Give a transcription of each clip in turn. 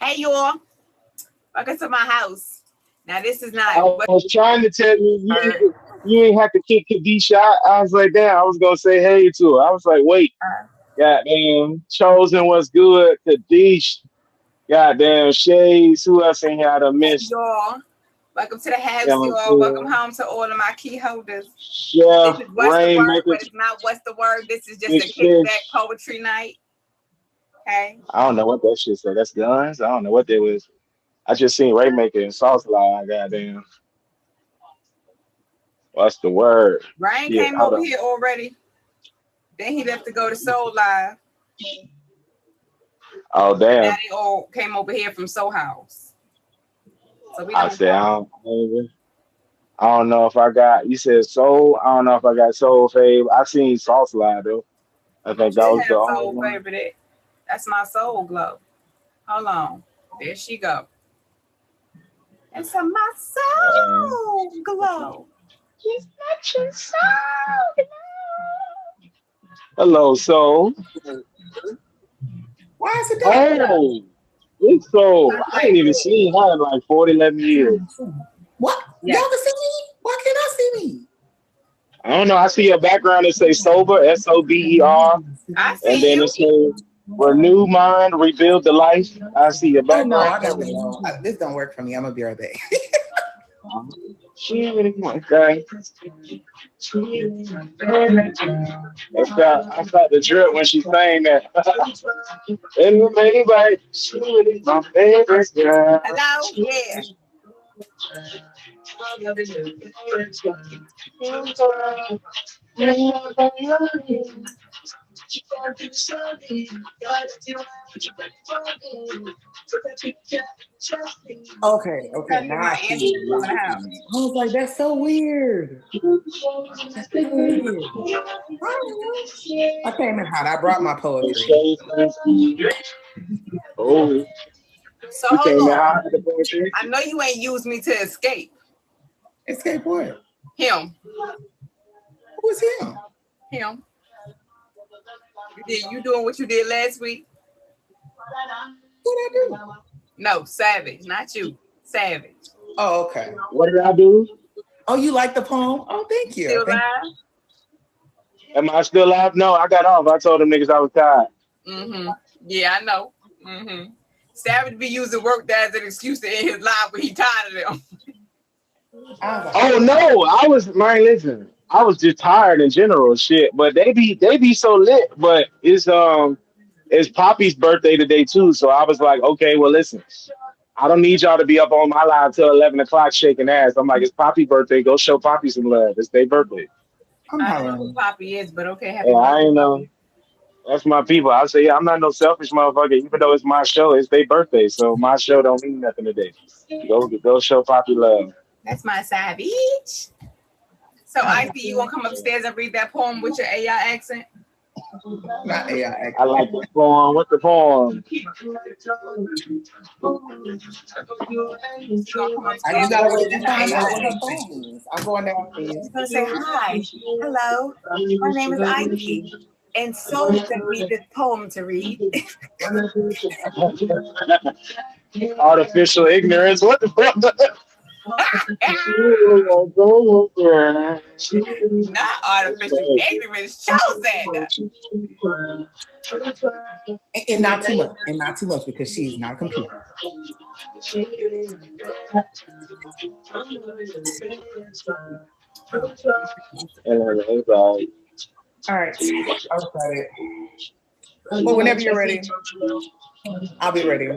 Hey, y'all. Welcome to my house. Now, this is not I what was trying to tell you heard. you ain't have to kick Kadisha. I was like, damn, I was gonna say hey to her. I was like, wait, goddamn, chosen was good. Kadish, goddamn, Shades. Who else in here I Hey, missed? y'all. Welcome to the house, Damn, y'all. Welcome home to all of my key holders. This Chef, is What's the Word, Rainmaker, but it's not What's the Word. This is just Big a kickback Fish. poetry night. Okay. I don't know what that shit said. That's guns. I don't know what that was. I just seen Rainmaker and Sauce Line. Goddamn, what's the word? Ryan Shit, came hold over on. here already. Then he left to go to Soul Live. Oh And now damn. they all came over here from Soul House. So we I don't said know. I don't know if I got. You said soul. I don't know if I got soul fave. I seen Sauce Line though. I You think that should was the have only soul one. favorite. That's my soul glow. Hold on. There she go. It's a my Um, soul glow. Just let your soul. Hello, soul. Why is it dark? Oh, it's soul. I ain't even seen her in like 40, 11 years. What? Y'all Yes. can see me? Why can't I see me? I don't know. I see your background. It say sober, SOBER, I and see then it you. say renew mind, rebuild the life. I see your Oh no, background. I gotta go. This don't work for me. I'm gonna be right back. She ain't really want that. I felt the drip when she sang that. And the main like, she really my favorite girl. Hello? Yeah. Okay, okay. Tell me Now my I see auntie you. from Now the I see house. you. I was like, that's so weird. That's so weird. I came in hot. I brought my poetry. Oh, So you hold came in on. hot at the poetry? I know you ain't used me to escape Escape what? him. Who was him? Him. You doing what you did last week? What did I do? No, Savage, not you. Savage. Oh, okay. What did I do? Oh, you like the poem? Oh, thank You you. still Thank live? Am I still alive? No, I got off. I told them niggas I was tired. Mm-hmm. Yeah, I know. Mm-hmm. Savage be using work as an excuse to end his life, but he tired of them. I was like, Oh no, I was man, listen. I was just tired in general, shit. But they be so lit. But it's Poppy's birthday today too. So I was like, okay, well listen, I don't need y'all to be up on my live till 11 o'clock shaking ass. I'm like, it's Poppy's birthday. Go show Poppy some love. It's their birthday. I'm I don't know who hollering. Poppy is, but okay, happy Yeah, I birthday, ain't know. Poppy. That's my people. I say, yeah, I'm not no selfish motherfucker. Even though it's my show, it's their birthday. So my show don't mean nothing today. Go show Poppy love. That's my Savage. So I I see you gonna come upstairs and read that poem with your AI accent. not AI. I like the poem. What the poem? You're gonna come You upstairs and gotta read wait it to in the find out AI what her accent. poem is. I'm going downstairs. You're gonna say, "Hi, hello, my name is Ike, and Soul sent me this poem to read." Artificial ignorance. What the fuck? Not artificial ignorance, chose that. And not too much. And not too much because she's not a computer. All right. I'll start it. Well, whenever you're ready, I'll be ready.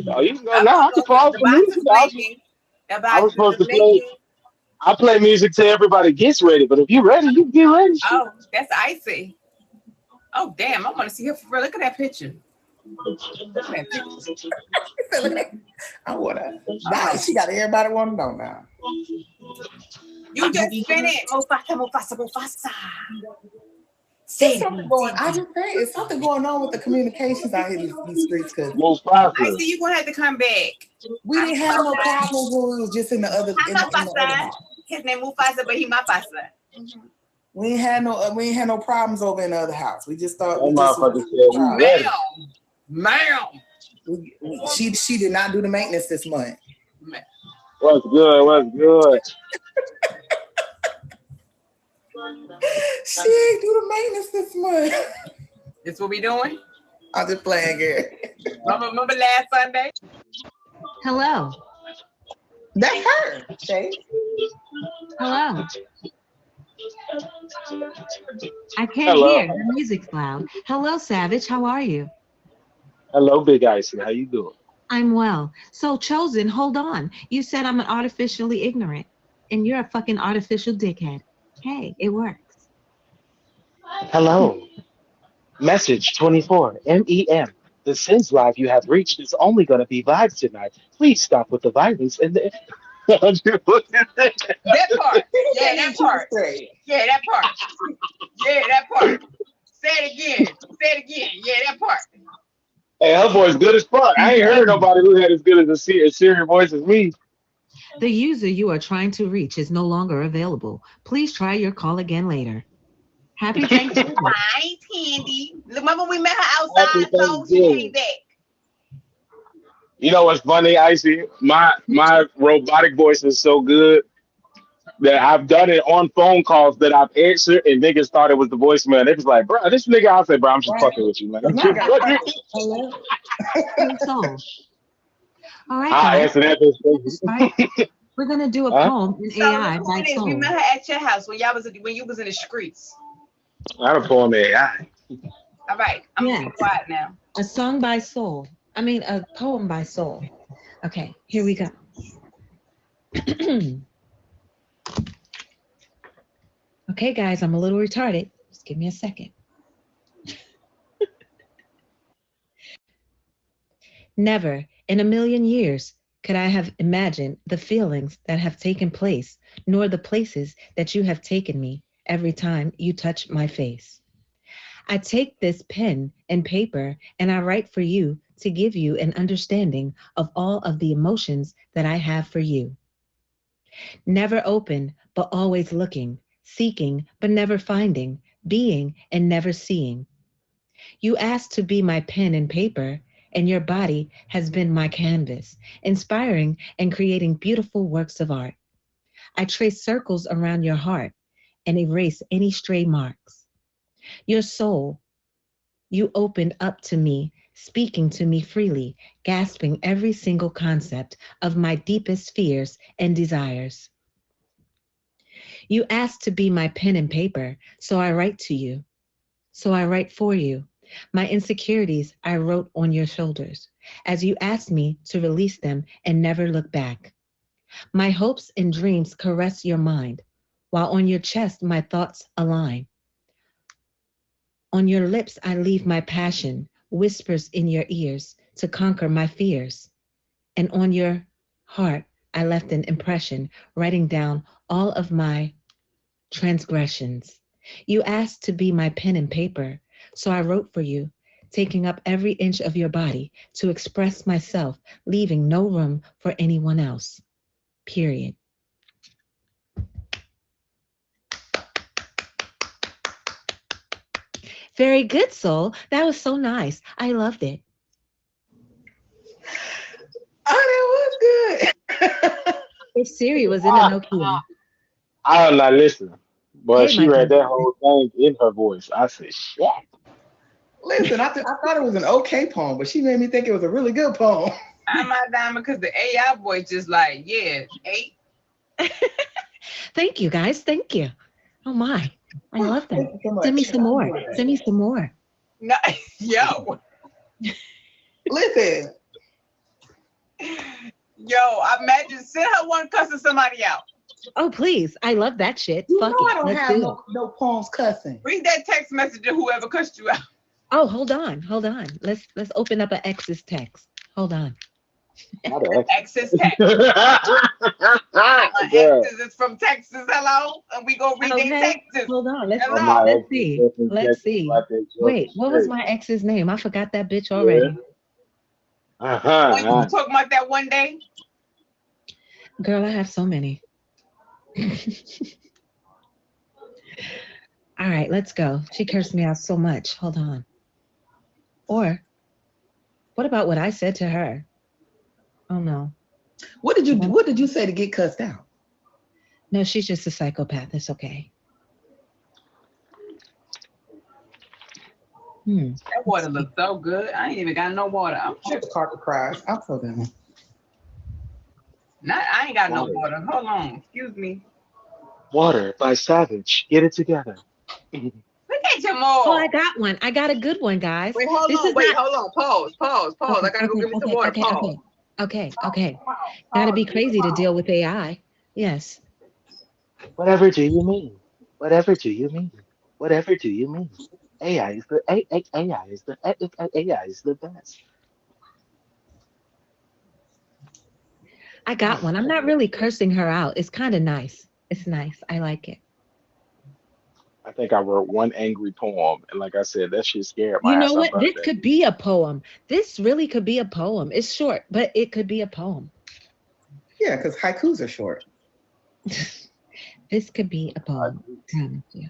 Oh, you can go Oh, now. oh, I can oh, pause the for box is music. blinking. I was supposed The to play. blinking. I play music till everybody gets ready. But if you're ready, you can get ready. Shit. Oh, that's icy. Oh, damn, I want to see her for real. Look at that picture. Look at that picture. I wanna. Nah, Oh, she got everybody want to know now. you just spin it. Mufasa, Mufasa, Mufasa. It's Save something me, going. save I me. just think it's something going on with the communications out here these streets because Mufasa. Icy, you're going to have to come back. we didn't have no Mufasa. problems when we was just in the other Hi, in the other Mufasa. house. His name Mufasa, but he Mufasa. Mm-hmm. We ain't had no problems over in the other house. We just thought That we just was motherfucker said we proud. ready. Ma'am. Ma'am. She did not do the maintenance this month. Man. What's good? What's good? She ain't do the maintenance this month. This what we doing? I'm just playing here. Remember last Sunday? Hello. That's her, Shay. Hello. I can't Hello. hear. The music's loud. Hello, Savage. How are you? Hello, Big Icy. How you doing? I'm well. So, Chosen, hold on. You said I'm an artificially ignorant, and you're a fucking artificial dickhead. Hey, it works. Hello. Message 24, MEM. The Sins Live you have reached is only going to be live tonight. Please stop with the violence and the. That part. She Yeah, can't that even keep it part. straight. Yeah, that part. Yeah, that part. Say it again. Say it again. Yeah, that part. Hey, her voice good as fuck. I ain't heard nobody who had as good as a serious voice as me. The user you are trying to reach is no longer available. Please try your call again later. Happy Thanksgiving. Right, Candy. Remember we met her Happy outside, so she came Thanksgiving. back. You know what's funny, Icy? My robotic voice is so good that I've done it on phone calls that I've answered and niggas thought it was the voicemail. They was like, bro, this nigga, I said, bro, I'm just Right? fucking with you, man. Because I'm now I just got fucking with questions. you. Hello? Hey, Soul. All right, I guys. answer that That's right. bitch. We're going to do a Huh? poem in So the AI by point is, we Soul. met her at your house when you was in the streets. I don't pull me AI. All right, I'm gonna be Yes. quiet now. A song by Soul. I mean, a poem by Soul. Okay, here we go. Okay, guys, I'm a little retarded. Just give me a second. Never in a million years could I have imagined the feelings that have taken place, nor the places that you have taken me every time you touch my face. I take this pen and paper and I write for you to give you an understanding of all of the emotions that I have for you. Never open, but always looking, seeking, but never finding, being and never seeing. You asked to be my pen and paper, and your body has been my canvas, inspiring and creating beautiful works of art. I trace circles around your heart and erase any stray marks. Your soul, you opened up to me, speaking to me freely, gasping every single concept of my deepest fears and desires. You asked to be my pen and paper, so I write to you. So I write for you. My insecurities I wrote on your shoulders as you asked me to release them and never look back. My hopes and dreams caress your mind, while on your chest my thoughts align. On your lips I leave my passion, whispers in your ears to conquer my fears. And on your heart I left an impression, writing down all of my transgressions. You asked to be my pen and paper, so I wrote for you, taking up every inch of your body to express myself, leaving no room for anyone else. Period. Very good, Soul. That was so nice. I loved it. Oh, that was good. If Siri was in the Nokia. I don't know, listen. But Hey, she my read baby. that whole thing in her voice. I said, shit. Listen, I thought it was an okay poem, but she made me think it was a really good poem. I'm my diamond because the AI voice just like, yeah, 8. Thank you, guys. Thank you. Oh, my. I love that. Thank you so Send me much. some more. Send me some more. No, yo, Listen, I imagine send her one cussing somebody out. Oh, please. I love that shit. you Fuck know it. I don't Let's have do it. no poems cussing. Read that text message to whoever cussed you out. Oh, hold on. Hold on. Let's open up an X's text. Hold on. Not an Access text. Girl, Exes is from Texas. Hello, and we gonna read their Okay. Texas. Hold on. oh Hello. my Let's ex is see. definitely Let's checking see. about that Georgia Wait, what was straight. my ex's name? I forgot that bitch Yeah. already. When you Uh-huh. were talking about that one day, Girl, I have so many. All right, let's go. She cursed me out so much. Hold on. Or What about what I said to her? Oh no. What did you say to get cussed out? No, she's just a psychopath. It's okay. Hmm. That water looks so good. I ain't even got no water. I'm tripping. Parker cries. I'm so done. Not, I ain't got no Water. water. Hold on. Excuse me. Water by Savage. Get it together. Look at Oh, I Jamal. got one. I got a good one, guys. Wait, hold This on. is Wait, not hold on. Pause. Pause. Pause. okay, I gotta go okay, get me some okay, water. okay, Pause. okay. Okay, okay. Gotta Pause. be crazy to deal with AI. Yes. Whatever do you mean? Whatever do you mean? Whatever do you mean? AI is the AI is the AI is the best. I got one. I'm not really cursing her out. It's kind of nice. It's nice. I like it. I think I wrote one angry poem, and like I said, that shit scared my You know ass. I what? burned This that could bitch. be a poem. This really could be a poem. It's short, but it could be a poem. Yeah, because haikus are short. This could be a I, poem. Promise you.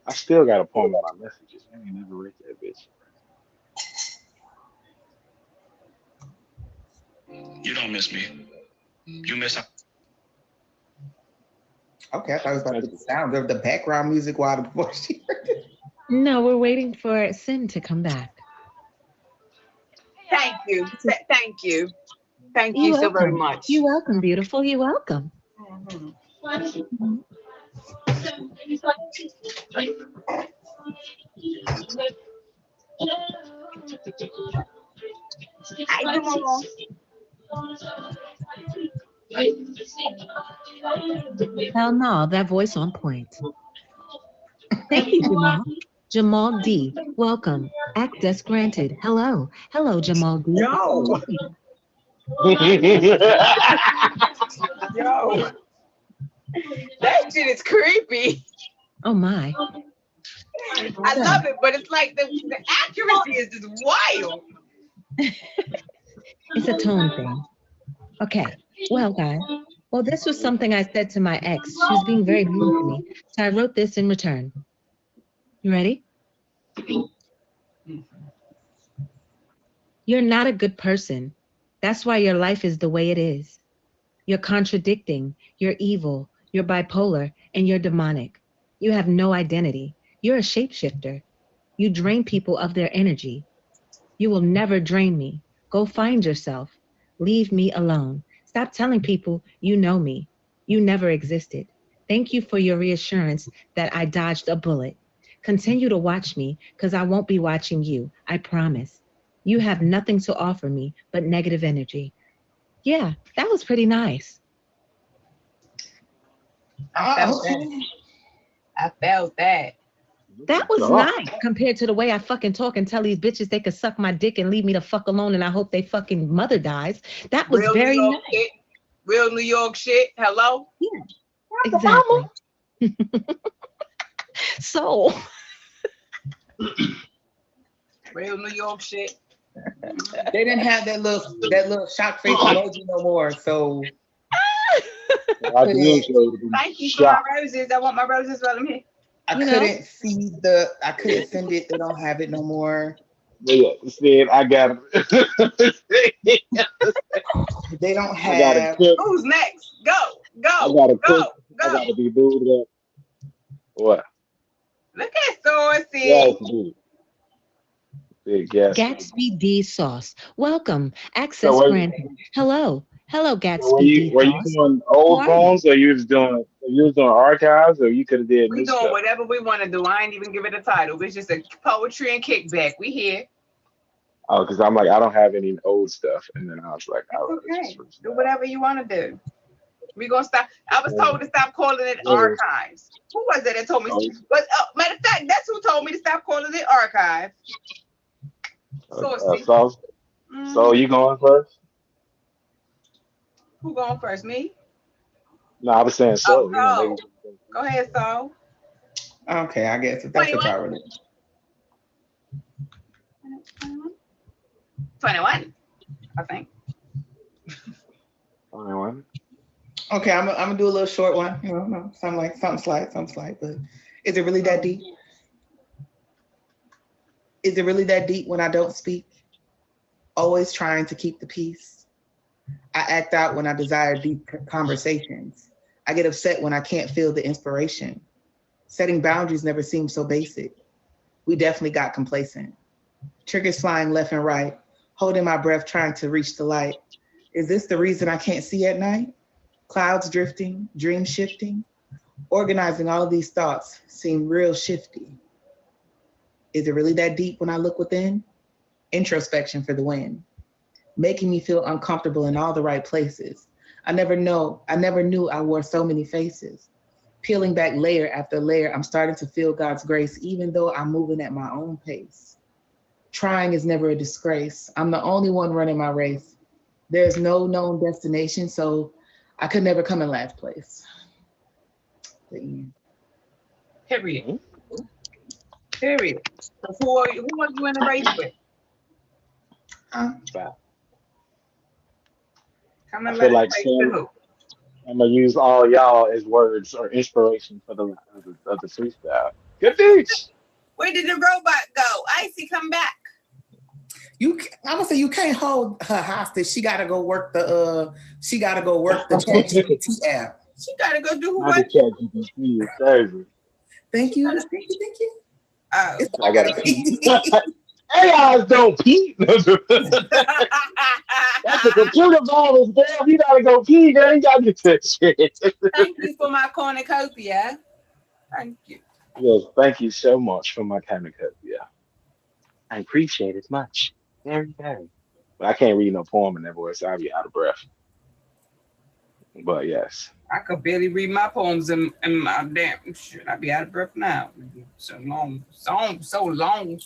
I still got a poem on my messages. I ain't never read that bitch. You don't miss me. You miss. Okay, I thought it was about the Messages. sound of the background music while before she heard it. No, we're waiting for Sin to come back. Thank you. Thank you. Thank you You're so very welcome. much. You're welcome, beautiful. You're welcome. Mhm. Mhm. Hi, Jamal. Hell no, that voice on point. Thank you, Jamal. Jamal D. Welcome. Access granted. Hello. Hello, Jamal D. Yo, yo, that shit is creepy. Oh my. I So, love it, but it's like the accuracy is just wild. it's a tone thing. Okay. Well, guys. Well, this was something I said to my ex. She was being very mean to me. So I wrote this in return. You ready? You're not a good person. That's why your life is the way it is. You're contradicting. You're evil. You're bipolar. And you're demonic. You have no identity. You're a shapeshifter. You drain people of their energy. You will never drain me. Go find yourself. Leave me alone. Stop telling people you know me. You never existed. Thank you for your reassurance that I dodged a bullet. Continue to watch me because I won't be watching you. I promise. You have nothing to offer me but negative energy. Yeah, that was pretty nice. I felt that. Okay. I felt that. That was God. nice compared to the way I fucking talk and tell these bitches they could suck my dick and leave me the fuck alone and I hope they fucking mother dies. That was Real New very York nice. shit. Real New York shit. Hello? Yeah, exactly. So, Real New York shit. Mhm. They didn't have that little shock face emoji no more, so I couldn't do show to be Thank you for my shocked. roses. I want my roses while I'm here. I you know, couldn't I couldn't send it. They don't have it no more. Yeah, said I got They don't I got to have cook. Who's next? Go, I go, got to go, cook. I go. got to be booted up. What? Look at Saucy. Yes, dude. Big Gatsby. Gatsby D Sauce. Welcome. So Access were, granted. Hello. Hello, so were Gatsby you D were you Sauce. doing How old are you? phones, or you was doing archives, or you could have did We new doing stuff? whatever we want to do. I ain't even give it a title. It's just a poetry and kickback. We here. Oh, because I'm like I don't have any old stuff, and then I was like, It's I'd rather just okay. Do freestyle. whatever you want to do. We gonna stop. I was Okay. told to stop calling it Okay. archives. Who was it that told me? Oh, But matter of fact, that's who told me to stop calling it archive. Saucy. so so Mm, you going first? who going first? Me? No, I was saying Oh, so. Maybe. so. Go ahead, so. okay, I guess if that's what 21? y'all really 21, I think. Anyone? okay, I'm gonna do a little short one. You know, no, something slight, but is it really that deep? Is it really that deep when I don't speak? Always trying to keep the peace. I act out when I desire deep conversations. I get upset when I can't feel the inspiration. Setting boundaries never seemed so basic. We definitely got complacent. Triggers flying left and right, holding my breath, trying to reach the light. Is this the reason I can't see at night? Clouds drifting, dreams shifting, organizing all of these thoughts seem real shifty. Is it really that deep when I look within? Introspection for the win, making me feel uncomfortable in all the right places. I never knew I wore so many faces. Peeling back layer after layer, I'm starting to feel God's grace, even though I'm moving at my own pace. Trying is never a disgrace. I'm the only one running my race. There's no known destination, so I could never come in last place. The end. Period. Period. So who was you in the race with? Huh? Wow. Come I and feel let us like race to who? I'm gonna use all y'all as words or inspiration for the freestyle. Good beats. Where did the robot go? Icy, come back. I'm gonna say you can't hold her hostage. She gotta go work the she gotta go work the ChatGPT app. She gotta go do who Not the what? chat GPT is crazy. Thank you. Thank you. Oh. It's I gotta okay. pee. AIs don't pee. That's a computer virus, damn. You gotta go pee, girl. You gotta get that shit. Thank you for my cornucopia. Thank you. Yes, thank you so much for my cornucopia. I appreciate it much. Very, very. But I can't read no poem in that voice. I'll be out of breath. But yes. I could barely read my poems in my damn shit. I'd be out of breath now. So long. So long.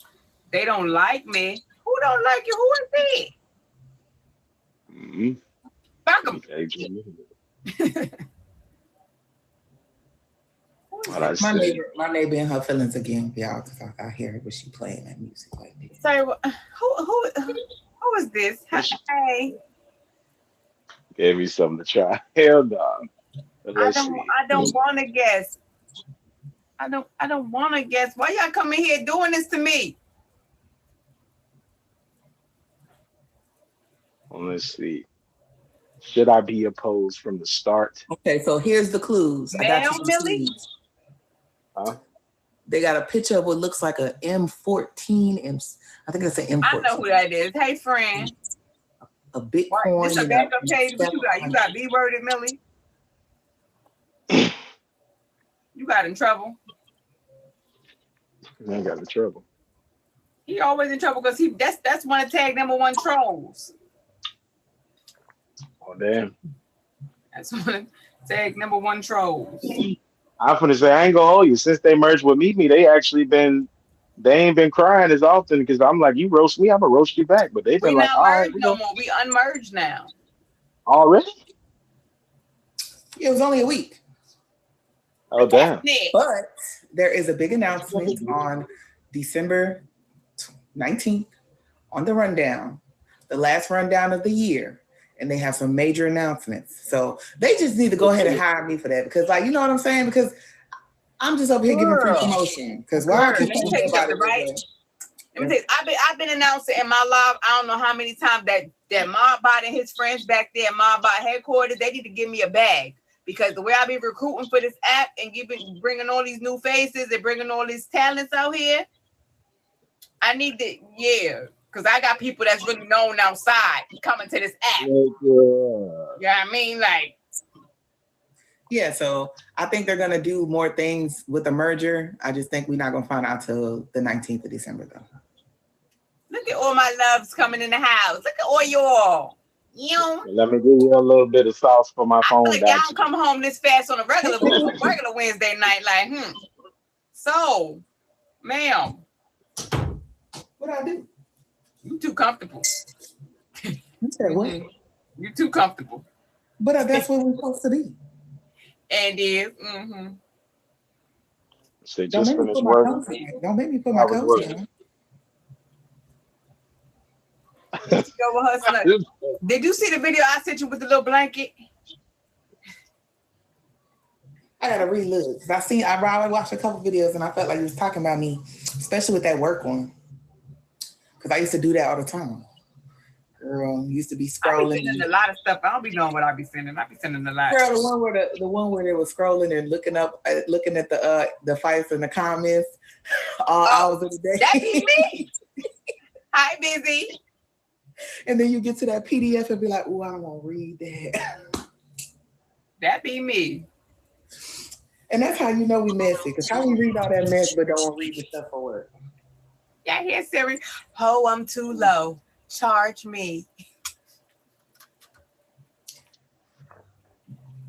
They don't like me. Who don't like you? Who is it? Mm-hmm. Fuck 'em. What I say. My neighbor in her feelings again. Y'all talk out here, but she playing that music like this. Sorry, who is this? Hey. Gave me something to try. Hell no. I don't want to guess. I don't want to guess. Why y'all coming here doing this to me? Well, let's see. Should I be opposed from the start? Okay, so here's the clues. I got you some Millie? clues. Huh? They got a picture of what looks like a M14. I think it's an M14. I know who that is. Hey, friend. A Bitcoin. This a backup page. What you got? You got B-worded, Millie? You got in trouble. I got in trouble. He always in trouble because that's one of tag #1 trolls. Oh damn. That's one of tag #1 trolls. I'm gonna say I ain't gonna hold you. Since they merged with me, they ain't been crying as often because I'm like, you roast me, I'm gonna roast you back. But they've been We like, not all right, merged no more. We unmerged now. already? It was only a week. Oh damn. But there is a big announcement on December 19th on the rundown, the last rundown of the year. And they have some major announcements. So they just need to go ahead and hire me for that. Because, like, you know what I'm saying? Because I'm just up here giving free promotion. Because why I keep Let me tell you something, right? Let me tell you, I've been announcing in my live, I don't know how many times that Mobbot and his friends back there, Mobbot headquarters, they need to give me a bag. Because the way I be recruiting for this app and bringing all these new faces and bringing all these talents out here, I need to, because I got people that's really known outside coming to this app. You know what I mean? Like, yeah, so I think they're going to do more things with the merger. I just think we're not going to find out till the 19th of December, though. Look at all my loves coming in the house. Look at all y'all. Let me give you a little bit of sauce for my phone. Like y'all don't come home this fast on a regular Wednesday night. Like, So, ma'am. What I do? You too comfortable. You said what? You too comfortable. But that's what we're supposed to be. And is. So just finished work. Don't make me put my coats on. Did you see the video I sent you with the little blanket? I gotta relook. I watched a couple videos and I felt like he was talking about me, especially with that work one. Because I used to do that all the time. Girl, used to be I be scrolling. sending a lot of stuff. I don't be knowing what I be sending. I be sending a lot. Girl, the one where they were scrolling and looking at the fights and the comments all hours of the day. That be me. Hi, busy. And then you get to that PDF and be like, "Oh, I don't want to read that." That be me. And that's how you know we messy. Because how we read all that mess but don't want to read the stuff for work. Yeah, here, Siri. Ho, I'm too low. Charge me.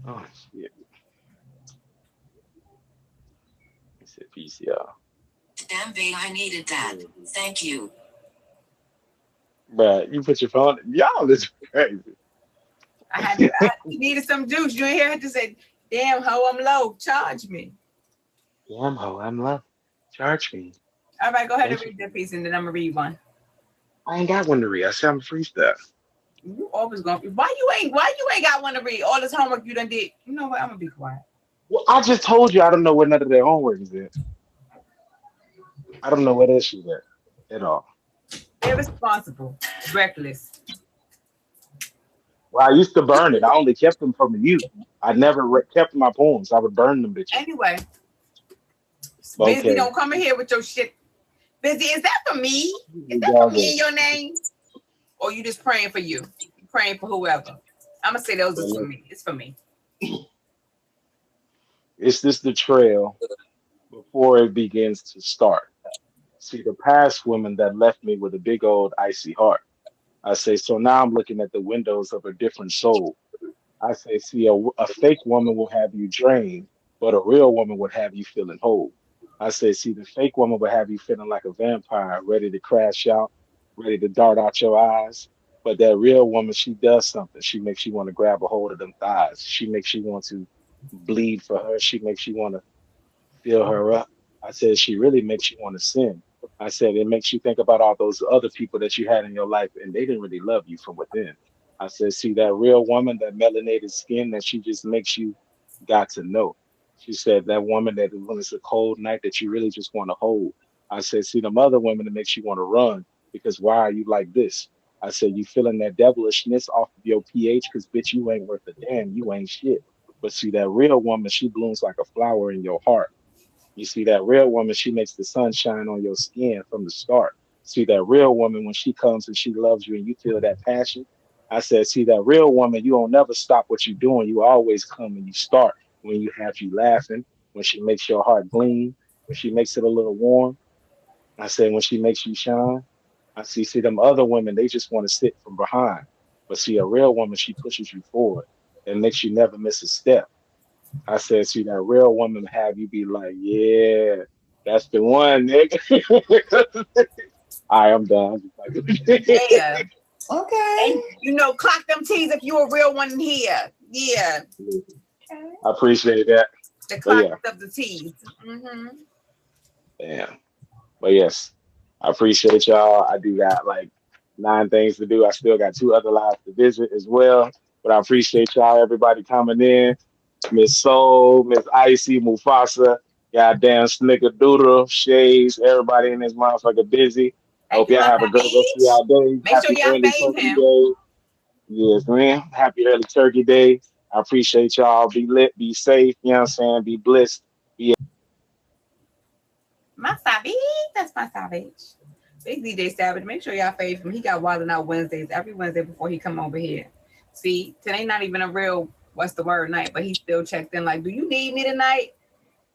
Oh shit. It's a piece, y'all. Damn, babe, I needed that. Thank you. But you put your phone. Y'all is crazy. I needed some juice. You ain't hear her just say, damn, ho, I'm low. Charge me. Damn ho, I'm low. Charge me. All right, go ahead and read that piece, and then I'm going to read one. I ain't got one to read. I said I'm freestyle. You always going to Why you ain't got one to read? All this homework you done did. You know what? I'm going to be quiet. Well, I just told you I don't know where none of their homework is at. I don't know where that shit at all. Irresponsible. Reckless. Well, I used to burn it. I only kept them from you. I never kept my poems. I would burn them bitches. Anyway. Okay. Busy, don't come in here with your shit. Busy, is that for me? Is that for me in your name? Or you just praying for you? Praying for whoever? I'm going to say those is for me. It's for me. Is this the trail before it begins to start? See the past woman that left me with a big old icy heart. I say, so now I'm looking at the windows of a different soul. I say, see, a fake woman will have you drained, but a real woman would have you feeling whole. I say, see, the fake woman would have you feeling like a vampire, ready to crash out, ready to dart out your eyes. But that real woman, she does something. She makes you want to grab a hold of them thighs. She makes you want to bleed for her. She makes you want to fill her up. I said, she really makes you want to sin. I said, it makes you think about all those other people that you had in your life and they didn't really love you from within. I said, see that real woman, that melanated skin that she just makes you got to know. She said, that woman that when it's a cold night that you really just want to hold. I said, see them other women that makes you want to run because why are you like this? I said, you feeling that devilishness off of your pH because bitch, you ain't worth a damn. You ain't shit. But see that real woman, she blooms like a flower in your heart. You see that real woman, she makes the sun shine on your skin from the start. See that real woman when she comes and she loves you and you feel that passion. I said, see that real woman, you don't never stop what you're doing. You always come and you start when you have you laughing, when she makes your heart gleam, when she makes it a little warm. I said, when she makes you shine. I see them other women, they just want to sit from behind. But see, a real woman, she pushes you forward and makes you never miss a step. I said, see that real woman have you be like, yeah, that's the one, nigga. All right, I'm done. Yeah. Okay. And clock them T's if you a real one here. Yeah. I appreciate that. The clock of the T's. Mm-hmm. Yeah. But yes, I appreciate y'all. I do got like 9 things to do. I still got 2 other lives to visit as well. But I appreciate y'all, everybody coming in. Miss Soul, Miss Icy, Mufasa, goddamn Snickerdoodle, Shades, everybody in this motherfucker busy. Hope y'all have a great rest of y'all day. Make sure Happy y'all early fave turkey him. day. Yes, man. Happy early turkey day. I appreciate y'all. Be lit, be safe, you know what I'm saying? Be blessed. My savage. That's my savage. Big DJ Savage. Make sure y'all fave him. He got Wildin' Out Wednesdays every Wednesday before he come over here. See, today not even a real what's the word night, but he still checked in like, do you need me tonight?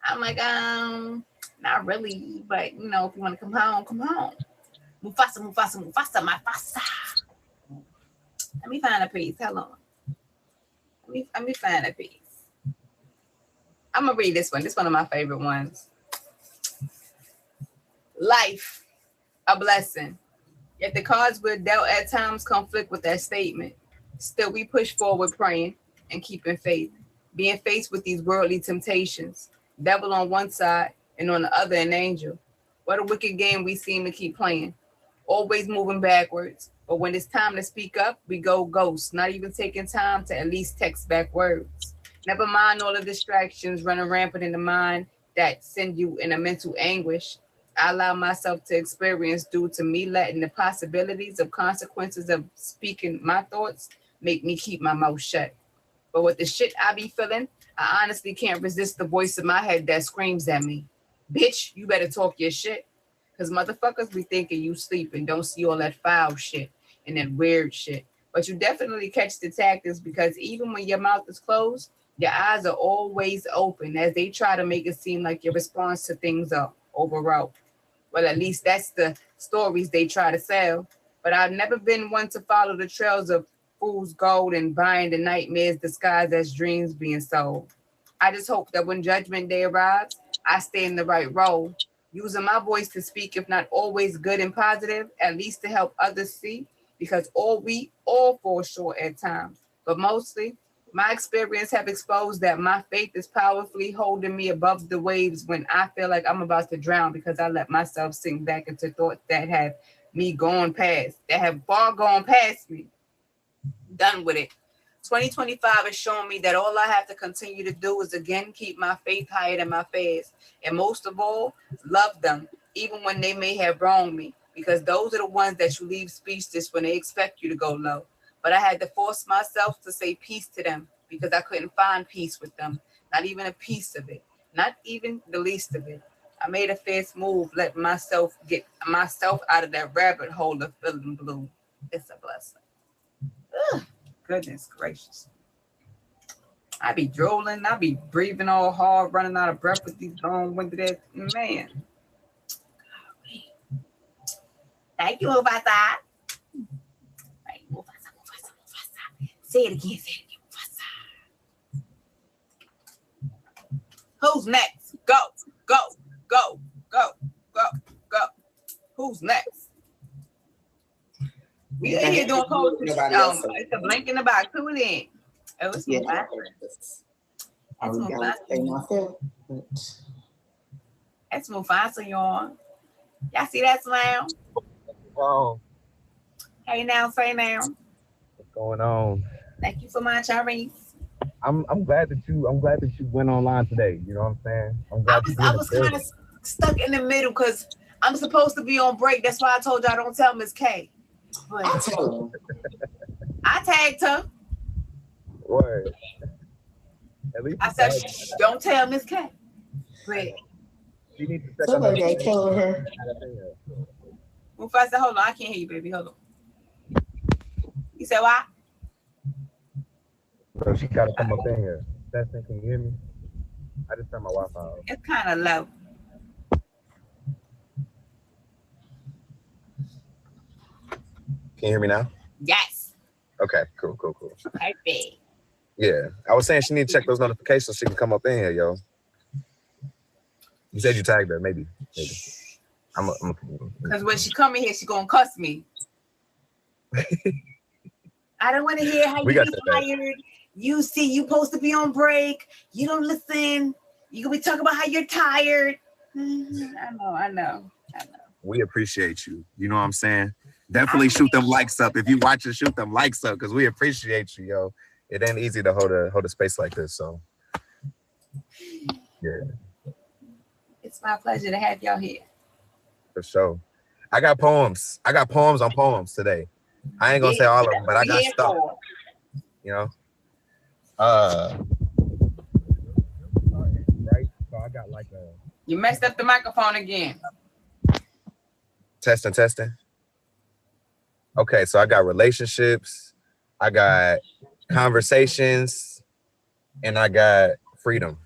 I'm like, not really, but if you want to come home, come home. Mufasa, Mufasa, Mufasa, my fasa. Let me find a piece. Hold on. Let me find a piece. I'm gonna read this one. This is one of my favorite ones. Life, a blessing. Yet the cards we're dealt at times conflict with that statement. Still, we push forward praying and keeping faith, being faced with these worldly temptations. Devil on one side and on the other an angel. What a wicked game we seem to keep playing. Always moving backwards. But when it's time to speak up, we go ghost, not even taking time to at least text back words. Never mind all the distractions running rampant in the mind that send you in a mental anguish. I allow myself to experience due to me letting the possibilities of consequences of speaking my thoughts make me keep my mouth shut. But with the shit I be feeling, I honestly can't resist the voice in my head that screams at me, bitch, you better talk your shit. Because motherfuckers be thinking you sleep and don't see all that foul shit and that weird shit. But you definitely catch the tactics because even when your mouth is closed, your eyes are always open as they try to make it seem like your response to things are overwrought. Well, at least that's the stories they try to sell. But I've never been one to follow the trails of fool's gold and buying the nightmares disguised as dreams being sold. I just hope that when judgment day arrives, I stay in the right role, using my voice to speak, if not always good and positive, at least to help others see, because we all fall short at times. But mostly, my experience have exposed that my faith is powerfully holding me above the waves when I feel like I'm about to drown because I let myself sink back into thoughts that have me gone past, that have far gone past me. Done with it. 2025 is showing me that all I have to continue to do is again keep my faith higher than my fears. And most of all, love them, even when they may have wronged me, because those are the ones that you leave speechless when they expect you to go low. But I had to force myself to say peace to them because I couldn't find peace with them, not even a piece of it, not even the least of it. I made a fierce move, let myself get myself out of that rabbit hole of feeling blue. It's a blessing. Ugh, goodness gracious. I be drooling, I be breathing all hard, running out of breath with these long-winded ass man. Thank you, Mufasa. Thank you, Mufasa, Mufasa, Mufasa. Say it again, Mufasa. Who's next? Go, go, go, go, go, go. Who's next? We in here doing poetry. It's a blink in the box. Who it in? Oh, it's Mufasa. That's Mufasa. That's Mufasa, y'all. Y'all see that smile? Oh, Hey now, say now. what's going on? Thank you so much, Iris. I'm glad that you went online today. You know what I'm saying? I'm glad I was kind of stuck in the middle because I'm supposed to be on break. That's why I told y'all don't tell Miss K. But I told her. I tagged her. Word. At least I said, shh, don't tell Miss K. But she needs to check somebody gotta tell her. Mufasa, hold on, I can't hear you, baby. Hold on. You said why? So she gotta come up in here. Testing, can you hear me? I just turned my Wi-Fi off. It's kind of low. Can you hear me now? Yes. Okay, cool. Perfect. Yeah, I was saying she need to check those notifications so she can come up in here, yo. You said you tagged her, maybe. Because when she come in here, she gonna cuss me. I don't want to hear how you get tired. You see, you supposed to be on break. You don't listen. You gonna be talking about how you're tired. I know. We appreciate you. You know what I'm saying? Definitely shoot them likes up. If you watch it, shoot them likes up because we appreciate you, yo. It ain't easy to hold a space like this, so yeah. It's my pleasure to have y'all here. For sure. I got poems on poems today. I ain't gonna say all of them, but I got stuff. You know? Right? So I got like a... You messed up the microphone again. Testing. Okay, so I got relationships, I got conversations, and I got freedom.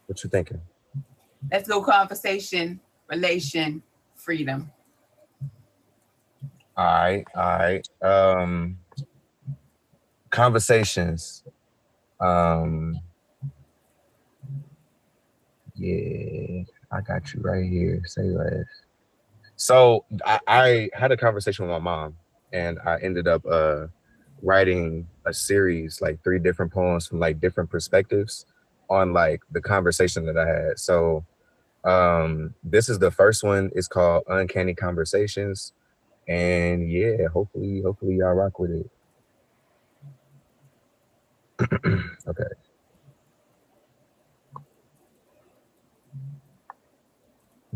What you thinking? Let's go conversation, relation, freedom. All right. Conversations. Yeah, I got you right here. Say less. So I had a conversation with my mom, and I ended up writing a series, like 3 different poems from like different perspectives on like the conversation that I had. So this is the first one. It's called Uncanny Conversations. And yeah, hopefully y'all rock with it. Okay.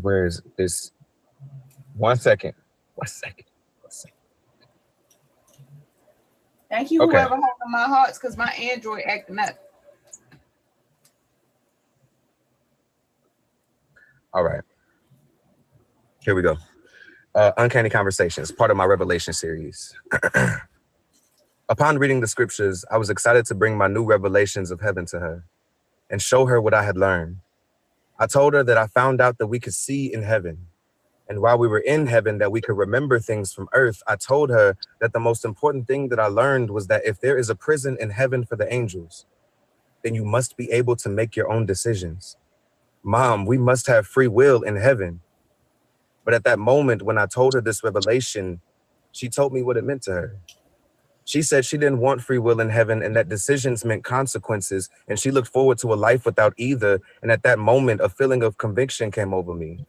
Where is this? 1 second. 1 second. 1 second. Thank you, Okay. whoever holding my hearts, because my Android acting up. All right. Here we go. Uncanny Conversations, part of my Revelation series. Upon reading the scriptures, I was excited to bring my new revelations of heaven to her and show her what I had learned. I told her that I found out that we could see in heaven. And while we were in heaven, that we could remember things from earth. I told her that the most important thing that I learned was that if there is a prison in heaven for the angels, then you must be able to make your own decisions. Mom, we must have free will in heaven. But at that moment, when I told her this revelation, she told me what it meant to her. She said she didn't want free will in heaven and that decisions meant consequences, and she looked forward to a life without either. And at that moment, a feeling of conviction came over me.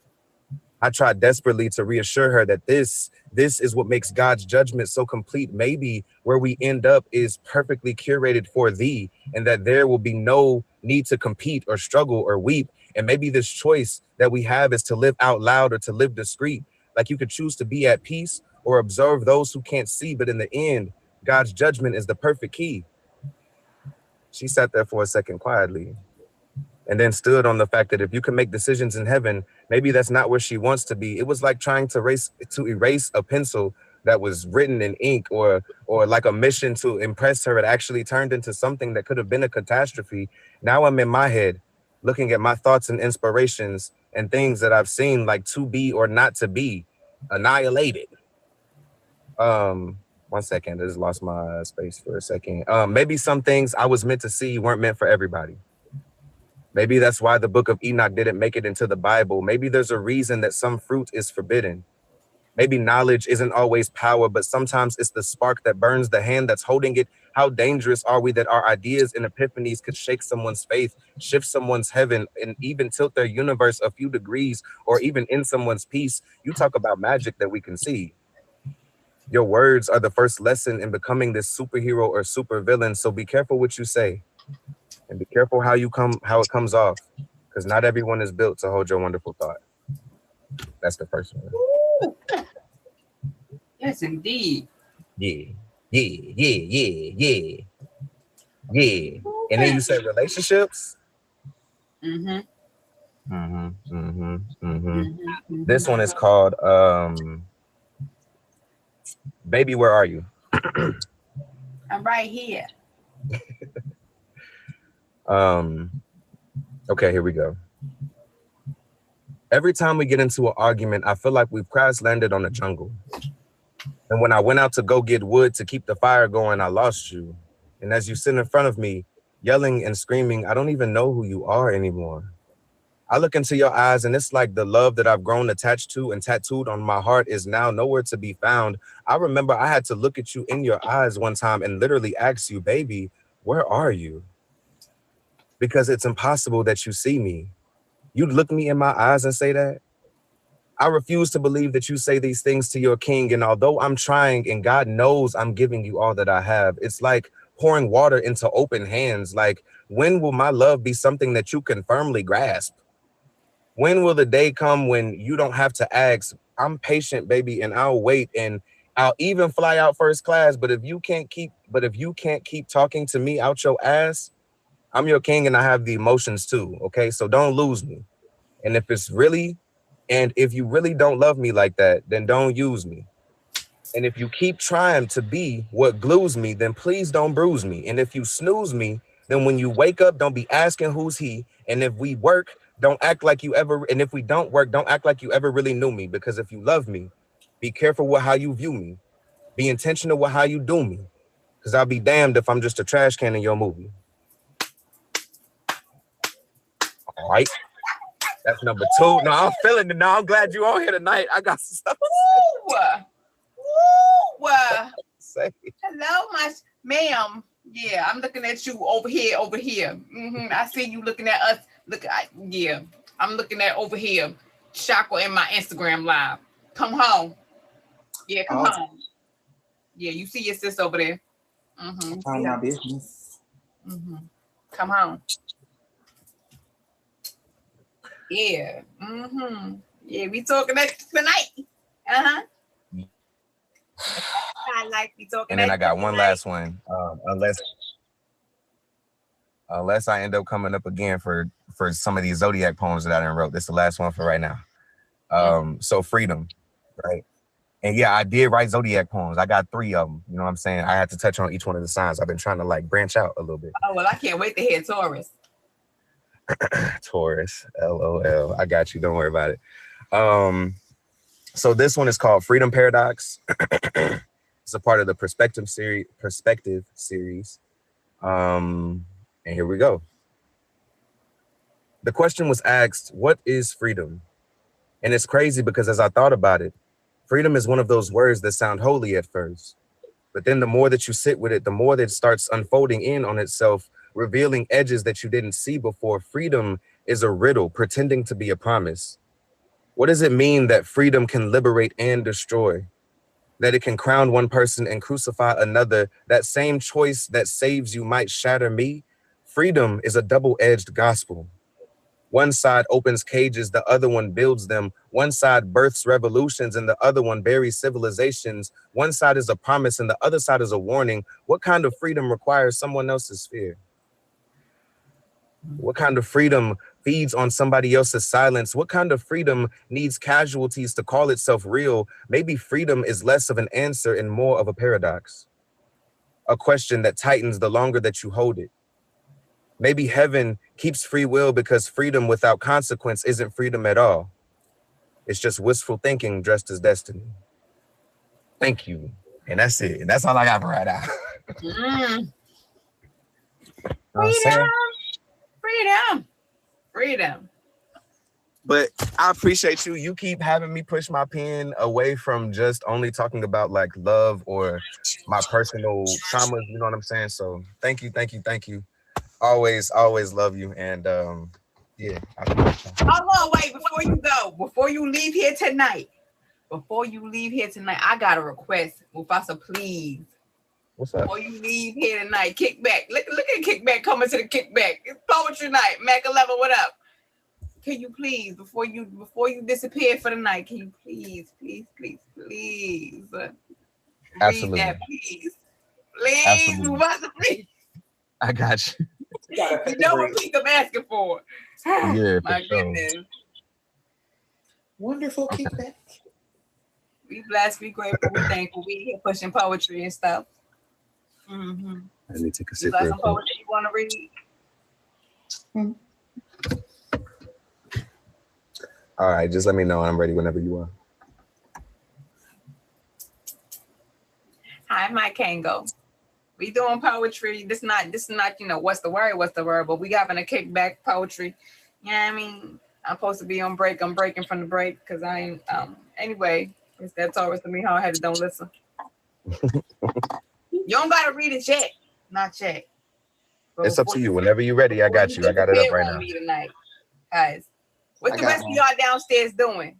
I tried desperately to reassure her that this is what makes God's judgment so complete. Maybe where we end up is perfectly curated for thee, and that there will be no need to compete or struggle or weep. And maybe this choice that we have is to live out loud or to live discreet. Like you could choose to be at peace or observe those who can't see, but in the end, God's judgment is the perfect key. She sat there for a second quietly and then stood on the fact that if you can make decisions in heaven, maybe that's not where she wants to be. It was like trying to erase a pencil that was written in ink, or like a mission to impress her. It actually turned into something that could have been a catastrophe. Now I'm in my head looking at my thoughts and inspirations and things that I've seen like to be or not to be annihilated. 1 second, I just lost my space for a second. Maybe some things I was meant to see weren't meant for everybody. Maybe that's why the book of Enoch didn't make it into the Bible. Maybe there's a reason that some fruit is forbidden. Maybe knowledge isn't always power, but sometimes it's the spark that burns the hand that's holding it. How dangerous are we that our ideas and epiphanies could shake someone's faith, shift someone's heaven, and even tilt their universe a few degrees, or even in someone's peace? You talk about magic that we can see. Your words are the first lesson in becoming this superhero or supervillain. So be careful what you say, and be careful how it comes off, because not everyone is built to hold your wonderful thought. That's the first one. Ooh. Yes, indeed. Yeah. And then you said relationships. This one is called Baby, Where Are You? I'm right here. Okay, here we go. Every time we get into an argument, I feel like we've crash landed on the jungle. And when I went out to go get wood to keep the fire going, I lost you. And as you sit in front of me, yelling and screaming, I don't even know who you are anymore. I look into your eyes and it's like the love that I've grown attached to and tattooed on my heart is now nowhere to be found. I remember I had to look at you in your eyes one time and literally ask you, baby, where are you? Because it's impossible that you see me. You'd look me in my eyes and say that? I refuse to believe that you say these things to your king. And although I'm trying and God knows I'm giving you all that I have, it's like pouring water into open hands. Like, when will my love be something that you can firmly grasp? When will the day come when you don't have to ask? I'm patient, baby, and I'll wait, and I'll even fly out first class. But if you can't keep talking to me out your ass, I'm your king and I have the emotions too. Okay, so don't lose me. And if you really don't love me like that, then don't use me. And if you keep trying to be what glues me, then please don't bruise me. And if you snooze me, then when you wake up, don't be asking who's he. And if we work, don't act like you ever, and if we don't work, don't act like you ever really knew me. Because if you love me, be careful with how you view me. Be intentional with how you do me. Because I'll be damned if I'm just a trash can in your movie. All right. That's number 2. No, I'm feeling it now. I'm glad you're on here tonight. I got some stuff to say. Hello, my ma'am. Yeah, I'm looking at you over here. I see you looking at us. I'm looking at over here. Chakra in my Instagram live. Come home. Yeah, come home. Yeah, you see your sis over there. My business. Come home. Yeah. Yeah, we talking that tonight. Uh-huh. I like we talking. And then I got one last one. Unless I end up coming up again for some of these zodiac poems that I done wrote. This is the last one for right now. So freedom, right? And yeah, I did write zodiac poems. I got 3 of them. You know what I'm saying? I had to touch on each one of the signs. I've been trying to like branch out a little bit. Oh well, I can't wait to hear Taurus. Taurus, LOL. I got you. Don't worry about it. So this one is called Freedom Paradox. It's a part of the Perspective series. And here we go. The question was asked, what is freedom? And it's crazy because as I thought about it, freedom is one of those words that sound holy at first. But then the more that you sit with it, the more that it starts unfolding in on itself, revealing edges that you didn't see before. Freedom is a riddle pretending to be a promise. What does it mean that freedom can liberate and destroy? That it can crown one person and crucify another? That same choice that saves you might shatter me? Freedom is a double-edged gospel. One side opens cages, the other one builds them. One side births revolutions and the other one buries civilizations. One side is a promise and the other side is a warning. What kind of freedom requires someone else's fear? What kind of freedom feeds on somebody else's silence? What kind of freedom needs casualties to call itself real? Maybe freedom is less of an answer and more of a paradox. A question that tightens the longer that you hold it. Maybe heaven keeps free will because freedom without consequence isn't freedom at all. It's just wistful thinking dressed as destiny. Thank you. And that's it. And that's all I got for right now. Freedom. But I appreciate you. You keep having me push my pen away from just only talking about like love or my personal traumas. You know what I'm saying? So thank you. Always love you. And yeah. Hold on, wait, before you leave here tonight, I got a request. Mufasa, please. What's up? Before you leave here tonight, Kickback. Look at Kickback coming to the Kickback. It's poetry night. Mac 11, what up? Can you please, before you disappear for the night, can you please Absolutely. read that, please? Please, Mufasa, please. I got you. You know what people I'm asking for. Yeah, my for sure. goodness. Wonderful Kickback. We blessed, we grateful, we thankful. We here pushing poetry and stuff. Mm-hmm. Let me take a sip. You got some poetry you want to read? All right, just let me know. I'm ready whenever you are. Hi, Mike Kango. We doing poetry. This not what's the word, but we having a kickback poetry. You know what I mean? I'm supposed to be on break. I'm breaking from the break because I ain't anyway, it's that Taurus to me how I had to don't listen. You don't gotta read it yet. Not yet. But it's up to you. Whenever you're ready, I got you. I got it up right now. Me tonight, guys. What the rest of y'all downstairs doing?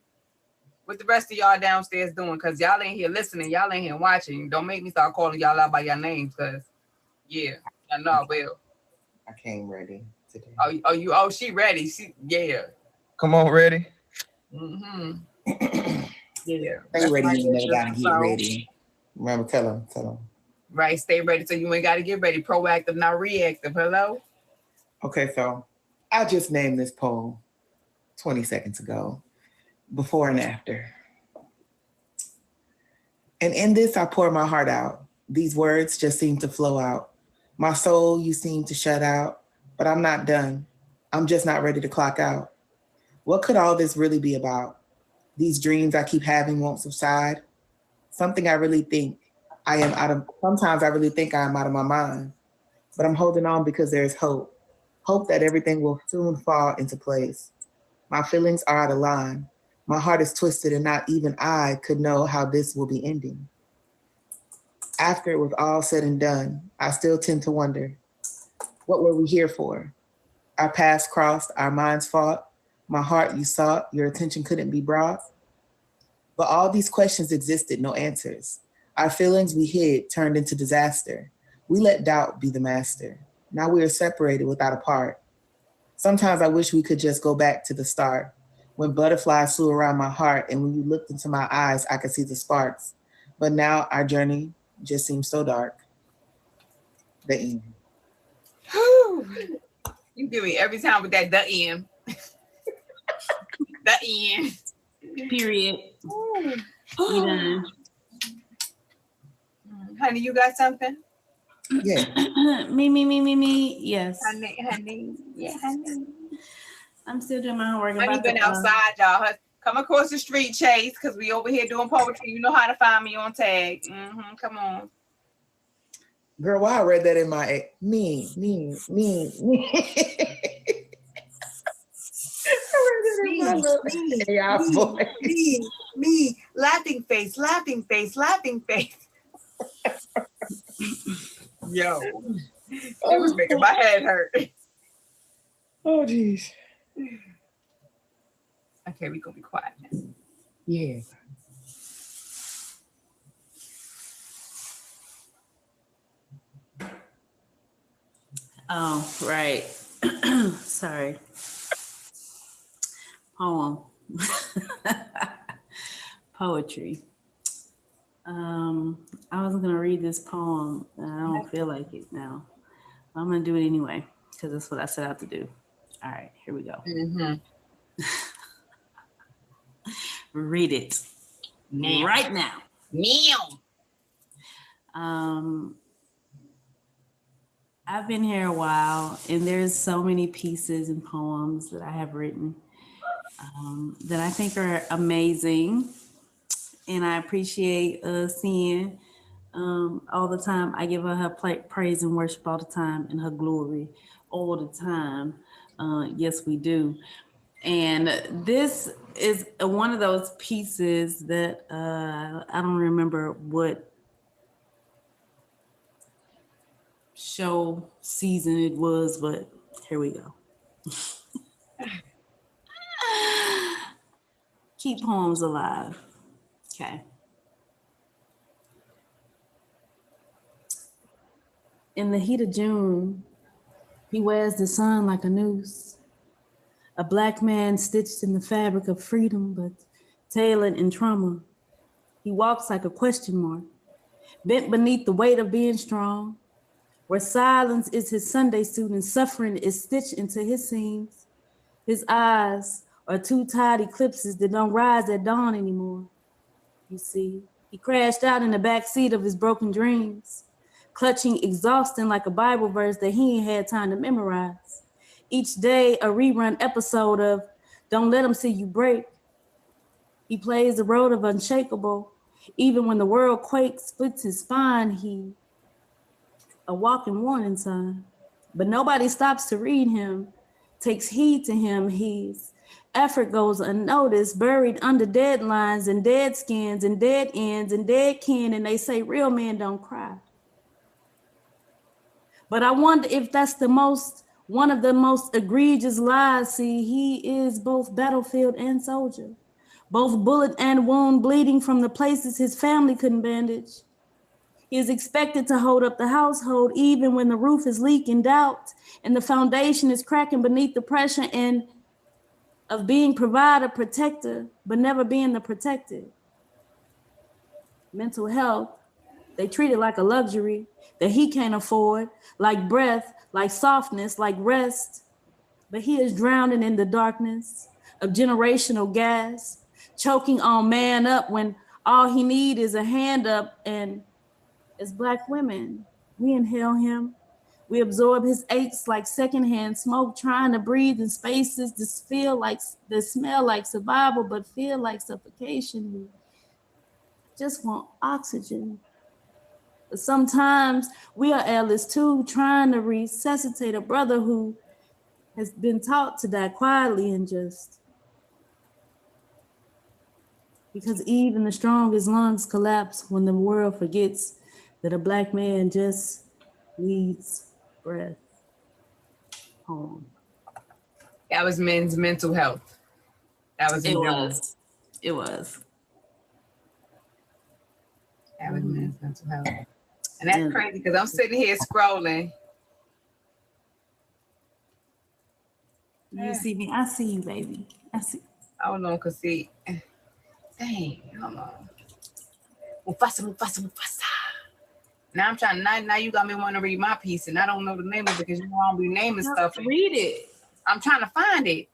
Because y'all ain't here listening. Y'all ain't here watching. Don't make me start calling y'all out by your names, because, yeah, I know I will. I came ready today. She ready. Yeah. Come on, ready? Mm-hmm. Yeah. Stay ready. You never got to get ready. Remember, tell them. Right, stay ready so you ain't got to get ready. Proactive, not reactive. Hello? Okay, so I just named this poem 20 seconds ago. Before and after. And in this, I pour my heart out. These words just seem to flow out. My soul, you seem to shut out, but I'm not done. I'm just not ready to clock out. What could all this really be about? These dreams I keep having won't subside. Something I really think sometimes I really think I am out of my mind, but I'm holding on because there's hope. Hope that everything will soon fall into place. My feelings are out of line. My heart is twisted and not even I could know how this will be ending. After it was all said and done, I still tend to wonder, what were we here for? Our paths crossed, our minds fought, my heart you sought, your attention couldn't be brought. But all these questions existed, no answers. Our feelings we hid turned into disaster. We let doubt be the master. Now we are separated without a part. Sometimes I wish we could just go back to the start. When butterflies flew around my heart, and when you looked into my eyes, I could see the sparks. But now our journey just seems so dark. The end. You give me every time with that the end. The end. Period. We done. Honey, you got something? Yeah. Me. Yes. Honey. Yeah, honey. I'm still doing my homework. Honey been outside, y'all. Come across the street, Chase, because we over here doing poetry. You know how to find me on tag. Come on. Girl, why I read that in my me. I read it in my little AI voice. Me, laughing face. Yo, it was making my head hurt. Oh, geez. Okay, we gonna be quiet now. Yeah. Oh, right. Sorry. Poem. Poetry. I was gonna read this poem, and I don't feel like it now. I'm gonna do it anyway because that's what I set out to do. All right, here we go. Read it now. Right now. I've been here a while, and there's so many pieces and poems that I have written that I think are amazing, and I appreciate seeing all the time. I give her praise and worship all the time, and her glory all the time. Yes, we do. And this is one of those pieces that I don't remember what show season it was, but here we go. Keep poems alive. Okay. In the heat of June, he wears the sun like a noose. A black man stitched in the fabric of freedom, but tailored in trauma. He walks like a question mark, bent beneath the weight of being strong, where silence is his Sunday suit and suffering is stitched into his seams. His eyes are two tied eclipses that don't rise at dawn anymore. You see, he crashed out in the back seat of his broken dreams, clutching exhausting like a Bible verse that he ain't had time to memorize. Each day, a rerun episode of Don't Let Him See You Break. He plays the road of unshakable. Even when the world quakes, splits his spine, he a walking warning sign. But nobody stops to read him, takes heed to him. His effort goes unnoticed, buried under deadlines and dead skins and dead ends and dead kin, and they say real men don't cry. But I wonder if that's one of the most egregious lies. See, he is both battlefield and soldier, both bullet and wound bleeding from the places his family couldn't bandage. He is expected to hold up the household even when the roof is leaking doubt and the foundation is cracking beneath the pressure and of being provider, protector, but never being the protected. Mental health, they treat it like a luxury that he can't afford, like breath, like softness, like rest. But he is drowning in the darkness of generational gas, choking on man up when all he need is a hand up. And as Black women, we inhale him. We absorb his aches like secondhand smoke, trying to breathe in spaces that smell like survival, but feel like suffocation. We just want oxygen. But sometimes we are airless too, trying to resuscitate a brother who has been taught to die quietly and just. Because even the strongest lungs collapse when the world forgets that a Black man just needs breath. Home. That was men's mental health. That was It was. That was men's mental health. And that's crazy because I'm sitting here scrolling. You see me? I see you, baby. I see. I don't know, cause see, dang, hold on. Mufasa. Now I'm trying. Now you got me want to read my piece, and I don't know the name of it because you know I don't be naming stuff. Read it. I'm trying to find it.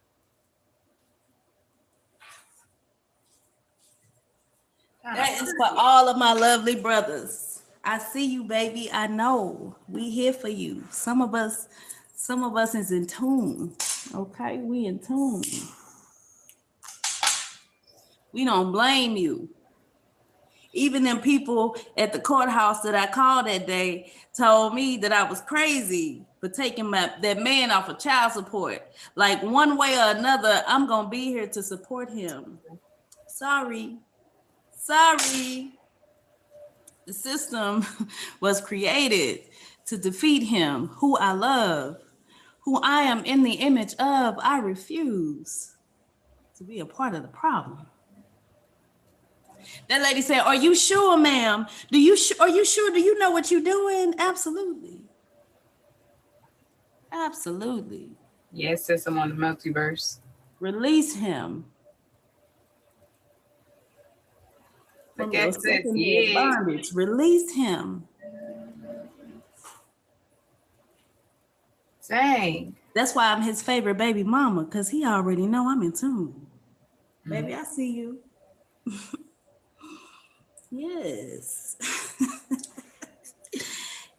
That is for all of my lovely brothers. I see you, baby. I know we here for you. Some of us is in tune. Okay, we in tune. We don't blame you. Even them people at the courthouse that I called that day told me that I was crazy for taking that man off of child support. Like one way or another, I'm gonna be here to support him. Sorry. The system was created to defeat him, who I love, who I am in the image of. I refuse to be a part of the problem. That lady said, "Are you sure, ma'am? Are you sure? Do you know what you're doing?" Absolutely. Yes, sis, I'm on the multiverse. Release him from your secondary bondage. Release him. Dang. That's why I'm his favorite baby mama, because he already know I'm in tune. Baby, I see you. Yes.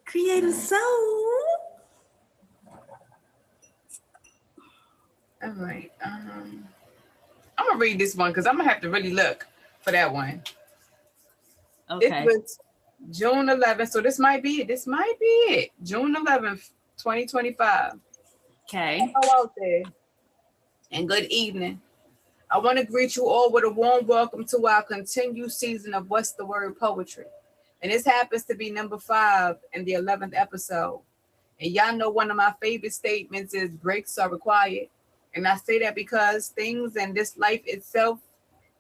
Creative soul. All right. I'm gonna read this one because I'm gonna have to really look for that one. Okay. It was June 11th, so this might be it. June 11th, 2025. Okay. Hello out there, and good evening. I want to greet you all with a warm welcome to our continued season of What's the Word Poetry. And this happens to be number 5 in the 11th episode. And y'all know one of my favorite statements is breaks are required. And I say that because things in this life itself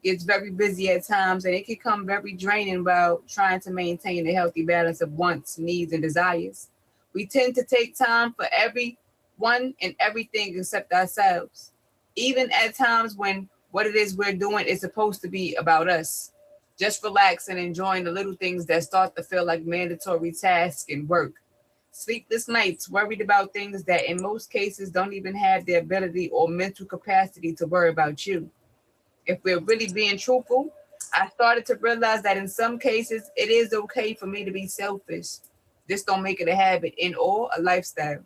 gets very busy at times, and it can come very draining while trying to maintain a healthy balance of wants, needs, and desires. We tend to take time for everyone and everything except ourselves, even at times when what it is we're doing is supposed to be about us. Just relax and enjoying the little things that start to feel like mandatory tasks and work. Sleepless nights, worried about things that in most cases don't even have the ability or mental capacity to worry about you. If we're really being truthful, I started to realize that in some cases it is okay for me to be selfish. Just don't make it a habit and or a lifestyle.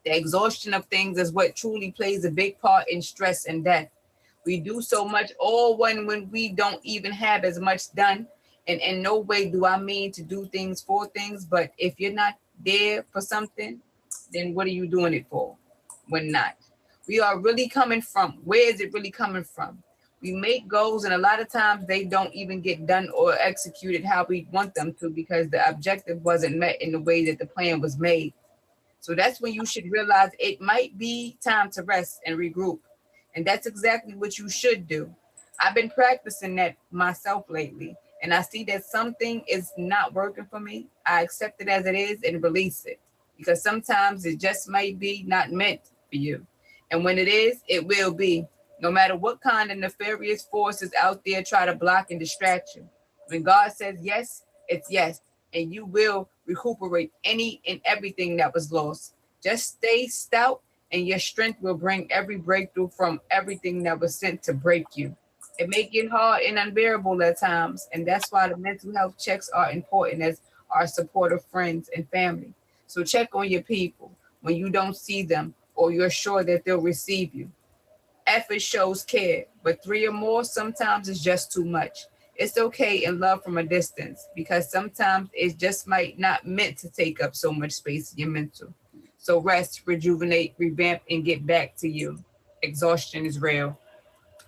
The exhaustion of things is what truly plays a big part in stress and death. We do so much all when we don't even have as much done. And in no way do I mean to do things for things, but if you're not there for something, then what are you doing it for when not? We are really coming from, where is it really coming from? We make goals and a lot of times they don't even get done or executed how we want them to because the objective wasn't met in the way that the plan was made. So that's when you should realize it might be time to rest and regroup. And that's exactly what you should do. I've been practicing that myself lately, and I see that something is not working for me. I accept it as it is and release it because sometimes it just might be not meant for you. And when it is, it will be, no matter what kind of nefarious forces out there try to block and distract you. When God says yes, it's yes, and you will recuperate any and everything that was lost. Just stay stout, and your strength will bring every breakthrough from everything that was sent to break you. It may get hard and unbearable at times, and that's why the mental health checks are important as our supportive friends and family. So check on your people when you don't see them or you're sure that they'll receive you. Effort shows care, but 3 or more sometimes is just too much. It's okay in love from a distance because sometimes it just might not meant to take up so much space in your mental. So rest, rejuvenate, revamp, and get back to you. Exhaustion is real.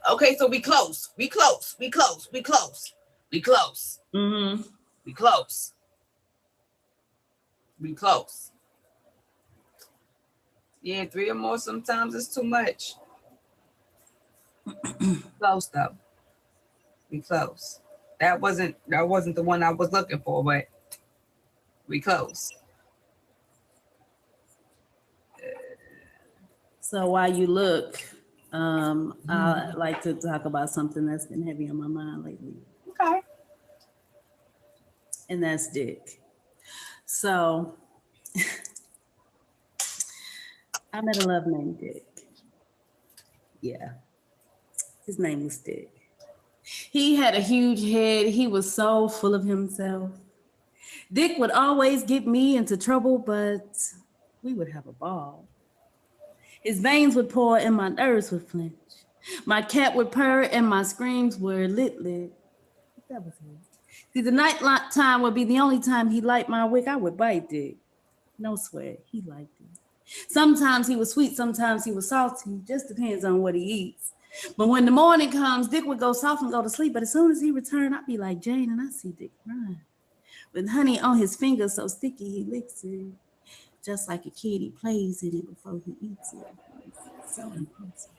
Okay, so we close. We close. We close. We close. We close. Mm-hmm. We close. We close. Yeah, 3 or more sometimes is too much. Close though. We close. That wasn't the one I was looking for, but we close. So while you look, I like to talk about something that's been heavy on my mind lately, Okay. and that's Dick. So I met a love named Dick. Yeah, his name was Dick. He had a huge head. He was so full of himself. Dick would always get me into trouble, but we would have a ball. His veins would pour and my nerves would flinch. My cat would purr and my screams were lit. That was it. See, the night time would be the only time he liked my wick. I would bite Dick. No sweat, he liked it. Sometimes he was sweet, sometimes he was salty. Just depends on what he eats. But when the morning comes, Dick would go soft and go to sleep. But as soon as he returned, I'd be like Jane, and I see Dick crying. With honey on his fingers so sticky he licks it. Just like a kid, he plays in it before he eats it. So impulsive.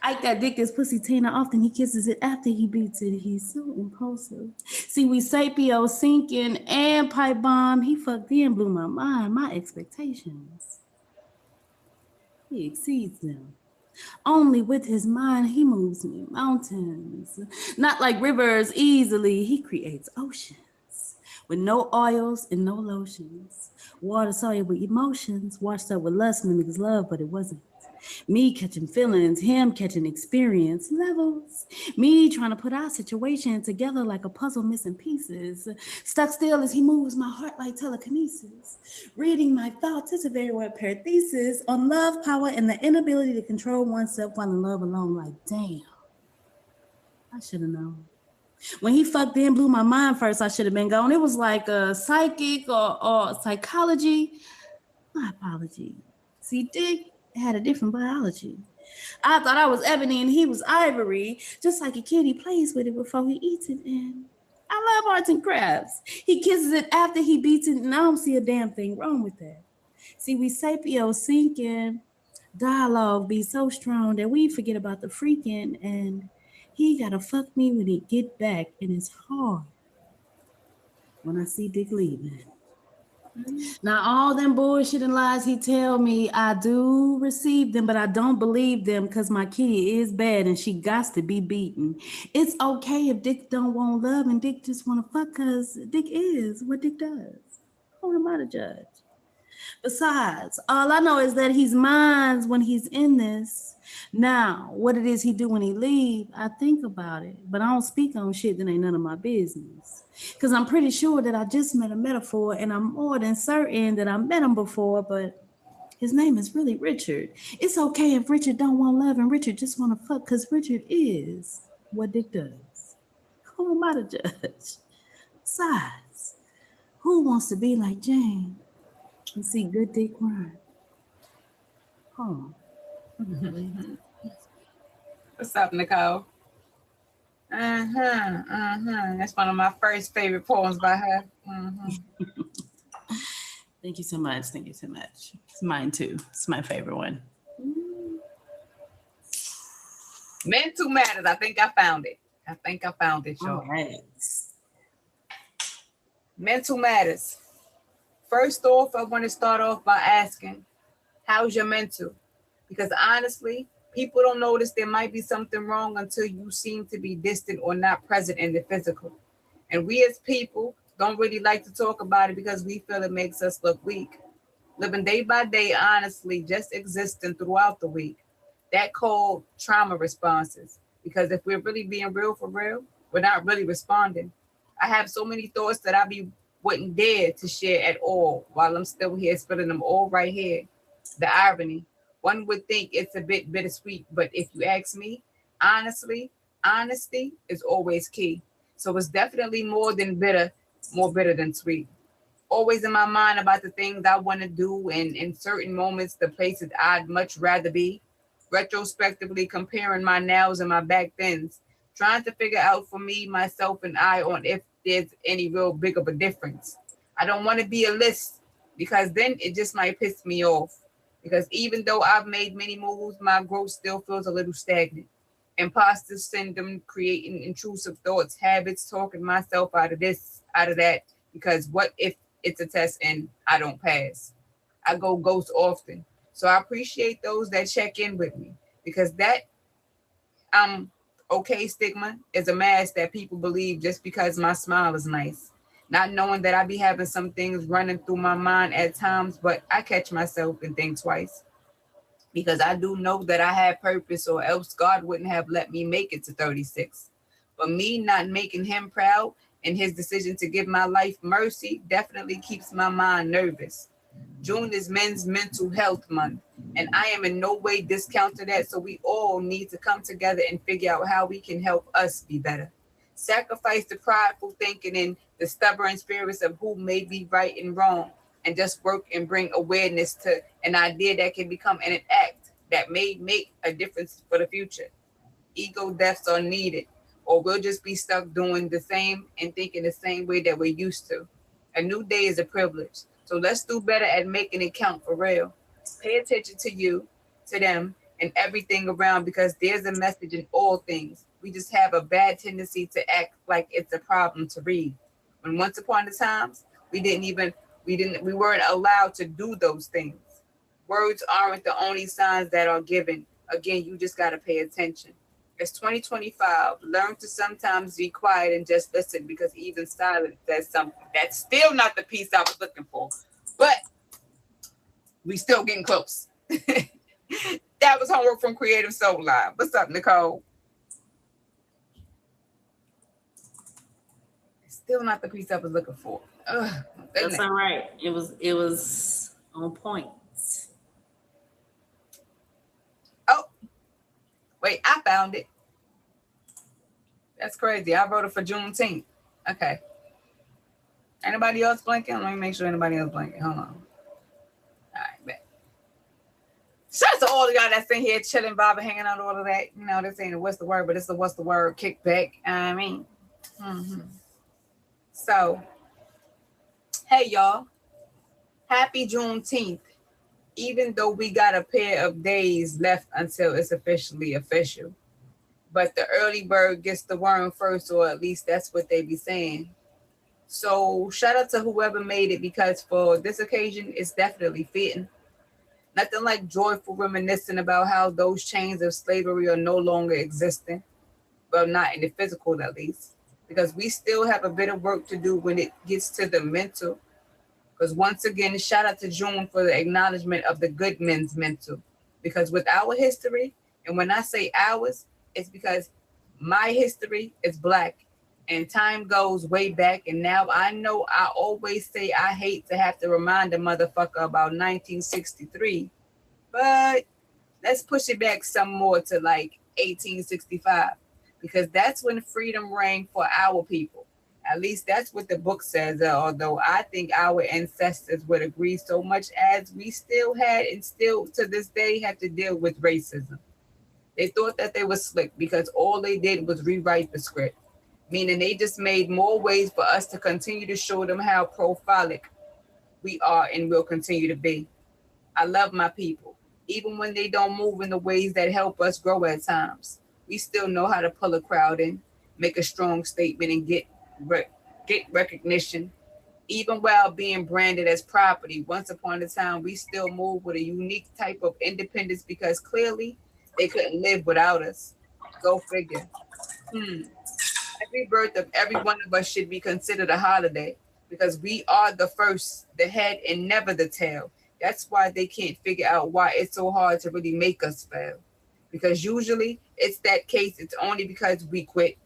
Ike that Dick is pussy Tina often he kisses it after he beats it. He's so impulsive. See, we sapio sinking and pipe bomb. He fucked in, blew my mind, my expectations. He exceeds them. Only with his mind he moves me mountains. Not like rivers easily, he creates oceans. With no oils and no lotions. Water soluble emotions, washed up with lust mimics love, but it wasn't. Me catching feelings, him catching experience levels. Me trying to put our situation together like a puzzle missing pieces. Stuck still as he moves my heart like telekinesis. Reading my thoughts is a very well paired thesis on love, power, and the inability to control oneself while in love alone. Like, damn, I should have known. When he fucked in, blew my mind first, I should have been gone. It was like a psychic or psychology. My apology. See, Dick had a different biology. I thought I was ebony and he was ivory. Just like a kid, he plays with it before he eats it. And I love arts and crafts. He kisses it after he beats it, and I don't see a damn thing wrong with that. See, we sapio sinking, dialogue be so strong that we forget about the freaking, and he gotta fuck me when he get back, and it's hard when I see Dick leaving. Now, all them bullshit and lies he tell me, I do receive them, but I don't believe them because my kitty is bad and she got to be beaten. It's okay if Dick don't want love and Dick just want to fuck because Dick is what Dick does. Who am I to judge? Besides, all I know is that he's mine when he's in this. Now, what it is he do when he leave, I think about it, but I don't speak on shit that ain't none of my business. Because I'm pretty sure that I just met a metaphor, and I'm more than certain that I met him before, but his name is really Richard. It's okay if Richard don't want love and Richard just want to fuck, because Richard is what Dick does. Who am I to judge? Besides, who wants to be like Jane and see good Dick run? What's up, Nicole? That's one of my first favorite poems by her. Thank you so much. Thank you so much. It's mine too. It's my favorite one. Mental Matters. I think I found it. Y'all. All right. Mental Matters. First off, I want to start off by asking, how's your mental? Because honestly, people don't notice there might be something wrong until you seem to be distant or not present in the physical. And we as people don't really like to talk about it because we feel it makes us look weak. Living day by day, honestly, just existing throughout the week. That called trauma responses. Because if we're really being real for real, we're not really responding. I have so many thoughts that wouldn't dare to share at all while I'm still here spilling them all right here. The irony. One would think it's a bit bittersweet, but if you ask me, honestly, honesty is always key. So it's definitely more bitter than sweet. Always in my mind about the things I want to do, and in certain moments, the places I'd much rather be. Retrospectively comparing my nows and my back thens, trying to figure out for me, myself, and I on if there's any real big of a difference. I don't want to be a list because then it just might piss me off. Because even though I've made many moves, my growth still feels a little stagnant. Imposter syndrome, creating intrusive thoughts, habits, talking myself out of this, out of that. Because what if it's a test and I don't pass? I go ghost often. So I appreciate those that check in with me because that Okay stigma is a mask that people believe just because my smile is nice. Not knowing that I be having some things running through my mind at times, but I catch myself and think twice because I do know that I have purpose, or else God wouldn't have let me make it to 36. But me not making him proud and his decision to give my life mercy definitely keeps my mind nervous. June is Men's Mental Health Month, and I am in no way discounting that. So we all need to come together and figure out how we can help us be better. Sacrifice the prideful thinking and the stubborn spirits of who may be right and wrong, and just work and bring awareness to an idea that can become an act that may make a difference for the future. Ego deaths are needed, or we'll just be stuck doing the same and thinking the same way that we're used to. A new day is a privilege. So let's do better at making it count for real. Pay attention to you, to them, and everything around because there's a message in all things. We just have a bad tendency to act like it's a problem to read. When once upon a times we weren't allowed to do those things. Words aren't the only signs that are given. Again, you just gotta pay attention. It's 2025. Learn to sometimes be quiet and just listen because even silence says something. That's still not the piece I was looking for, but we still getting close. That was homework from Creative Soul Live. What's up, Nicole? Still not the piece I was looking for. Ugh, That's all right. It was on point. Oh, wait, I found it. That's crazy. I wrote it for Juneteenth. Okay. Anybody else blanking? Let me make sure anybody else blanking. Hold on. All right, bet. Shout out to all of y'all that's in here chilling, vibing, hanging out, all of that. You know, this ain't a what's the word, but it's a what's the word kickback. I mean, So, hey y'all, happy Juneteenth. Even though we got a pair of days left until it's officially official, but the early bird gets the worm first, or at least that's what they be saying. So shout out to whoever made it because for this occasion, it's definitely fitting. Nothing like joyful reminiscing about how those chains of slavery are no longer existing. Well, not in the physical at least, because we still have a bit of work to do when it gets to the mental. Because once again, shout out to June for the acknowledgement of the good men's mental. Because with our history, and when I say ours, it's because my history is black and time goes way back. And now I know I always say I hate to have to remind a motherfucker about 1963, but let's push it back some more to like 1865 because that's when freedom reigned for our people. At least that's what the book says, although I think our ancestors would agree so much as we still had and still to this day have to deal with racism. They thought that they were slick because all they did was rewrite the script, meaning they just made more ways for us to continue to show them how prolific we are and will continue to be. I love my people. Even when they don't move in the ways that help us grow at times, we still know how to pull a crowd in, make a strong statement, and get recognition. Even while being branded as property, once upon a time, we still move with a unique type of independence because clearly they couldn't live without us. Go figure. Every birth of every one of us should be considered a holiday because we are the first, the head, and never the tail. That's why they can't figure out why it's so hard to really make us fail. Because usually it's that case, it's only because we quit.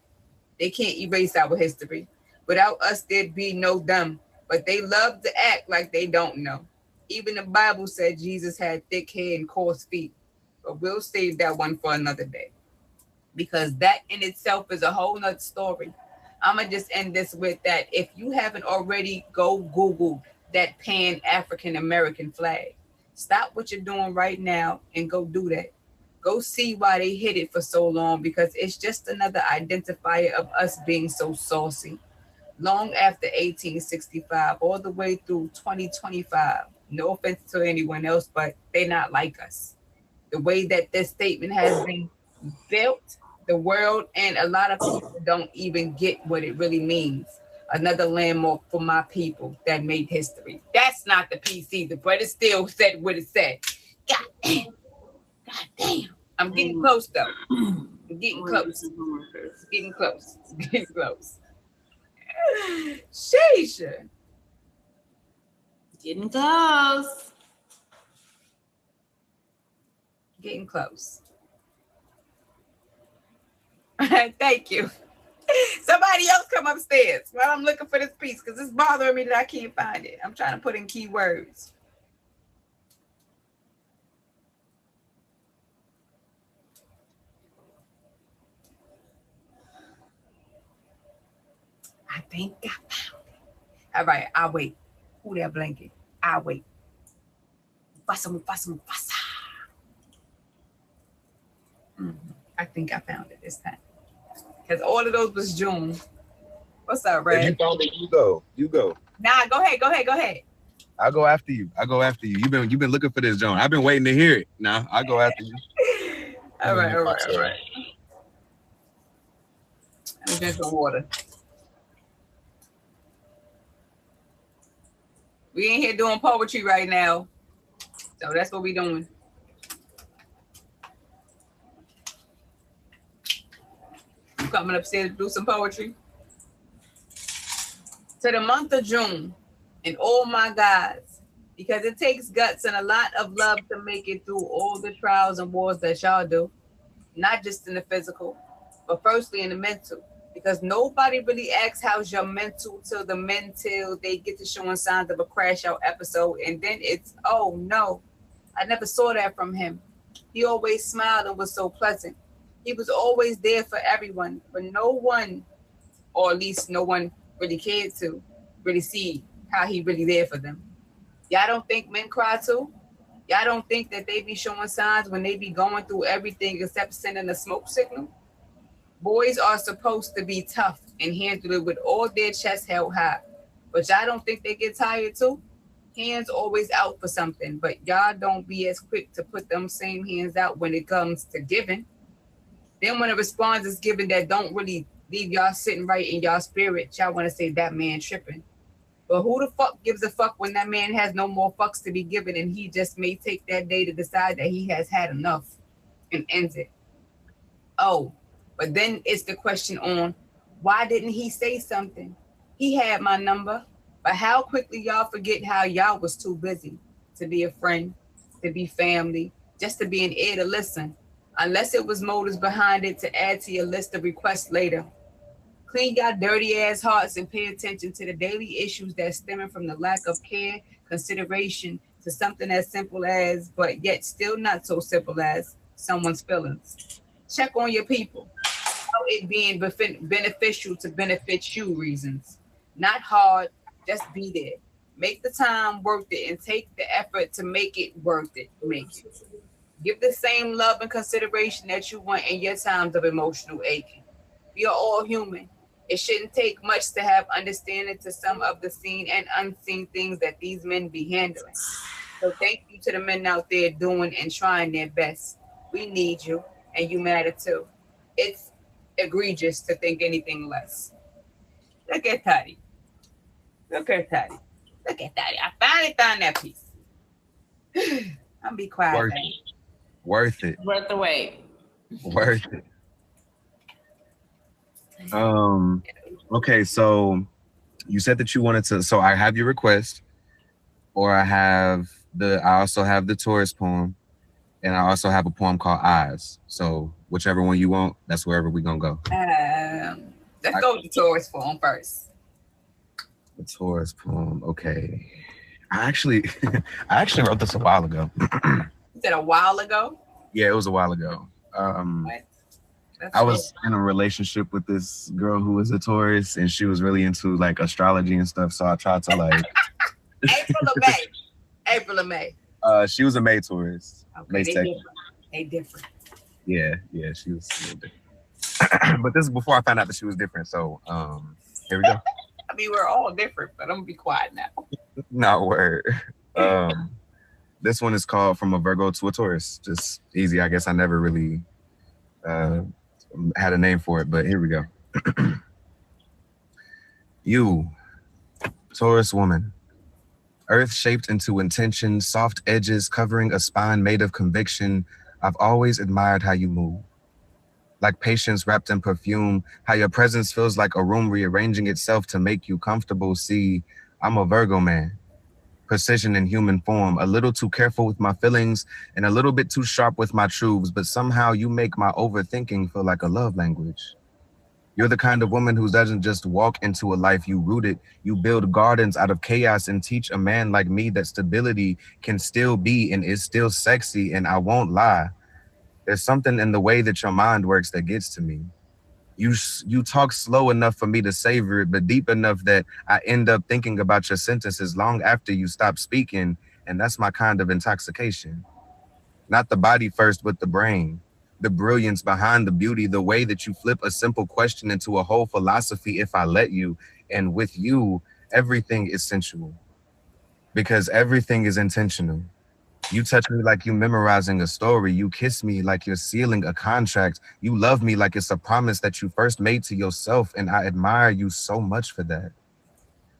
They can't erase our history. Without us, there'd be no them. But they love to act like they don't know. Even the Bible said Jesus had thick hair and coarse feet. But we'll save that one for another day because that in itself is a whole nother story. I'm gonna just end this with that. If you haven't already, go Google that Pan African American flag. Stop what you're doing right now and go do that. Go see why they hid it for so long because it's just another identifier of us being so saucy. Long after 1865, all the way through 2025. No offense to anyone else, but they're not like us. The way that this statement has been built, the world and a lot of people don't even get what it really means. Another landmark for my people that made history. That's not the piece either, but it still said what it said. God damn. God damn. I'm getting close though. Getting close. Getting close. Getting close. Sheisha. Getting close. Getting close. Thank you. Somebody else come upstairs while I'm looking for this piece because it's bothering me that I can't find it. I'm trying to put in keywords. I think I found it. All right, I'll wait. Who that blanket? I'll wait. Mufasa. I think I found it this time. Because all of those was June. What's up, Red? If you found it, you go. Nah, go ahead. I'll go after you. You've been looking for this, Joan. I've been waiting to hear it. Nah, I'll go after you. All right. Let me drink some water. We ain't here doing poetry right now. So that's what we doing. You coming upstairs to do some poetry? To the month of June and all my guys, because it takes guts and a lot of love to make it through all the trials and wars that y'all do, not just in the physical, but firstly in the mental, because nobody really asks how's your mental till they get to showing signs of a crash out episode, and then it's, oh no, I never saw that from him. He always smiled and was so pleasant. He was always there for everyone, but no one, or at least no one really cared to really see how he really there for them. Y'all don't think men cry too? Y'all don't think that they be showing signs when they be going through everything except sending a smoke signal? Boys are supposed to be tough and handle it with all their chests held high. But y'all don't think they get tired too? Hands always out for something, but y'all don't be as quick to put them same hands out when it comes to giving. Then when a response is given that don't really leave y'all sitting right in y'all spirit, y'all want to say that man tripping. But who the fuck gives a fuck when that man has no more fucks to be given and he just may take that day to decide that he has had enough and ends it? Oh, but then it's the question on why didn't he say something? He had my number, but how quickly y'all forget how y'all was too busy to be a friend, to be family, just to be an ear to listen, unless it was motives behind it to add to your list of requests later. Clean your dirty ass hearts and pay attention to the daily issues that stemming from the lack of care, consideration to something as simple as, but yet still not so simple as, someone's feelings. Check on your people. How it being beneficial to benefit you reasons. Not hard, just be there. Make the time worth it and take the effort to make it worth it. Make it. Give the same love and consideration that you want in your times of emotional aching. We are all human. It shouldn't take much to have understanding to some of the seen and unseen things that these men be handling. So thank you to the men out there doing and trying their best. We need you, and you matter too. It's egregious to think anything less. Look at Toddy. I finally found that piece. I'm be quiet. Worth it. Worth the wait. Worth it. Okay, so you said that you wanted to, so I have your request, or I also have the Taurus poem, and I also have a poem called Eyes. So whichever one you want, that's wherever we're gonna go. Let's go with the Taurus poem first. The Taurus poem, okay. I actually wrote this a while ago. You said a while ago? Yeah, it was a while ago. I was in a relationship with this girl who was a Taurus, and she was really into like astrology and stuff. So I tried to like April or May. She was a May Taurus. Okay, May 2nd. They different. Yeah, she was a little different. But this is before I found out that she was different. So here we go. I mean, we're all different, but I'm gonna be quiet now. Not word. This one is called From a Virgo to a Taurus. Just easy. I guess I never really had a name for it, but here we go. You, Taurus woman, earth shaped into intention, soft edges covering a spine made of conviction. I've always admired how you move. like patience wrapped in perfume, how your presence feels like a room rearranging itself to make you comfortable. See, I'm a Virgo man, precision in human form, a little too careful with my feelings and a little bit too sharp with my truths, but somehow you make my overthinking feel like a love language. You're the kind of woman who doesn't just walk into a life, you root it. You build gardens out of chaos and teach a man like me that stability can still be and is still sexy. And I won't lie, there's something in the way that your mind works that gets to me. You talk slow enough for me to savor it, but deep enough that I end up thinking about your sentences long after you stop speaking, and that's my kind of intoxication. Not the body first, but the brain. The brilliance behind the beauty, the way that you flip a simple question into a whole philosophy if I let you. And with you, everything is sensual because everything is intentional. You touch me like you memorizing a story. You kiss me like you're sealing a contract. You love me like it's a promise that you first made to yourself. And I admire you so much for that.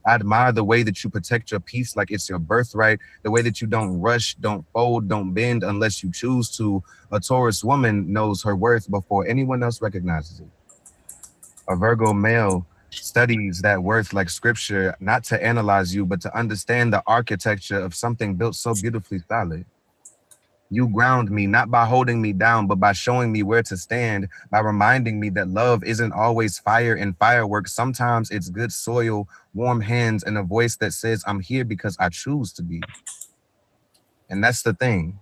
I admire the way that you protect your peace like it's your birthright, the way that you don't rush, don't fold, don't bend unless you choose to. A Taurus woman knows her worth before anyone else recognizes it. A Virgo male studies that worth like scripture, not to analyze you, but to understand the architecture of something built so beautifully solid. You ground me, not by holding me down, but by showing me where to stand, by reminding me that love isn't always fire and fireworks. Sometimes it's good soil, warm hands, and a voice that says, I'm here because I choose to be. And that's the thing.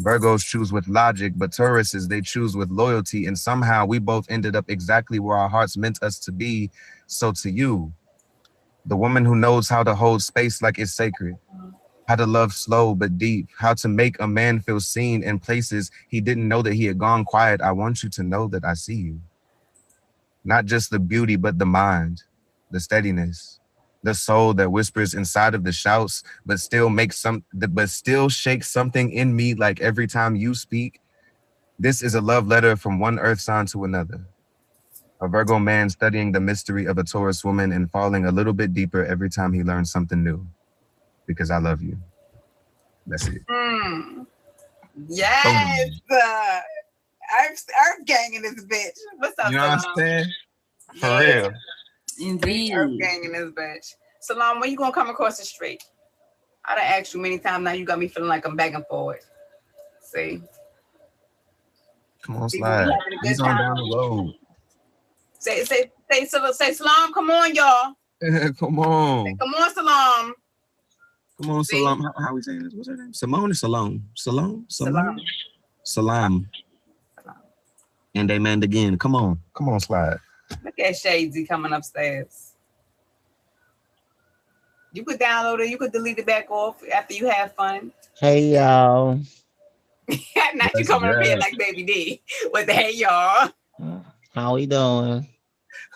Virgos choose with logic, but Tauruses, they choose with loyalty. And somehow we both ended up exactly where our hearts meant us to be. So to you, the woman who knows how to hold space like it's sacred, how to love slow but deep, how to make a man feel seen in places he didn't know that he had gone quiet. I want you to know that I see you. Not just the beauty, but the mind, the steadiness, the soul that whispers inside of the shouts, but still shakes something in me like every time you speak. This is a love letter from one earth sign to another. A Virgo man studying the mystery of a Taurus woman and falling a little bit deeper every time he learns something new. Because I love you. That's it. Yes. Boom. Earth gang in this bitch. What's up, You know what I'm Salam? saying? For Yeah. real. Indeed. Earth gang in this bitch. Salam, when you gonna come across the street? I done asked you many times now. You got me feeling like I'm back and forward. See? Come on, See, we slide. having a good He's on down time. the road. Say Salam, come on, y'all. Come on. Come on, Salam. Come on, See? Salam. How we saying this? What's her name? Simone or Salome? Salam? Salam. Salam. And they manned again. Come on. Come on, slide. Look at Shadesy coming upstairs. You could download it. You could delete it back off after you have fun. Hey y'all. Not you That's coming up here good. like Baby D. What the hey, y'all? How we doing?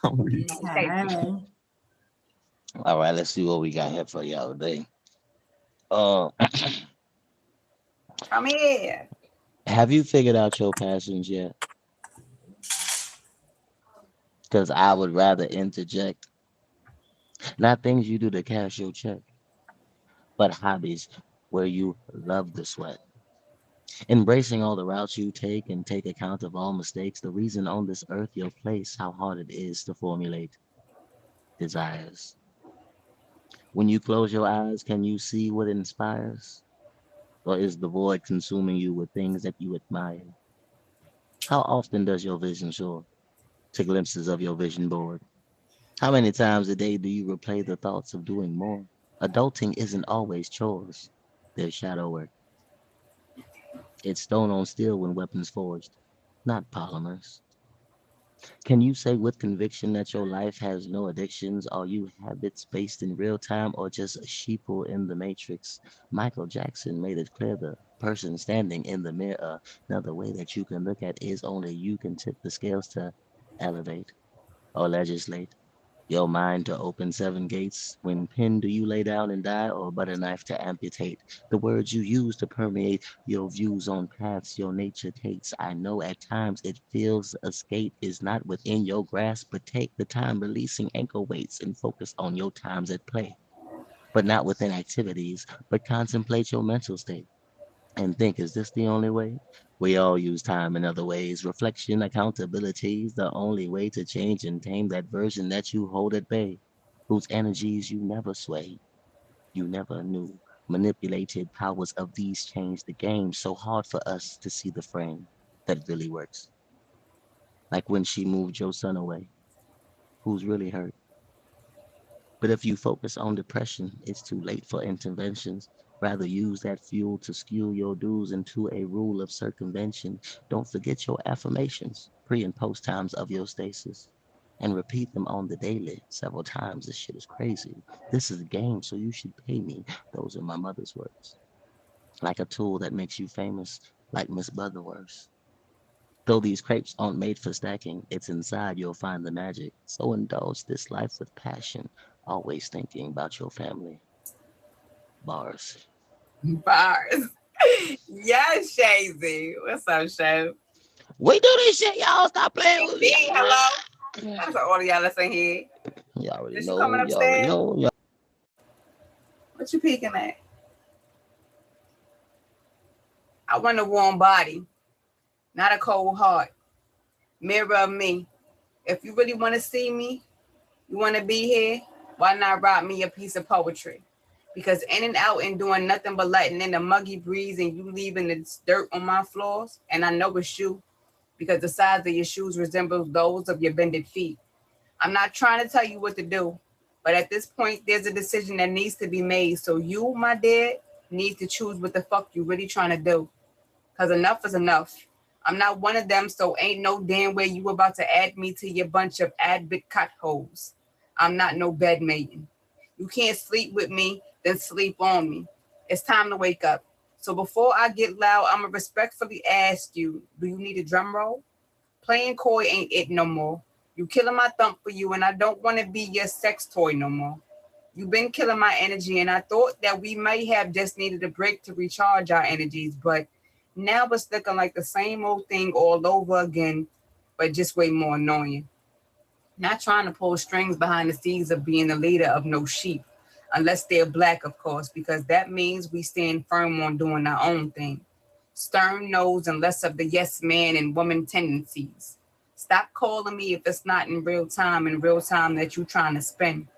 I'm weak. Hi. All right, let's see what we got here for y'all today. Uh, Come here. have you figured out your passions yet? Because I would rather interject. Not things you do to cash your check, but hobbies where you love the sweat. Embracing all the routes you take and take account of all mistakes, the reason on this earth your place, how hard it is to formulate desires. When you close your eyes, can you see what inspires? Or is the void consuming you with things that you admire? How often does your vision soar to glimpses of your vision board? How many times a day do you replay the thoughts of doing more? Adulting isn't always chores. There's shadow work. It's stone on steel when weapons forged, not polymers. Can you say with conviction that your life has no addictions? Are you habits based in real time or just a sheeple in the matrix? Michael Jackson made it clear the person standing in the mirror. Another way that you can look at is only you can tip the scales to elevate or legislate your mind to open seven gates. When pen do you lay down and die, or butter knife to amputate? The words you use to permeate your views on paths your nature takes. I know at times it feels escape is not within your grasp, but take the time releasing ankle weights and focus on your times at play. But not within activities, but contemplate your mental state. And think, is this the only way? We all use time in other ways. Reflection, accountability is the only way to change and tame that version that you hold at bay, whose energies you never sway, you never knew. Manipulated powers of these change the game. So hard for us to see the frame that really works. Like when she moved your son away, who's really hurt? But if you focus on depression, it's too late for interventions. Rather use that fuel to skew your dues into a rule of circumvention. Don't forget your affirmations, pre and post times of your stasis. And repeat them on the daily several times. This shit is crazy. This is a game, so you should pay me. Those are my mother's words. Like a tool that makes you famous, like Miss Butterworth. Though these crepes aren't made for stacking, it's inside you'll find the magic. So indulge this life with passion, always thinking about your family. Bars. Bars. Yes, Shazy. What's up, Shay? We do this shit, y'all. Stop playing with me. Hello. That's all of y'all listen here. Y'all already Is she know. coming Y'all already upstairs? know. Y'all. What you peeking at? I want a warm body, not a cold heart. Mirror of me. If you really want to see me, you want to be here, why not write me a piece of poetry? Because in and out and doing nothing but letting in the muggy breeze and you leaving the dirt on my floors, and I know it's you because the size of your shoes resembles those of your bended feet. I'm not trying to tell you what to do, but at this point, there's a decision that needs to be made. So you, my dear, need to choose what the fuck you really trying to do. Because enough is enough. I'm not one of them, so ain't no damn way you about to add me to your bunch of advocate cut holes. I'm not no bed maiden. You can't sleep with me, then sleep on me. It's time to wake up. So before I get loud, I'm going to respectfully ask you, do you need a drum roll? Playing coy ain't it no more. You killing my thump for you, and I don't want to be your sex toy no more. You've been killing my energy, and I thought that we may have just needed a break to recharge our energies, but now it's looking like the same old thing all over again, but just way more annoying. Not trying to pull strings behind the scenes of being the leader of no sheep, unless they're black, of course, because that means we stand firm on doing our own thing. Stern nose and less of the yes man and woman tendencies. Stop calling me if it's not in real time that you're trying to spend.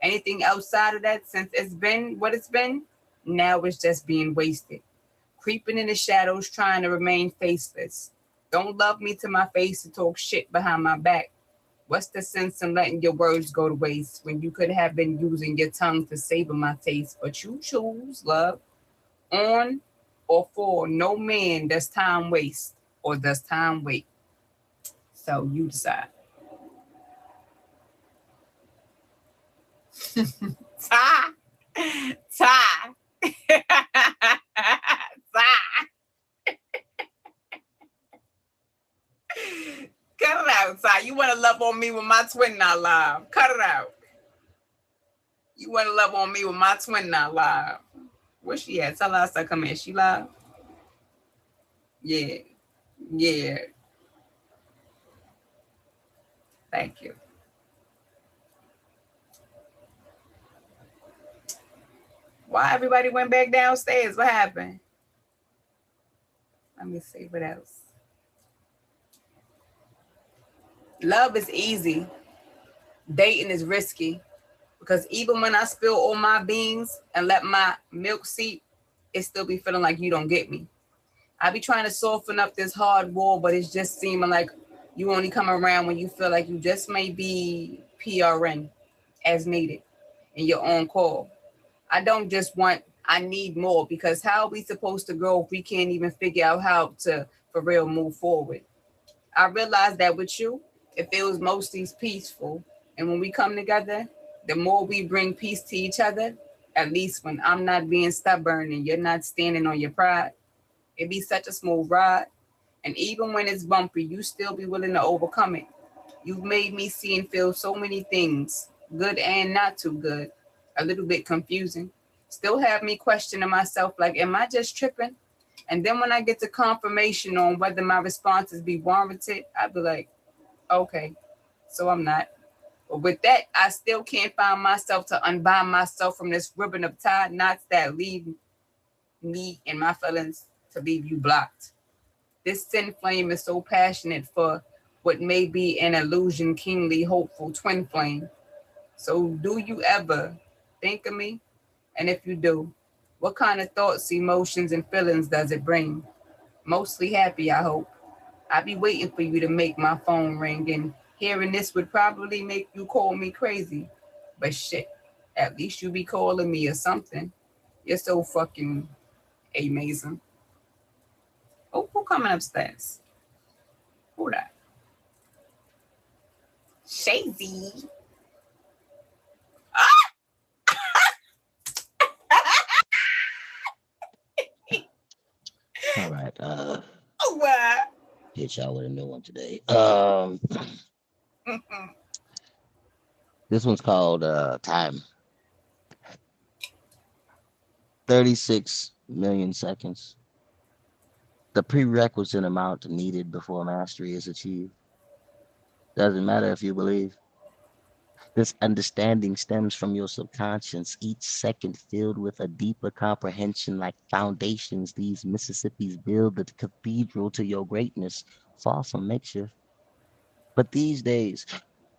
Anything outside of that, since it's been what it's been, now it's just being wasted. Creeping in the shadows, trying to remain faceless. Don't love me to my face and talk shit behind my back. What's the sense in letting your words go to waste when you could have been using your tongue to savor my taste? But you choose love on or for no man does time waste or does time wait. So you decide. Ty. Ty. Ty. Cut it out, Ty. You want to love on me with my twin not live. Cut it out. You want to love on me with my twin not live. Where she at? Tell her I come in. She live? Yeah. Yeah. Thank you. Why everybody went back downstairs? What happened? Let me see what else. Love is easy. Dating is risky. Because even when I spill all my beans and let my milk seep, it still be feeling like you don't get me. I be trying to soften up this hard wall, but it's just seeming like you only come around when you feel like you just may be PRN as needed in your own call. I don't just want, I need more, because how are we supposed to grow if we can't even figure out how to, for real, move forward? I realized that with you, it feels mostly peaceful. And when we come together, the more we bring peace to each other, at least when I'm not being stubborn and you're not standing on your pride, it be such a smooth ride. And even when it's bumpy, you still be willing to overcome it. You've made me see and feel so many things, good and not too good, a little bit confusing. Still have me questioning myself, like, am I just tripping? And then when I get the confirmation on whether my responses be warranted, I'd be like, okay, so I'm not. But with that, I still can't find myself to unbind myself from this ribbon of tied knots that leave me and my feelings to leave you blocked. This sin flame is so passionate for what may be an illusion, keenly hopeful twin flame. So do you ever think of me? And if you do, what kind of thoughts, emotions, and feelings does it bring? Mostly happy, I hope. I'll be waiting for you to make my phone ring, and hearing this would probably make you call me crazy. But shit, at least you be calling me or something. You're so fucking amazing. Oh, who coming upstairs? Who that? Shazy. All right. Oh, wow. Hit y'all with a new one today. This one's called Time. 36 million seconds. The prerequisite amount needed before mastery is achieved. Doesn't matter if you believe. This understanding stems from your subconscious, each second filled with a deeper comprehension like foundations. These Mississippis build the cathedral to your greatness, far from makeshift. But these days,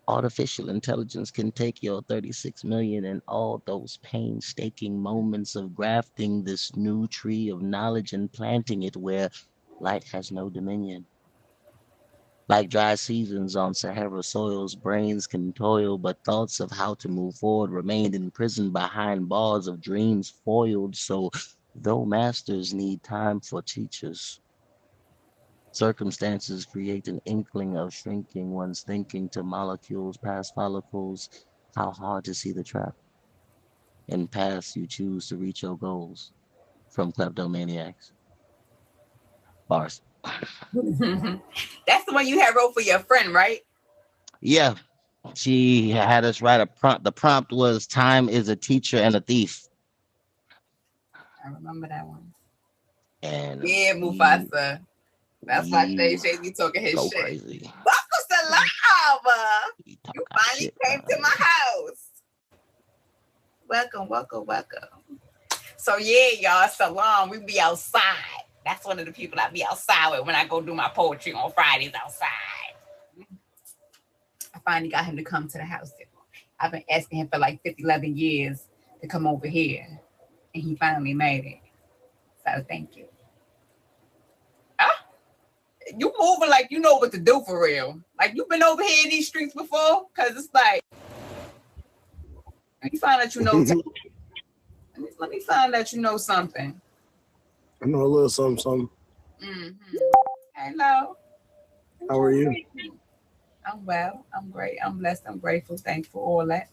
artificial intelligence can take your 36 million and all those painstaking moments of grafting this new tree of knowledge and planting it where light has no dominion. Like dry seasons on Sahara soils, brains can toil, but thoughts of how to move forward remained imprisoned behind bars of dreams foiled. So, though masters need time for teachers, circumstances create an inkling of shrinking one's thinking to molecules past follicles. How hard to see the trap and paths you choose to reach your goals. From kleptomaniacs. Bars. That's the one you had wrote for your friend, right? Yeah. She had us write a prompt. The prompt was time is a teacher and a thief. I remember that one. And yeah, Mufasa. That's why Shay be talking his go shit. Crazy. Welcome to lava. You finally shit, came to my house. Welcome, welcome, welcome. So yeah, y'all, Salam, we be outside. That's one of the people I be outside with when I go do my poetry on Fridays outside. I finally got him to come to the house. I've been asking him for like 11 years to come over here. And he finally made it. So thank you. You moving like you know what to do for real. Like you've been over here in these streets before? Cause it's like let me find out you know let me find out you know something. I know a little something. Mm-hmm. Hello. How are you? I'm well. I'm great. I'm blessed. I'm grateful. Thanks for all that.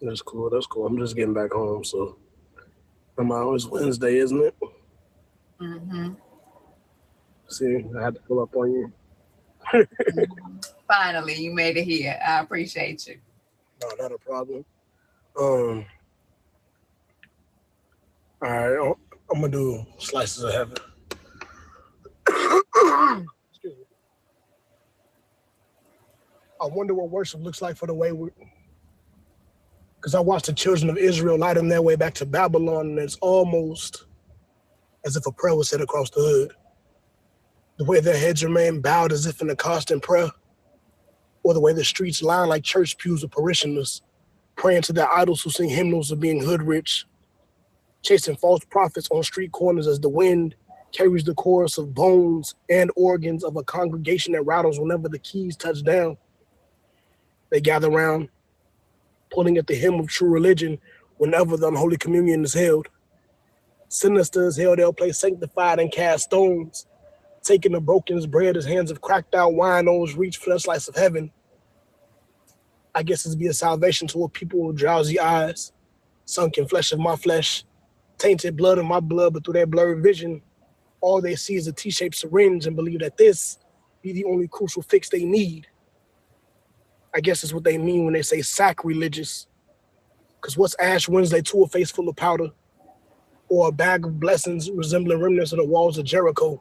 That's cool. That's cool. I'm just getting back home, so it's Wednesday, isn't it? Mm-hmm. See, I had to pull up on you. Finally, you made it here. I appreciate you. No, not a problem. All right, I'm gonna do Slices of Heaven. Excuse me. I wonder what worship looks like for the way we. Because I watched the children of Israel light them their way back to Babylon, and it's almost as if a prayer was said across the hood. The way their heads remain bowed as if in a constant prayer, or the way the streets line like church pews with parishioners, praying to their idols who sing hymnals of being hood rich, chasing false prophets on street corners as the wind carries the chorus of bones and organs of a congregation that rattles whenever the keys touch down. They gather round, pulling at the hem of true religion whenever the unholy communion is held. Sinister as hell, they'll play sanctified and cast stones, taking the broken's bread as hands of cracked out winos reach for the slice of heaven. I guess it'd be a salvation to a people with drowsy eyes, sunken flesh of my flesh, tainted blood of my blood, but through their blurred vision, all they see is a T-shaped syringe and believe that this be the only crucial fix they need. I guess it's what they mean when they say sacrilegious. Because what's Ash Wednesday to a face full of powder? Or a bag of blessings resembling remnants of the walls of Jericho,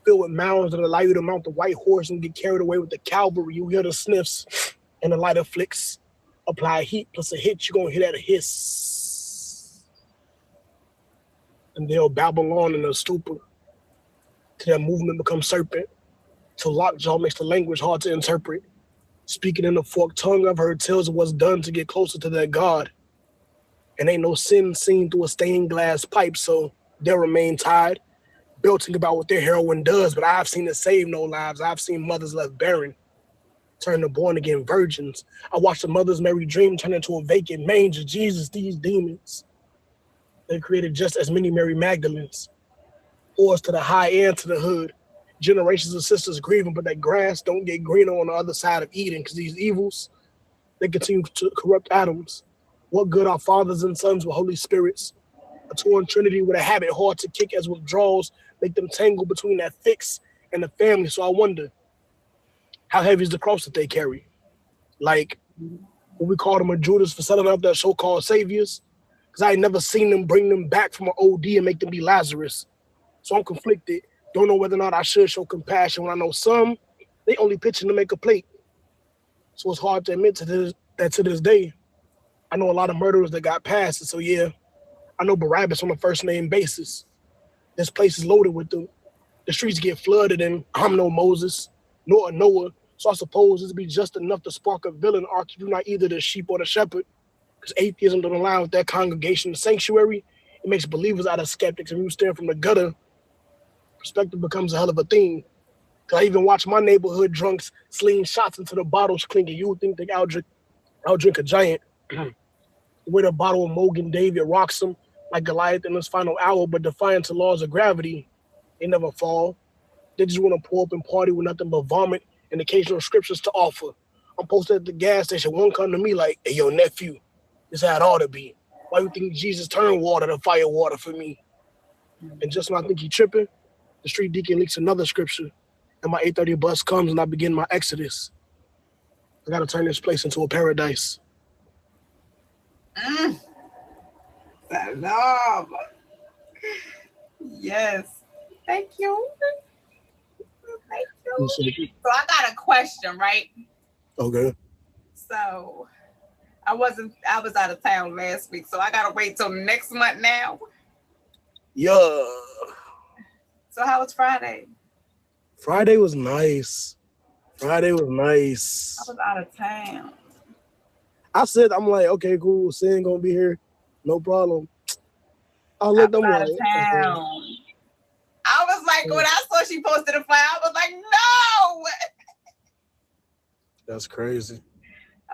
filled with mounds that allow you to mount the white horse and get carried away with the cavalry. You hear the sniffs and the lighter flicks. Apply heat plus a hit, you're going to hear that hiss. and they'll Babylon in a stupor. Till their movement becomes serpent. Till lockjaw makes the language hard to interpret. Speaking in a forked tongue, I've heard tales of what's done to get closer to their God. And ain't no sin seen through a stained glass pipe, so they'll remain tied, belting about what their heroin does. But I've seen it save no lives. I've seen mothers left barren turn to born again virgins. I watched a mother's merry dream turn into a vacant manger. Jesus, these demons. They created just as many Mary Magdalenes, whores to the high and to the hood. Generations of sisters grieving, but that grass don't get greener on the other side of Eden, because these evils, they continue to corrupt atoms. What good are fathers and sons with Holy Spirits? A torn trinity with a habit hard to kick as withdrawals make them tangle between that fix and the family. So I wonder, how heavy is the cross that they carry? Like, when we call them a Judas for selling out their so-called saviors? Because I ain't never seen them bring them back from an OD and make them be Lazarus. So I'm conflicted. Don't know whether or not I should show compassion when I know some, they only pitching to make a plate. So it's hard to admit that to this day, I know a lot of murderers that got past it. So yeah, I know Barabbas on a first name basis. This place is loaded with them. The streets get flooded and I'm no Moses, nor a Noah. So I suppose this be just enough to spark a villain arc if you're not either the sheep or the shepherd. Because atheism don't align with that congregation sanctuary. It makes believers out of skeptics. And when you stand from the gutter, perspective becomes a hell of a thing. Cause I even watch my neighborhood drunks sling shots into the bottles clinking. You would think they outdrink a giant. With a bottle of Mogan David rocks them like Goliath in his final hour, but defiant to laws of gravity, they never fall. They just want to pull up and party with nothing but vomit and occasional scriptures to offer. I'm posted at the gas station. One come to me like, "Hey, yo, nephew, this how it ought to be. Why you think Jesus turned water to fire water for me?" And just when I think he tripping, the street deacon leaks another scripture, and my 8:30 bus comes and I begin my exodus. I got to turn this place into a paradise. Salam. Yes. Thank you. Thank you. So I got a question, right? Okay. So I was out of town last week, so I gotta wait till next month now. Yeah. So how was Friday? Friday was nice. I was out of town. I said, I'm like, okay, cool. Sin gonna be here. No problem. I was out of town. I was like, when I saw she posted a flyer, I was like, no. That's crazy.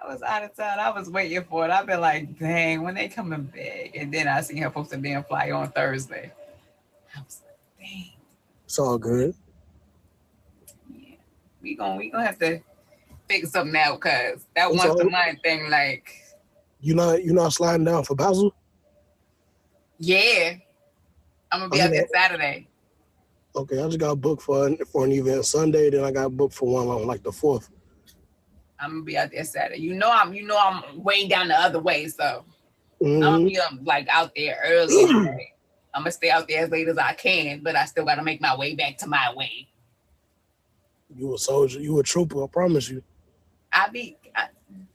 I was out of town. I was waiting for it. I've been like, dang, when they coming back? And then I seen her post a damn flyer on Thursday. I was like, dang. It's all good. Yeah. We gonna have to figure something out, because that once a month thing, like, you not sliding down for Basel? Yeah. I'm gonna be out there Saturday. Okay, I just got booked for an event Sunday, then I got booked for one on like the 4th. I'm gonna be out there Saturday. You know I'm way down the other way, so I'm gonna be like out there early. I'm gonna stay out there as late as I can, but I still gotta make my way back to my way. You a soldier, you a trooper, I promise you.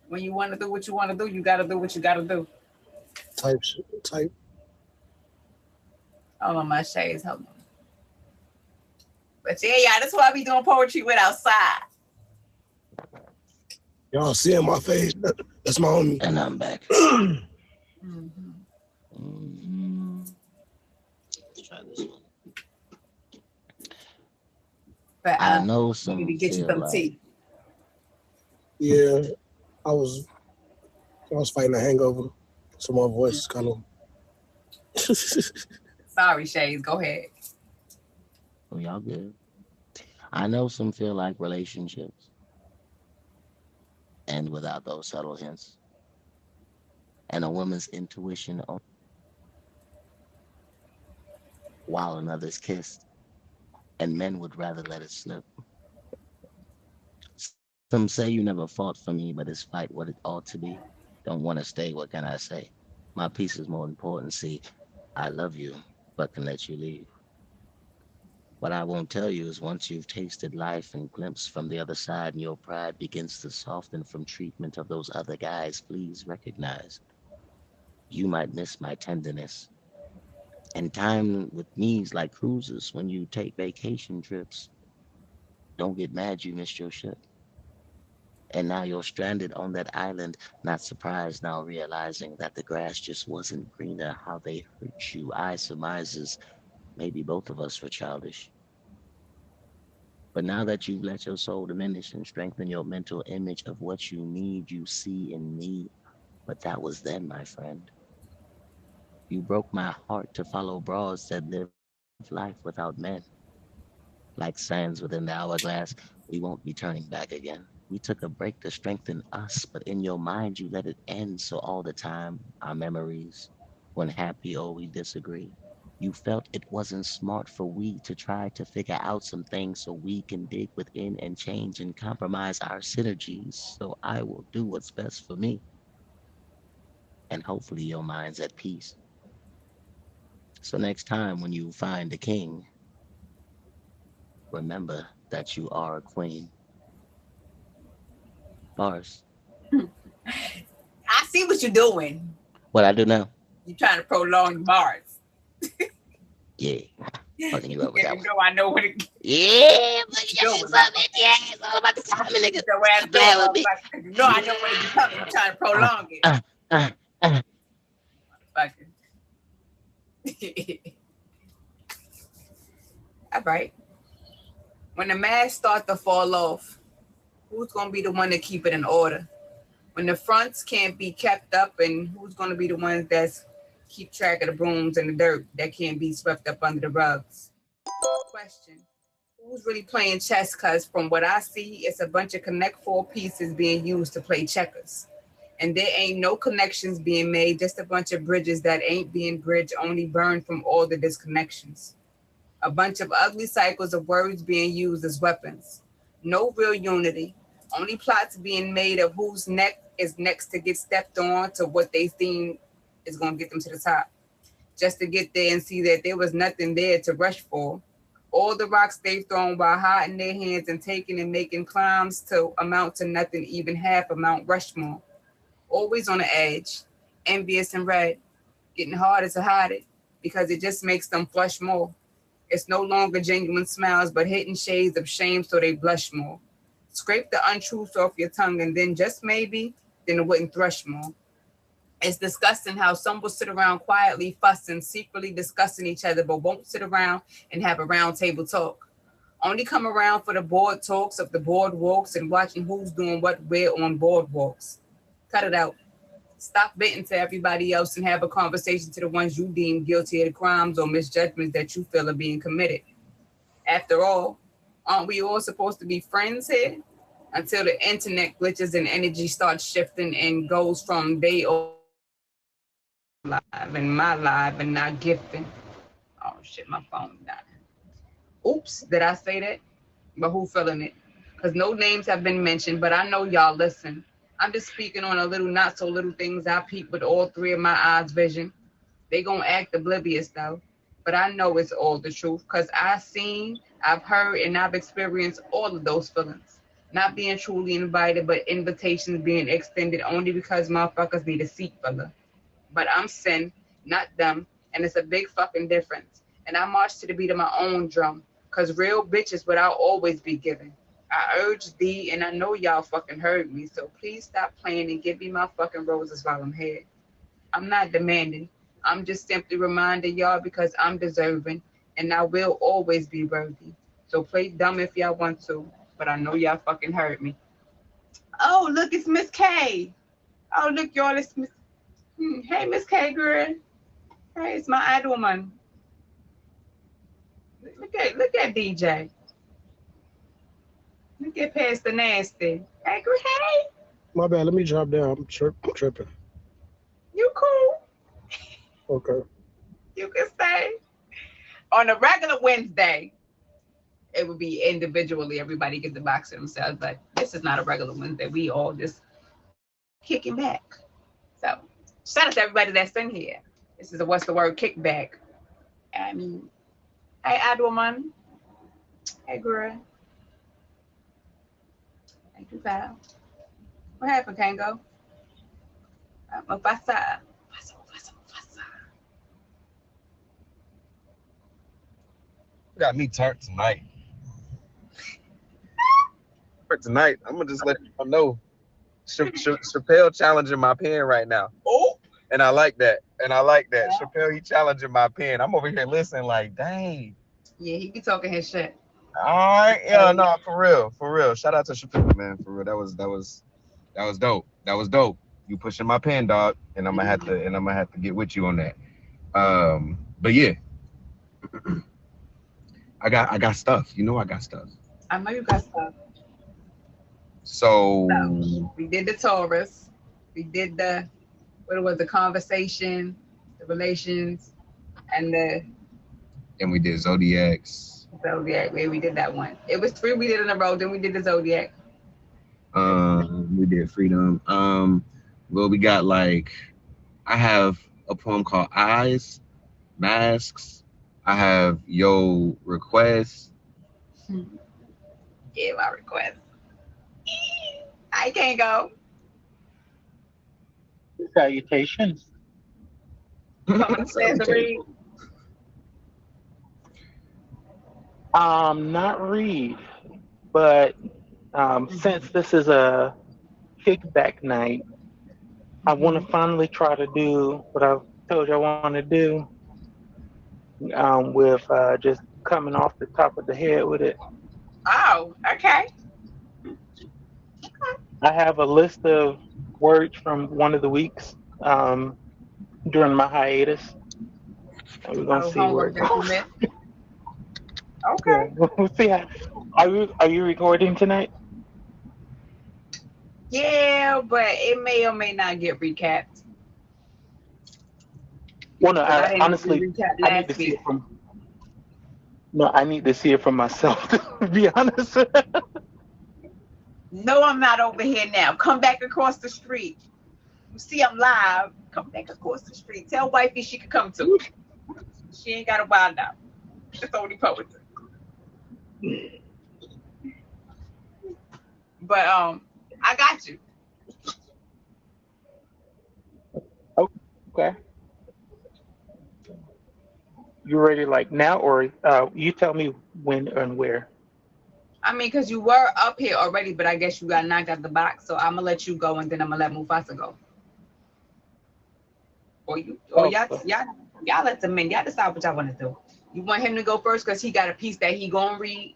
When you want to do what you want to do, you gotta do what you gotta do. Type. Hold on, my shades. Hold on. But yeah, that's what I be doing poetry with outside. Y'all seeing my face? That's my homie. And I'm back. Let's try this one. But I know some. You need to get you some tea. Yeah, I was fighting a hangover, so my voice is kind of. Sorry, Shades. Go ahead. Oh, y'all good. I know some feel like relationships end without those subtle hints, and a woman's intuition while another's kissed, and men would rather let it slip. Some say you never fought for me, but is fight what it ought to be. Don't want to stay, what can I say? My peace is more important. See, I love you, but can let you leave. What I won't tell you is once you've tasted life and glimpsed from the other side and your pride begins to soften from treatment of those other guys, please recognize you might miss my tenderness. And time with me is like cruises when you take vacation trips. Don't get mad you missed your ship. And now you're stranded on that island, not surprised now realizing that the grass just wasn't greener. How they hurt you. I surmises maybe both of us were childish. But now that you've let your soul diminish and strengthen your mental image of what you need, you see in me. But that was then, my friend. You broke my heart to follow broads that live life without men. Like sands within the hourglass, we won't be turning back again. We took a break to strengthen us, but in your mind you let it end. So all the time, our memories, when happy or we disagree. You felt it wasn't smart for we to try to figure out some things so we can dig within and change and compromise our synergies. So I will do what's best for me, and hopefully your mind's at peace. So next time when you find a king, remember that you are a queen. Bars. I see what you're doing. What I do now? You're trying to prolong the bars. Yeah. Fucking you up with that one. No, I know what it Yeah, fucking go you with. up it. Yeah, it's all about the timing, nigga. Your ass Stop playing with me. no, I know what it be coming. You're trying to prolong it. Uh. Fucking. All right. When the masks start to fall off, who's gonna be the one to keep it in order? When the fronts can't be kept up, and who's gonna be the ones that's keep track of the brooms and the dirt that can't be swept up under the rugs? Question. Who's really playing chess? Because from what I see, it's a bunch of Connect Four pieces being used to play checkers. And there ain't no connections being made, just a bunch of bridges that ain't being bridged, only burned from all the disconnections. A bunch of ugly cycles of words being used as weapons. No real unity. Only plots being made of whose neck is next to get stepped on to what they think is going to get them to the top. Just to get there and see that there was nothing there to rush for. All the rocks they've thrown while hiding their hands and taking and making climbs to amount to nothing, even half of Mount Rushmore. Always on the edge, envious and red, getting harder to hide it because it just makes them flush more. It's no longer genuine smiles, but hidden shades of shame so they blush more. Scrape the untruths off your tongue and then just maybe, then it wouldn't thrush more. It's disgusting how some will sit around quietly fussing, secretly discussing each other, but won't sit around and have a round table talk. Only come around for the board talks of the boardwalks and watching who's doing what where on boardwalks. Cut it out. Stop venting to everybody else and have a conversation to the ones you deem guilty of the crimes or misjudgments that you feel are being committed. After all, aren't we all supposed to be friends here? Until the internet glitches and energy starts shifting and goes from they all live and my live and not gifting. Oh shit, my phone died. Oops, did I say that? But who feeling it? Because no names have been mentioned, but I know y'all listen. I'm just speaking on a little, not so little things I peep with all three of my eyes vision. They gonna act oblivious though, but I know it's all the truth because I've seen, I've heard, and I've experienced all of those feelings. Not being truly invited, but invitations being extended only because motherfuckers need a seat, fella. But I'm sin, not them, and it's a big fucking difference. And I march to the beat of my own drum, cause real bitches without always be given. I urge thee, and I know y'all fucking heard me, so please stop playing and give me my fucking roses while I'm here. I'm not demanding. I'm just simply reminding y'all because I'm deserving, and I will always be worthy. So play dumb if y'all want to, but I know y'all fucking heard me. Oh, look, it's Miss K. Oh, look, y'all, it's Miss. Hey, Miss K, girl. Hey, it's my idol man. Look at DJ. Look at past the nasty. Hey, girl, hey. My bad. Let me drop down. I'm tripping. You cool? Okay. You can stay. On a regular Wednesday, it would be individually, everybody gets the box to themselves, but this is not a regular Wednesday. We all just kicking back. So shout out to everybody that's in here. This is a what's the word kickback. I mean, hey Adwoman. Hey girl. Thank you, pal. What happened, Kango? Mufasa. Mufasa. got me turned tonight. For tonight, I'm gonna just let you know. Chappelle challenging my pen right now. Oh, And I like that. Chappelle, he challenging my pen. I'm over here listening like, dang. yeah, he be talking his shit. All right, yeah, no, for real. Shout out to Chappelle, man, for real. That was dope. That was dope. You pushing my pen, dog, and I'm gonna have to get with you on that. But yeah, I got stuff. You know, I got stuff. I know you got stuff. So So we did the Taurus. We did the conversation, the relations, and the and we did zodiacs. zodiac. We did that one. It was 3 we did in a row. Then we did the zodiac. We did freedom. Well, we got like I have a poem called Eyes, Masks. I have Yo Request. Yeah, my request. I can't go. Salutations. Someone says to read. Not read, but since this is a kickback night, I want to finally try to do what I told you I want to do with just coming off the top of the head with it. Oh, okay. I have a list of words from one of the weeks during my hiatus. And we're gonna see where Homework it that you goes. missed. Yeah, Okay. we'll see how. Are you recording tonight? Yeah, but it may or may not get recapped. Well, no, Because I didn't get honestly, recapped I need to last see week. it from. No, I need to see it for myself. To be honest. No, I'm not over here now. Come back across the street. You see I'm live. Come back across the street. Tell wifey she can come too. She ain't got a wild out. It's only poetry. But I got you. Okay. You ready like now, or you tell me when and where? I mean, because you were up here already, but I guess you got knocked out the box. So I'm gonna let you go, and then I'm gonna let Mufasa go. Or Oh, y'all let the men. Y'all decide what y'all want to do. You want him to go first because he got a piece that he gonna read.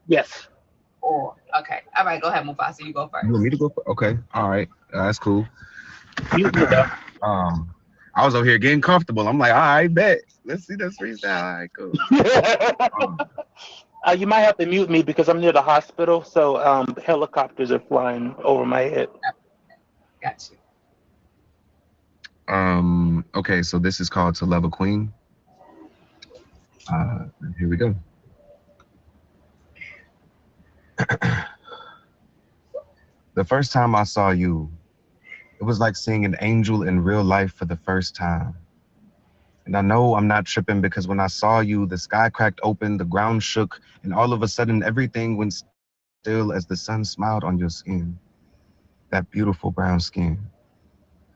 yes. Or okay, all right, go ahead, Mufasa. You go You want first. me to go? Okay, all right, that's cool. Mute me though. I was over here getting comfortable. I'm like, all right, bet. Let's see this freestyle. All right, cool. Um, You might have to mute me because I'm near the hospital, so helicopters are flying over my head. Got you. Okay, so this is called To Love a Queen. Here we go. The first time I saw you, it was like seeing an angel in real life for the first time. And I know I'm not tripping because when I saw you, the sky cracked open, the ground shook, and all of a sudden everything went still as the sun smiled on your skin. That beautiful brown skin.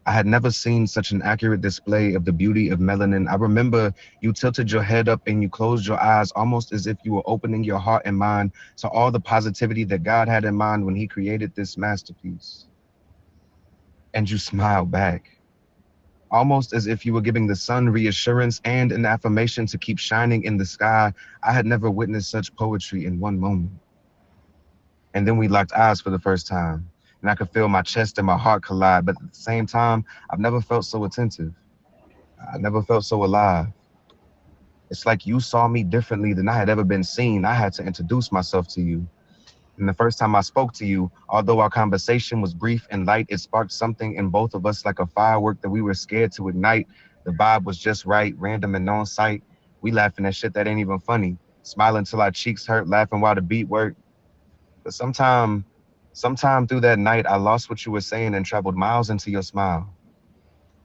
I had never seen such an accurate display of the beauty of melanin. I remember you tilted your head up and you closed your eyes almost as if you were opening your heart and mind to all the positivity that God had in mind when he created this masterpiece. And you smiled back, almost as if you were giving the sun reassurance and an affirmation to keep shining in the sky. I had never witnessed such poetry in one moment. And then we locked eyes for the first time, and I could feel my chest and my heart collide, but at the same time, I've never felt so attentive. I never felt so alive. It's like you saw me differently than I had ever been seen. I had to introduce myself to you. And the first time I spoke to you, although our conversation was brief and light, it sparked something in both of us like a firework that we were scared to ignite. The vibe was just right, random and on sight. We laughing at shit that ain't even funny, smiling till our cheeks hurt, laughing while the beat worked. But sometime through that night, I lost what you were saying and traveled miles into your smile.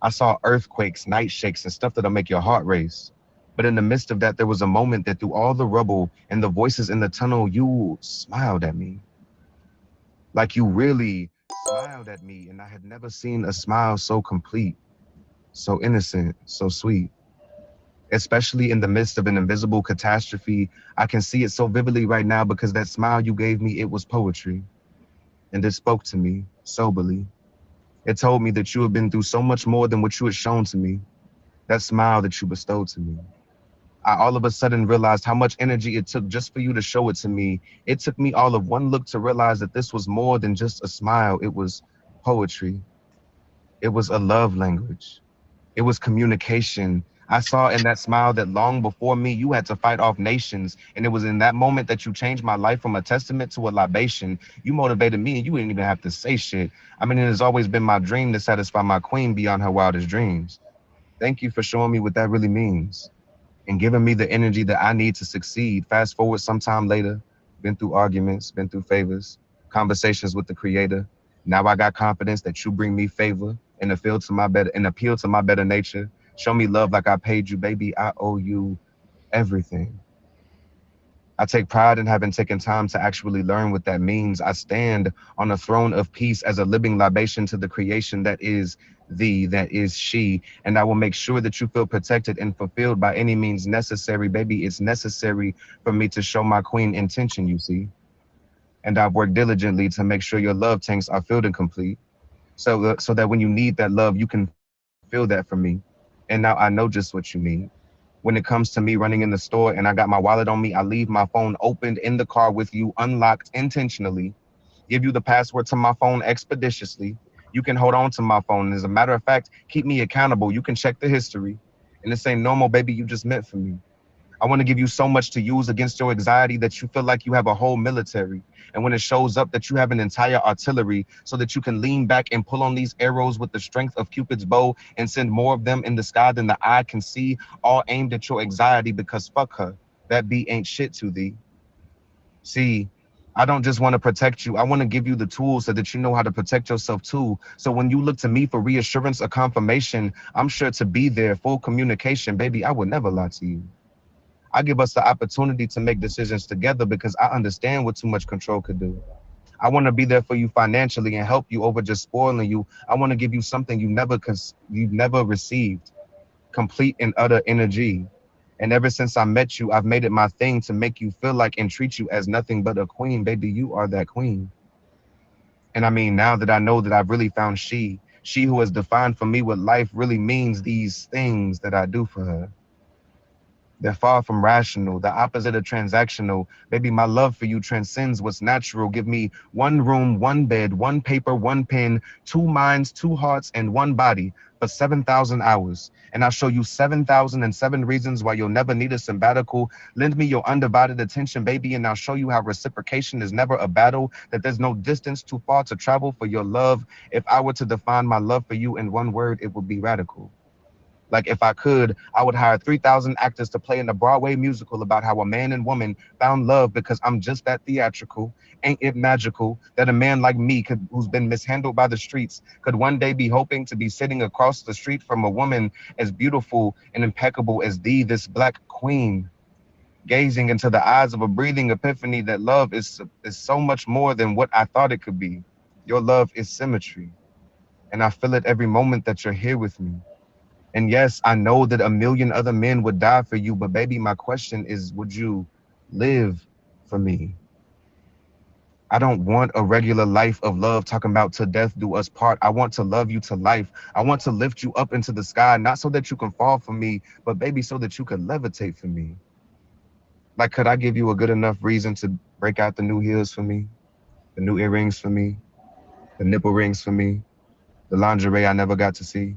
I saw earthquakes, night shakes, and stuff that'll make your heart race. But in the midst of that, there was a moment that through all the rubble and the voices in the tunnel, you smiled at me. Like you really smiled at me, and I had never seen a smile so complete, so innocent, so sweet. especially in the midst of an invisible catastrophe. I can see it so vividly right now because that smile you gave me, it was poetry. And it spoke to me soberly. It told me that you have been through so much more than what you had shown to me. That smile that you bestowed to me. I all of a sudden realized how much energy it took just for you to show it to me. It took me all of one look to realize that this was more than just a smile. It was poetry. It was a love language. It was communication. I saw in that smile that long before me, you had to fight off nations. And it was in that moment that you changed my life from a testament to a libation. You motivated me and you didn't even have to say shit. I mean, it has always been my dream to satisfy my queen beyond her wildest dreams. Thank you for showing me what that really means and giving me the energy that I need to succeed. Fast forward sometime later, been through arguments, been through favors, conversations with the creator. Now I got confidence that you bring me favor and appeal to my better nature. Show me love like I paid you, baby. I owe you everything. I take pride in having taken time to actually learn what that means. I stand on a throne of peace as a living libation to the creation that is thee, that is she. And I will make sure that you feel protected and fulfilled by any means necessary. Baby, it's necessary for me to show my queen intention, you see. And I've worked diligently to make sure your love tanks are filled and complete. So that when you need that love, you can feel that from me. And now I know just what you need. When it comes to me running in the store and I got my wallet on me, I leave my phone opened in the car with you, unlocked intentionally, give you the password to my phone expeditiously. You can hold on to my phone. As a matter of fact, keep me accountable. You can check the history. And this ain't normal, baby. You just meant for me. I want to give you so much to use against your anxiety that you feel like you have a whole military. And when it shows up, that you have an entire artillery so that you can lean back and pull on these arrows with the strength of Cupid's bow and send more of them in the sky than the eye can see, all aimed at your anxiety because fuck her. That beat ain't shit to thee. See, I don't just want to protect you. I want to give you the tools so that you know how to protect yourself too. So when you look to me for reassurance or confirmation, I'm sure to be there, full communication. Baby, I would never lie to you. I give us the opportunity to make decisions together because I understand what too much control could do. I want to be there for you financially and help you over just spoiling you. I want to give you something you've never received, complete and utter energy. And ever since I met you, I've made it my thing to make you feel like and treat you as nothing but a queen. Baby, you are that queen. And I mean, now that I know that I've really found she who has defined for me what life really means, these things that I do for her. They're far from rational, the opposite of transactional. Baby, my love for you transcends what's natural. Give me one room, one bed, one paper, one pen, two minds, two hearts, and one body for 7,000 hours. And I'll show you 7,007 reasons why you'll never need a sabbatical. Lend me your undivided attention, baby, and I'll show you how reciprocation is never a battle, that there's no distance too far to travel for your love. If I were to define my love for you in one word, it would be radical. Like if I could, I would hire 3,000 actors to play in a Broadway musical about how a man and woman found love because I'm just that theatrical. Ain't it magical that a man like me who's been mishandled by the streets could one day be hoping to be sitting across the street from a woman as beautiful and impeccable as thee, this black queen, gazing into the eyes of a breathing epiphany that love is so much more than what I thought it could be. Your love is symmetry, and I feel it every moment that you're here with me. And yes, I know that a million other men would die for you, but baby, my question is, would you live for me? I don't want a regular life of love talking about till death do us part. I want to love you to life. I want to lift you up into the sky, not so that you can fall for me, but baby, so that you could levitate for me. Like, could I give you a good enough reason to break out the new heels for me, the new earrings for me, the nipple rings for me, the lingerie I never got to see?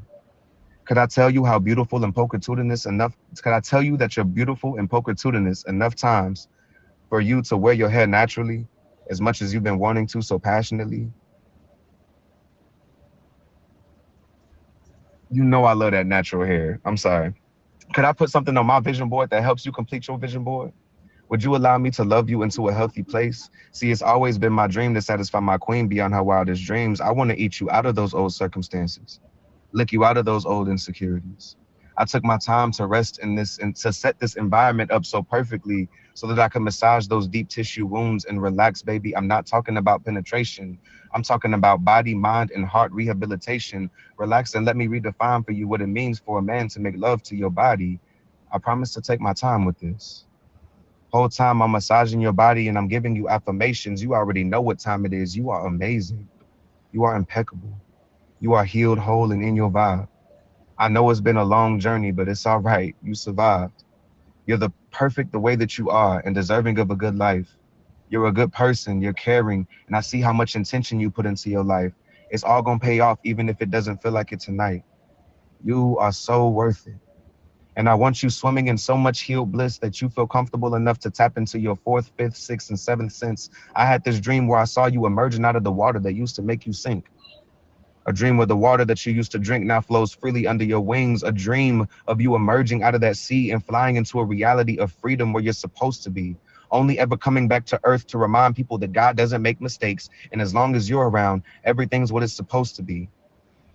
Could I tell you how beautiful and pulchritudinous enough? Could I tell you that you're beautiful and pulchritudinous enough times for you to wear your hair naturally as much as you've been wanting to so passionately? You know I love that natural hair. I'm sorry. Could I put something on my vision board that helps you complete your vision board? Would you allow me to love you into a healthy place? See, it's always been my dream to satisfy my queen beyond her wildest dreams. I want to eat you out of those old circumstances, lick you out of those old insecurities. I took my time to rest in this and to set this environment up so perfectly so that I can massage those deep tissue wounds and relax, baby. I'm not talking about penetration. I'm talking about body, mind, and heart rehabilitation. Relax and let me redefine for you what it means for a man to make love to your body. I promise to take my time with this. Whole time I'm massaging your body and I'm giving you affirmations. You already know what time it is. You are amazing. You are impeccable. You are healed, whole, and in your vibe. I know it's been a long journey, but it's all right. You survived. You're the perfect the way that you are and deserving of a good life. You're a good person. You're caring. And I see how much intention you put into your life. It's all going to pay off, even if it doesn't feel like it tonight. You are so worth it. And I want you swimming in so much healed bliss that you feel comfortable enough to tap into your fourth, fifth, sixth, and seventh sense. I had this dream where I saw you emerging out of the water that used to make you sink. A dream where the water that you used to drink now flows freely under your wings. A dream of you emerging out of that sea and flying into a reality of freedom where you're supposed to be. Only ever coming back to earth to remind people that God doesn't make mistakes. And as long as you're around, everything's what it's supposed to be.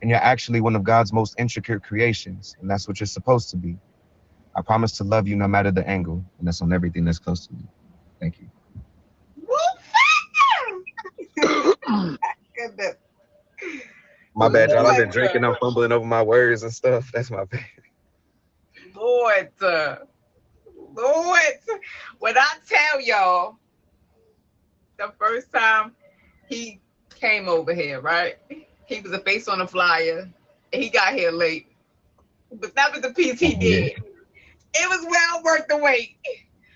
And you're actually one of God's most intricate creations. And that's what you're supposed to be. I promise to love you no matter the angle. And that's on everything that's close to me. Thank you. Goodness. My bad, y'all. I've been Lord, drinking. I'm fumbling over my words and stuff. That's my bad. Lord, when I tell y'all, the first time he came over here, right? He was a face on the flyer, and he got here late. But that was the piece he did. It was well worth the wait.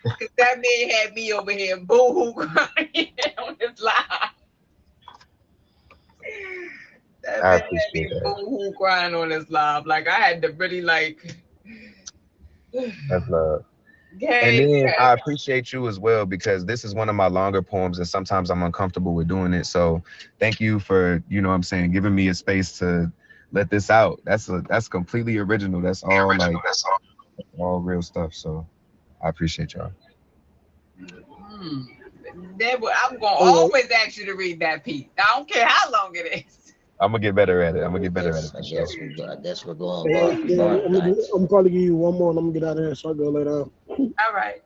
Because that man had me over here boo-hoo crying on his live. That I man had me appreciate that. boo-hoo crying on his live. Like, I had to really, like... That's love. And then I appreciate you as well, because this is one of my longer poems and sometimes I'm uncomfortable with doing it. So thank you for, you know what I'm saying, giving me a space to let this out. That's completely original. That's all all real stuff. So I appreciate y'all. I'm going to always ask you to read that piece. I don't care how long it is. I'm going to get better at it. I'm going to get better at it. I guess we're going I'm probably give you one more and I'm going to get out of here so I go lay down. All right.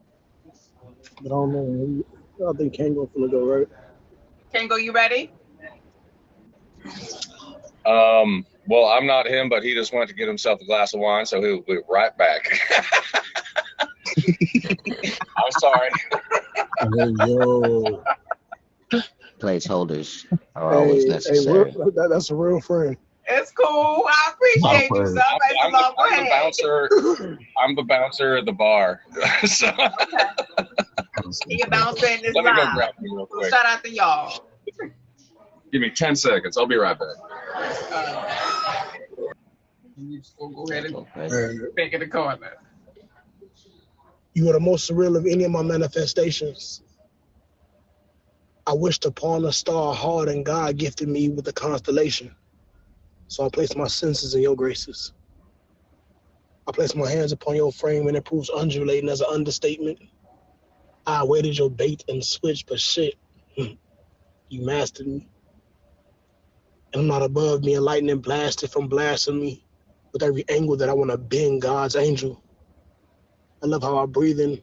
But I don't know. I think Kango finna go, right? Kango, you ready? Well, I'm not him, but he just went to get himself a glass of wine, so he'll be right back. I'm sorry. Yo. Placeholders are always necessary. That's a real friend. It's cool. I appreciate you, son. I'm the bouncer at the bar. So. Okay. You're bouncing this Let me go live. grab you real quick. Shout out to y'all. Give me 10 seconds. I'll be right back. You just go ahead and pick in the corner. You are the most surreal of any of my manifestations. I wished upon a star hard and God gifted me with a constellation. So I place my senses in your graces. I place my hands upon your frame and it proves undulating as an understatement. I waited your bait and switch, but shit, you mastered me. And I'm not above being lightning blasted from blasting me with every angle that I want to bend God's angel. I love how our breathing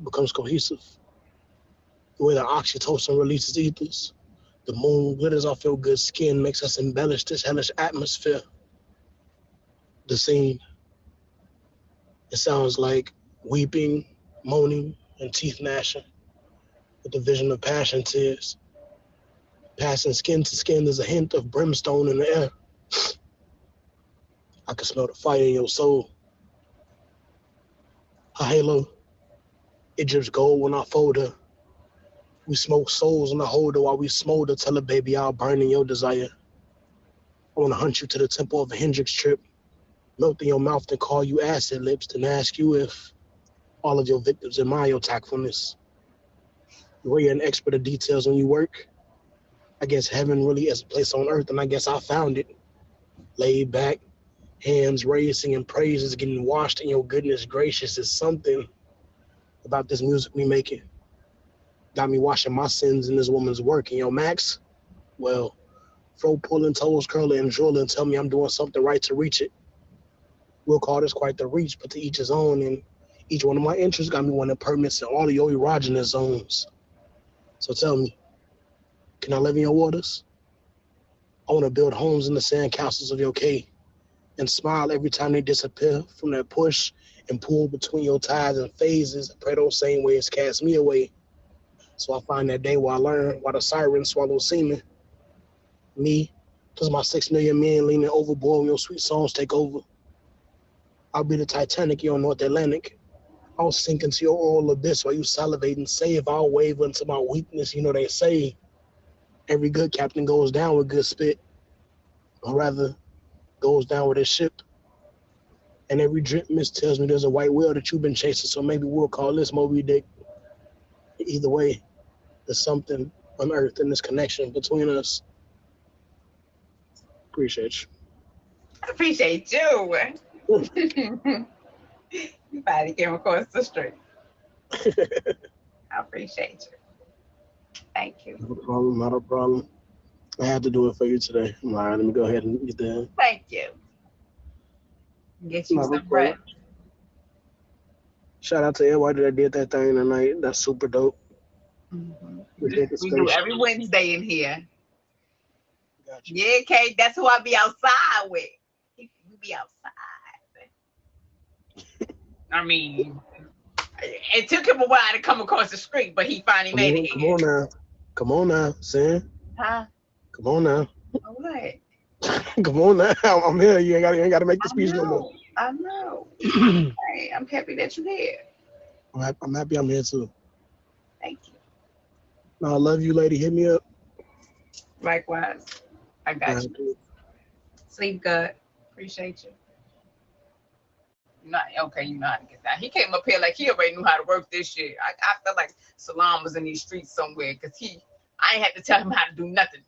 becomes cohesive. The way the oxytocin releases ethers. The moon glitters off your good skin, makes us embellish this hellish atmosphere. The scene. It sounds like weeping, moaning, and teeth gnashing. With the vision of passion tears. Passing skin to skin, there's a hint of brimstone in the air. I can smell the fire in your soul. A halo. It drips gold when I fold her. We smoke souls in the holder while we smolder. Tell her, baby, I'll burn in your desire. I want to hunt you to the temple of a Hendrix trip. Melt in your mouth and call you acid lips. Then ask you if all of your victims admire your tactfulness. The way you're an expert of details when you work. I guess heaven really is a place on earth, and I guess I found it. Laid back, hands raised, singing praises, getting washed in your goodness gracious is something about this music we making. Got me washing my sins in this woman's work. And yo, Max, well, fro pulling, toes curling, and drilling tell me I'm doing something right to reach it. We'll call this quite the reach, but to each his own, and each one of my interests got me wanting permits in all of your erogenous zones. So tell me, can I live in your waters? I want to build homes in the sand castles of your cave. and smile every time they disappear from that push and pull between your ties and phases. I pray those same ways cast me away. So I find that day where I learn why the sirens swallow semen. Me, plus my 6 million men leaning overboard when your sweet songs take over. I'll be the Titanic, your North Atlantic. I'll sink into your oral abyss while you salivate and save. I'll waver into my weakness. You know they say every good captain goes down with good spit, or rather, goes down with his ship. And every drip mist tells me there's a white whale that you've been chasing, so maybe we'll call this Moby Dick. Either way, there's something unearthed in this connection between us. Appreciate you. I appreciate you. You finally came across the street. I appreciate you. Thank you. Not a problem, not a problem. I had to do it for you today. All right, let me go ahead and get there. Thank you. Get you Not a some problem. bread. Shout out to everybody that did that thing tonight. That's super dope. Mm-hmm. Appreciate the We do space. every Wednesday in here. Got you. Yeah, Kate, that's who I be outside with. We be outside. I mean, it took him a while to come across the street, but he finally made it Come here. on now. Come on now, Sam. Huh? Come on now. What? Come on now. I'm here. You ain't gotta make the speech no more. I know. Hey, I'm happy that you're here. I'm happy I'm here too. Thank you. No, I love you, lady. Hit me up. Likewise. I got you. Sleep good. Appreciate you. Not okay, you know how to get that. He came up here like he already knew how to work this shit. I felt like Salam was in these streets somewhere because I ain't had to tell him how to do nothing.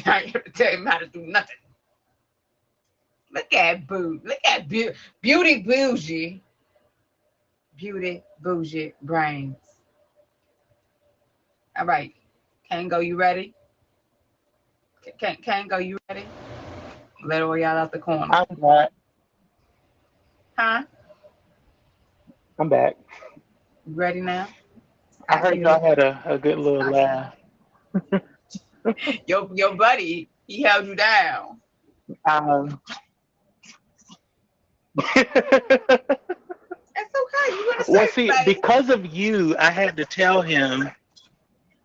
I ain't have to tell him how to do nothing. Look at Beauty Bougie. Beauty Bougie Brains. All right. Kango, you ready? Kango, you ready? Let all y'all out the corner. I'm back. Huh? I'm back. You ready now? I heard y'all had a good little laugh. Your buddy, he held you down. It's okay. You gonna say Well, see, baby. because of you, I had to tell him.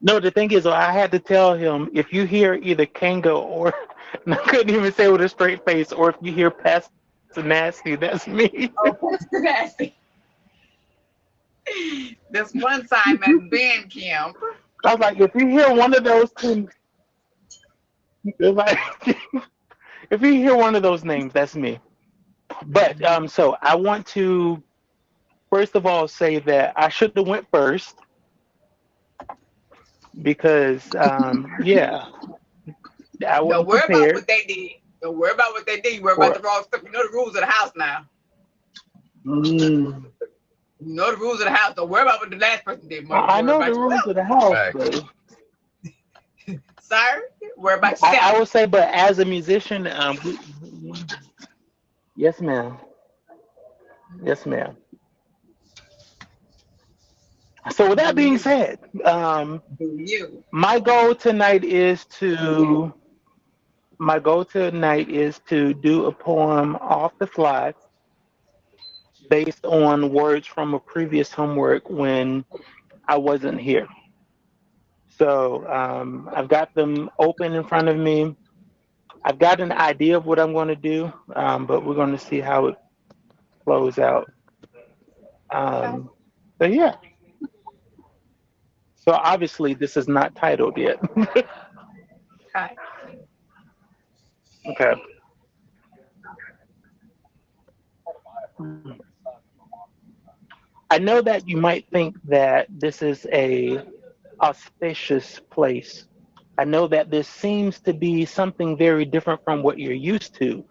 No, the thing is, I had to tell him if you hear either Kango or I couldn't even say with a straight face, or if you hear Pastor Nasty, that's me. Oh, Pastor Nasty. This one time at band camp. I was like, if you hear one of those two, if you hear one of those names, that's me. But so I want to first of all say that I should have went first because yeah, I Don't wasn't worry about prepared. what they did. Don't worry about what they did. You worry about the wrong stuff. You know the rules of the house now. Mm. You know the rules of the house. Don't worry about what the last person did. I know the rules of the house. Sir, worry about yourself. I would say, but as a musician, yes, ma'am. Yes, ma'am. So with that being said, my goal tonight is to do a poem off the fly based on words from a previous homework when I wasn't here. So I've got them open in front of me. I've got an idea of what I'm going to do, but we're going to see how it flows out. So yeah. So obviously this is not titled yet. Okay. Okay. I know that you might think that this is a auspicious place. I know that this seems to be something very different from what you're used to.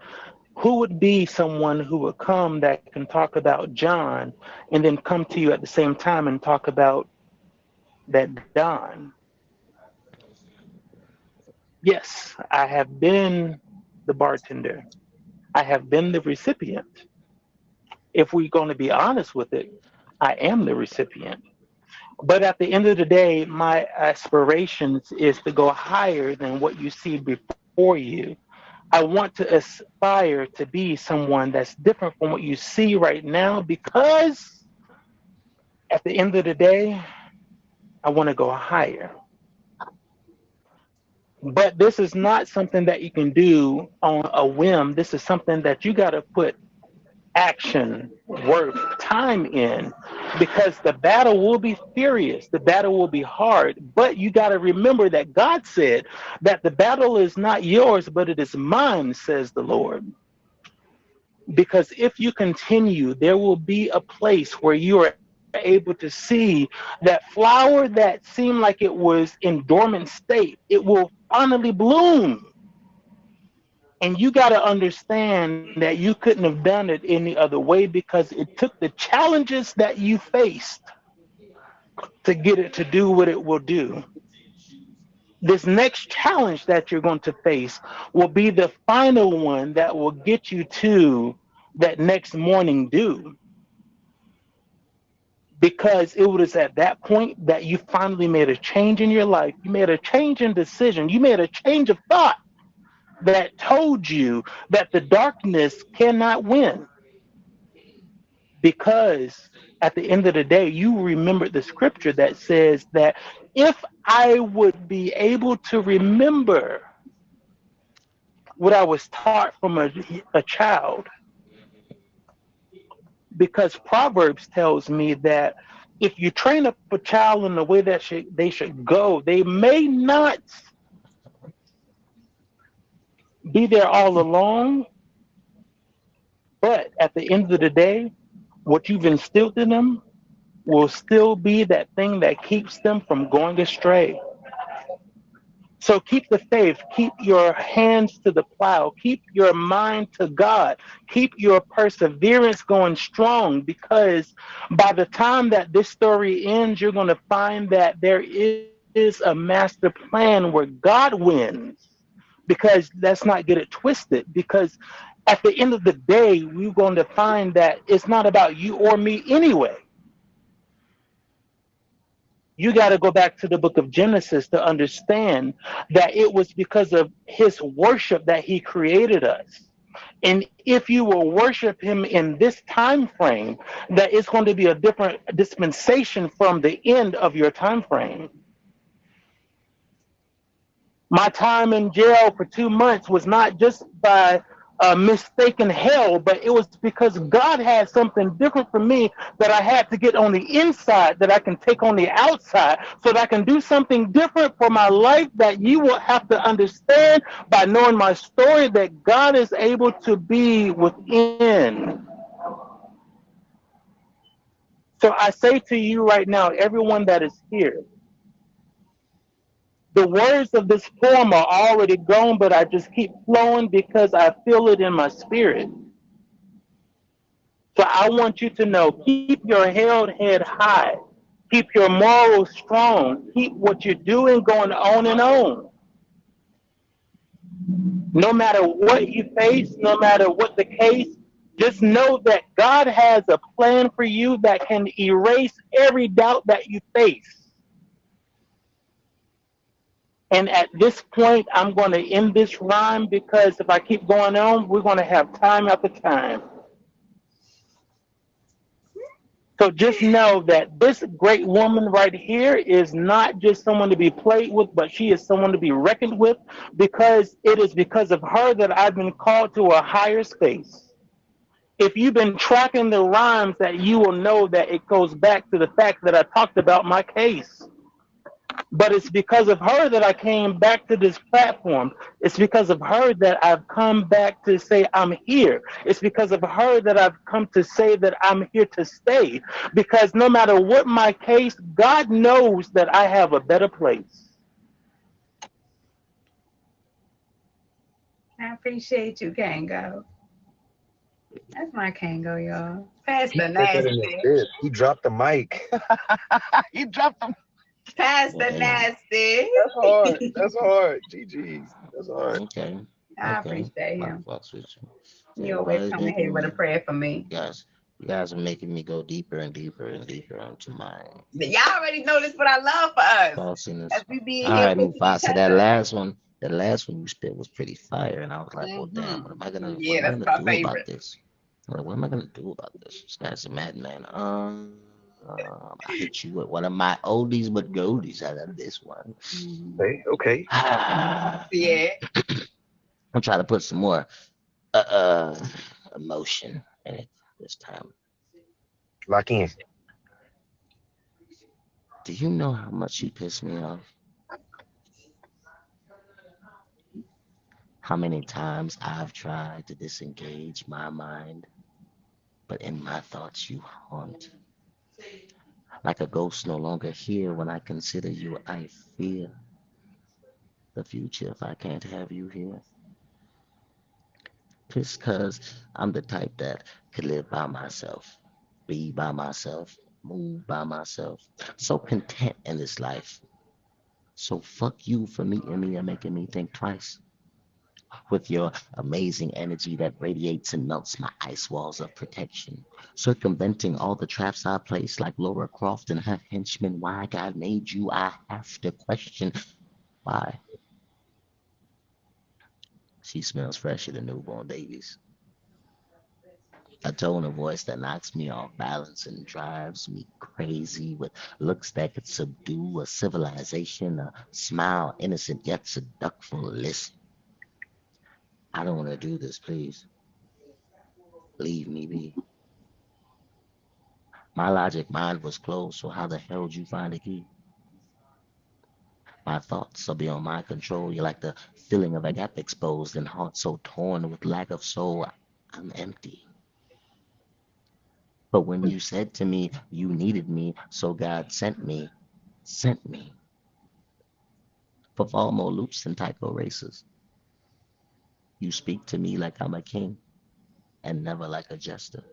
Who would be someone who would come that can talk about John and then come to you at the same time and talk about that Don? Yes, I have been the bartender. I have been the recipient. If we're going to be honest with it, I am the recipient. But at the end of the day, my aspirations is to go higher than what you see before you. I want to aspire to be someone that's different from what you see right now because at the end of the day, I want to go higher. But this is not something that you can do on a whim. This is something that you got to put action, work, time in because the battle will be furious. The battle will be hard. But you got to remember that God said that the battle is not yours, but it is mine, says the Lord. Because if you continue, there will be a place where you are able to see that flower that seemed like it was in dormant state, it will finally bloom. And you got to understand that you couldn't have done it any other way because it took the challenges that you faced to get it to do what it will do. This next challenge that you're going to face will be the final one that will get you to that next morning dew. Because it was at that point that you finally made a change in your life. You made a change in decision. You made a change of thought that told you that the darkness cannot win. Because at the end of the day, you remembered the scripture that says that if I would be able to remember what I was taught from a child, because Proverbs tells me that if you train up a child in the way that they should go, they may not be there all along, but at the end of the day, what you've instilled in them will still be that thing that keeps them from going astray. So keep the faith, keep your hands to the plow, keep your mind to God, keep your perseverance going strong because by the time that this story ends, you're going to find that there is a master plan where God wins. Because let's not get it twisted, because at the end of the day, we're going to find that it's not about you or me anyway. You got to go back to the book of Genesis to understand that it was because of his worship that he created us. And if you will worship him in this time frame, that it's going to be a different dispensation from the end of your time frame. My time in jail for 2 months was not just by mistaken hell, but it was because God had something different for me that I had to get on the inside that I can take on the outside so that I can do something different for my life that you will have to understand by knowing my story that God is able to be within. So I say to you right now, everyone that is here, the words of this poem are already gone, but I just keep flowing because I feel it in my spirit. So I want you to know, keep your head high. Keep your morals strong. Keep what you're doing going on and on. No matter what you face, no matter what the case, just know that God has a plan for you that can erase every doubt that you face. And at this point, I'm going to end this rhyme because if I keep going on, we're going to have time after time. So just know that this great woman right here is not just someone to be played with, but she is someone to be reckoned with because it is because of her that I've been called to a higher space. If you've been tracking the rhymes, that you will know that it goes back to the fact that I talked about my case. But it's because of her that I came back to this platform. It's because of her that I've come back to say I'm here. It's because of her that I've come to say that I'm here to stay. Because no matter what my case, God knows that I have a better place. I appreciate you, Kango. That's my Kango, y'all. Pastor Put that in his Nasty. fist. He dropped the mic. He dropped the. Pastor Nasty. That's hard. That's hard. GG's. That's hard. Okay. I Okay. appreciate I him. fucks with you. You always Everybody's come in here making with a me prayer for me. you guys are making me go deeper and deeper and deeper into my Y'all already know this, what I love for us. falsiness. As we be All here right, pushing each Mufasa, that other. last one. The last one you spit was pretty fire, and I was like, well, damn, what am I gonna, what Yeah, am I that's gonna my do about favorite. this? I'm like, what am I gonna do about this? This guy's a madman. I hit you with one of my oldies but goldies out of this one. Okay. I'm Yeah. trying to put some more uh, uh emotion in it this time. Lock in. Do you know how much you piss me off? How many times I've tried to disengage my mind, but in my thoughts you haunt. Like a ghost no longer here when I consider you, I fear the future if I can't have you here. Just cause I'm the type that could live by myself, be by myself, move by myself. So content in this life. So fuck you for meeting me and making me think twice. With your amazing energy that radiates and melts my ice walls of protection, circumventing all the traps I place like Laura Croft and her henchmen. Why God made you, I have to question. Why? She smells fresher than newborn babies. A tone of voice that knocks me off balance and drives me crazy with looks that could subdue a civilization, a smile innocent yet seductful. Listen, I don't want to do this, please. Leave me be. My logic mind was closed, so how the hell did you find a key? My thoughts are beyond my control. You're like the feeling of a gap exposed and heart so torn with lack of soul. I'm empty. But when you said to me you needed me, so God sent me for far more loops than Tycho races. You speak to me like I'm a king and never like a jester.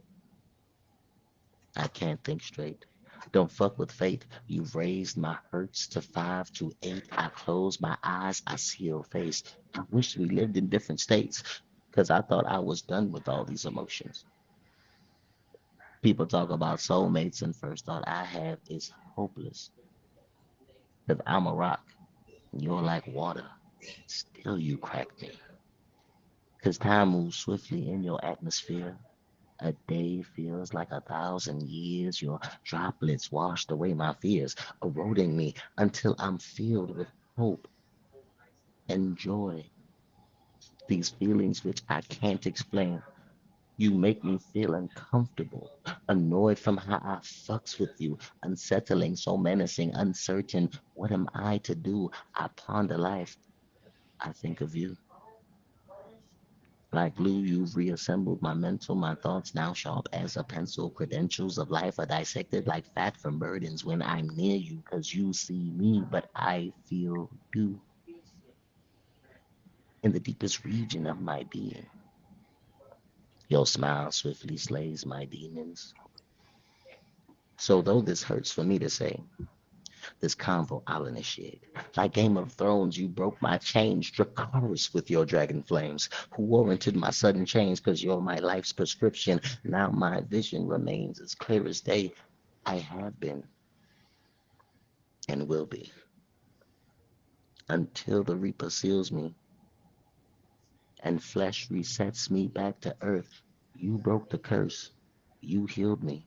I can't think straight. Don't fuck with fate. You've raised my hurts to 5 to 8. I close my eyes, I see your face. I wish we lived in different states, because I thought I was done with all these emotions. People talk about soulmates, and first thought I have is hopeless. Because I'm a rock, and you're like water. Still you crack me. Because time moves swiftly in your atmosphere. A day feels like 1,000 years. Your droplets washed away my fears, eroding me until I'm filled with hope and joy. These feelings which I can't explain. You make me feel uncomfortable, annoyed from how I fucks with you, unsettling, so menacing, uncertain. What am I to do? I ponder life. I think of you. Like glue, you've reassembled my mental, my thoughts now sharp as a pencil. Credentials of life are dissected like fat from burdens when I'm near you, because you see me, but I feel you in the deepest region of my being. Your smile swiftly slays my demons. So though this hurts for me to say, this convo I'll initiate. Like Game of Thrones, you broke my chains, Dracarys with your dragon flames, who warranted my sudden change because you're my life's prescription. Now my vision remains as clear as day. I have been and will be until the Reaper seals me and flesh resets me back to earth. You broke the curse. You healed me.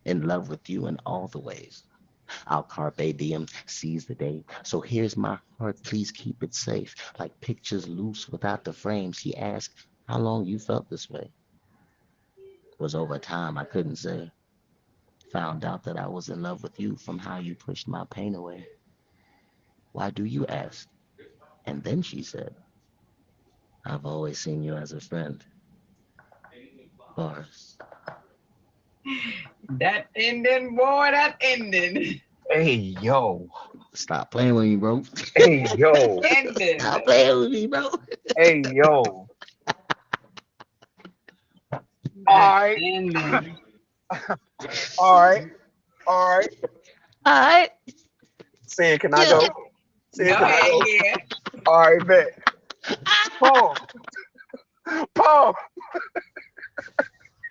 In love with you in all the ways. I'll carpe diem, seize the day. So here's my heart, please keep it safe. Like pictures loose without the frame. She asked, how long you felt this way? Was over time, I couldn't say. Found out that I was in love with you from how you pushed my pain away. Why do you ask? And then she said, I've always seen you as a friend. Bars. That ending, boy, that ending. Hey yo. Stop playing with me, bro. Hey yo. Ending. Stop playing with me, bro. Hey yo. All That right. ending. All right. All right. All right. Saying, can I Yeah. go? Saying, Go can I ahead, go? yeah. All right, bet. Paul. Paul.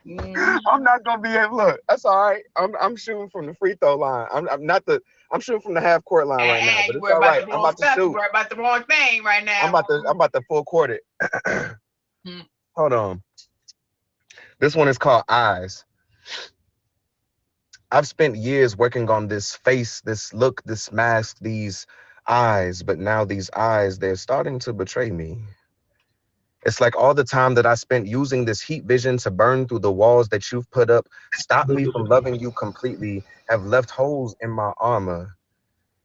Mm. I'm not gonna be able. Look, that's all right. I'm shooting from the free throw line. I'm shooting from the half court line right now. But You it's worry all about right. the I'm wrong about to stuff. You shoot. worry about the wrong thing right now. I'm about to full court it. Hold on. This one is called Eyes. I've spent years working on this face, this look, this mask, these eyes, but now these eyes, they're starting to betray me. It's like all the time that I spent using this heat vision to burn through the walls that you've put up, stop me from loving you completely, have left holes in my armor.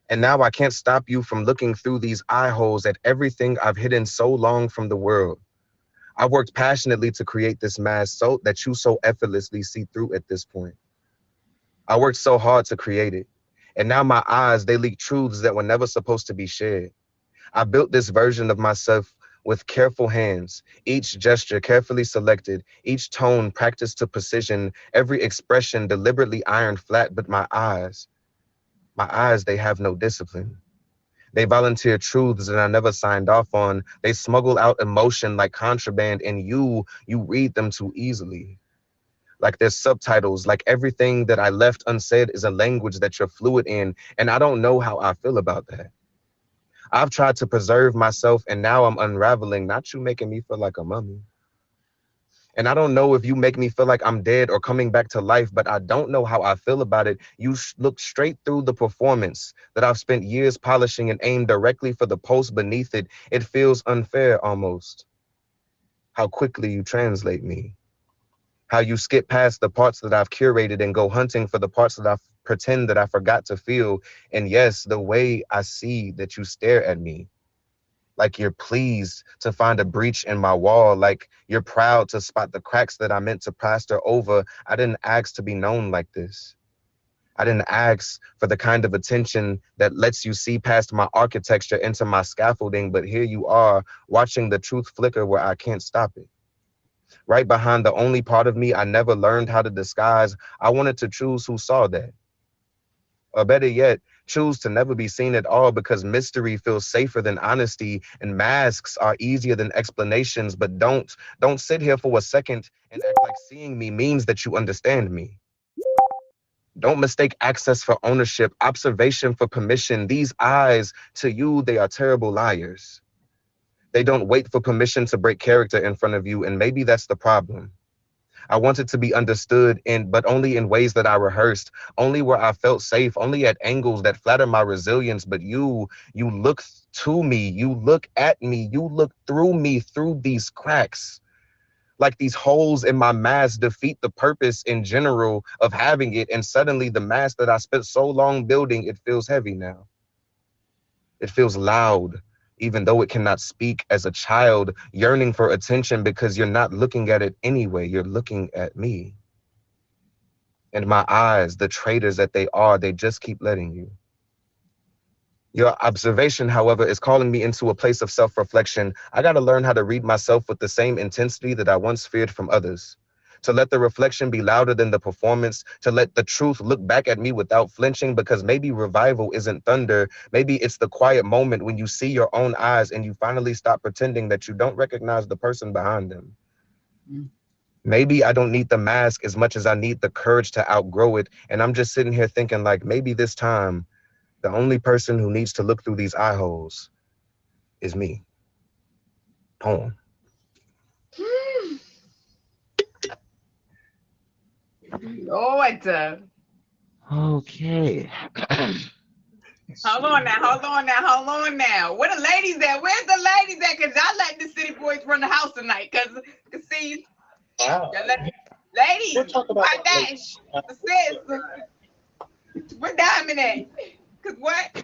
And now I can't stop you from looking through these eye holes at everything I've hidden so long from the world. I've worked passionately to create this mask so that you so effortlessly see through at this point. I worked so hard to create it. And now my eyes, they leak truths that were never supposed to be shared. I built this version of myself with careful hands, each gesture carefully selected, each tone practiced to precision, every expression deliberately ironed flat, but my eyes, they have no discipline. They volunteer truths that I never signed off on. They smuggle out emotion like contraband, and you read them too easily. Like there's subtitles, like everything that I left unsaid is a language that you're fluent in, and I don't know how I feel about that. I've tried to preserve myself, and now I'm unraveling, not you making me feel like a mummy. And I don't know if you make me feel like I'm dead or coming back to life, but I don't know how I feel about it. You look straight through the performance that I've spent years polishing and aimed directly for the post beneath it. It feels unfair almost. How quickly you translate me. How you skip past the parts that I've curated and go hunting for the parts that I pretend that I forgot to feel. And yes, the way I see that you stare at me, like you're pleased to find a breach in my wall, like you're proud to spot the cracks that I meant to plaster over. I didn't ask to be known like this. I didn't ask for the kind of attention that lets you see past my architecture into my scaffolding, but here you are, watching the truth flicker where I can't stop it. Right behind the only part of me I never learned how to disguise, I wanted to choose who saw that. Or better yet, choose to never be seen at all, because mystery feels safer than honesty and masks are easier than explanations. But don't sit here for a second and act like seeing me means that you understand me. Don't mistake access for ownership, observation for permission. These eyes, to you, they are terrible liars. They don't wait for permission to break character in front of you, and maybe that's the problem. I wanted to be understood but only in ways that I rehearsed, only where I felt safe, only at angles that flatter my resilience. But you look to me, you look at me, you look through me, through these cracks. Like these holes in my mask defeat the purpose in general of having it. And suddenly the mask that I spent so long building, it feels heavy now. It feels loud, even though it cannot speak, as a child yearning for attention because you're not looking at it anyway. You're looking at me. And my eyes, the traitors that they are, they just keep letting you. Your observation, however, is calling me into a place of self-reflection. I got to learn how to read myself with the same intensity that I once feared from others. To let the reflection be louder than the performance, to let the truth look back at me without flinching, because maybe revival isn't thunder. Maybe it's the quiet moment when you see your own eyes and you finally stop pretending that you don't recognize the person behind them. Maybe I don't need the mask as much as I need the courage to outgrow it. And I'm just sitting here thinking, like, maybe this time, the only person who needs to look through these eye holes is me. Poem. Lord. Okay. Hold on now. Where the ladies at? Where's the ladies at? Because y'all letting the city boys run the house tonight. Because, see, ladies, We'll talk about my dash, the sis, where Diamond at? Because what?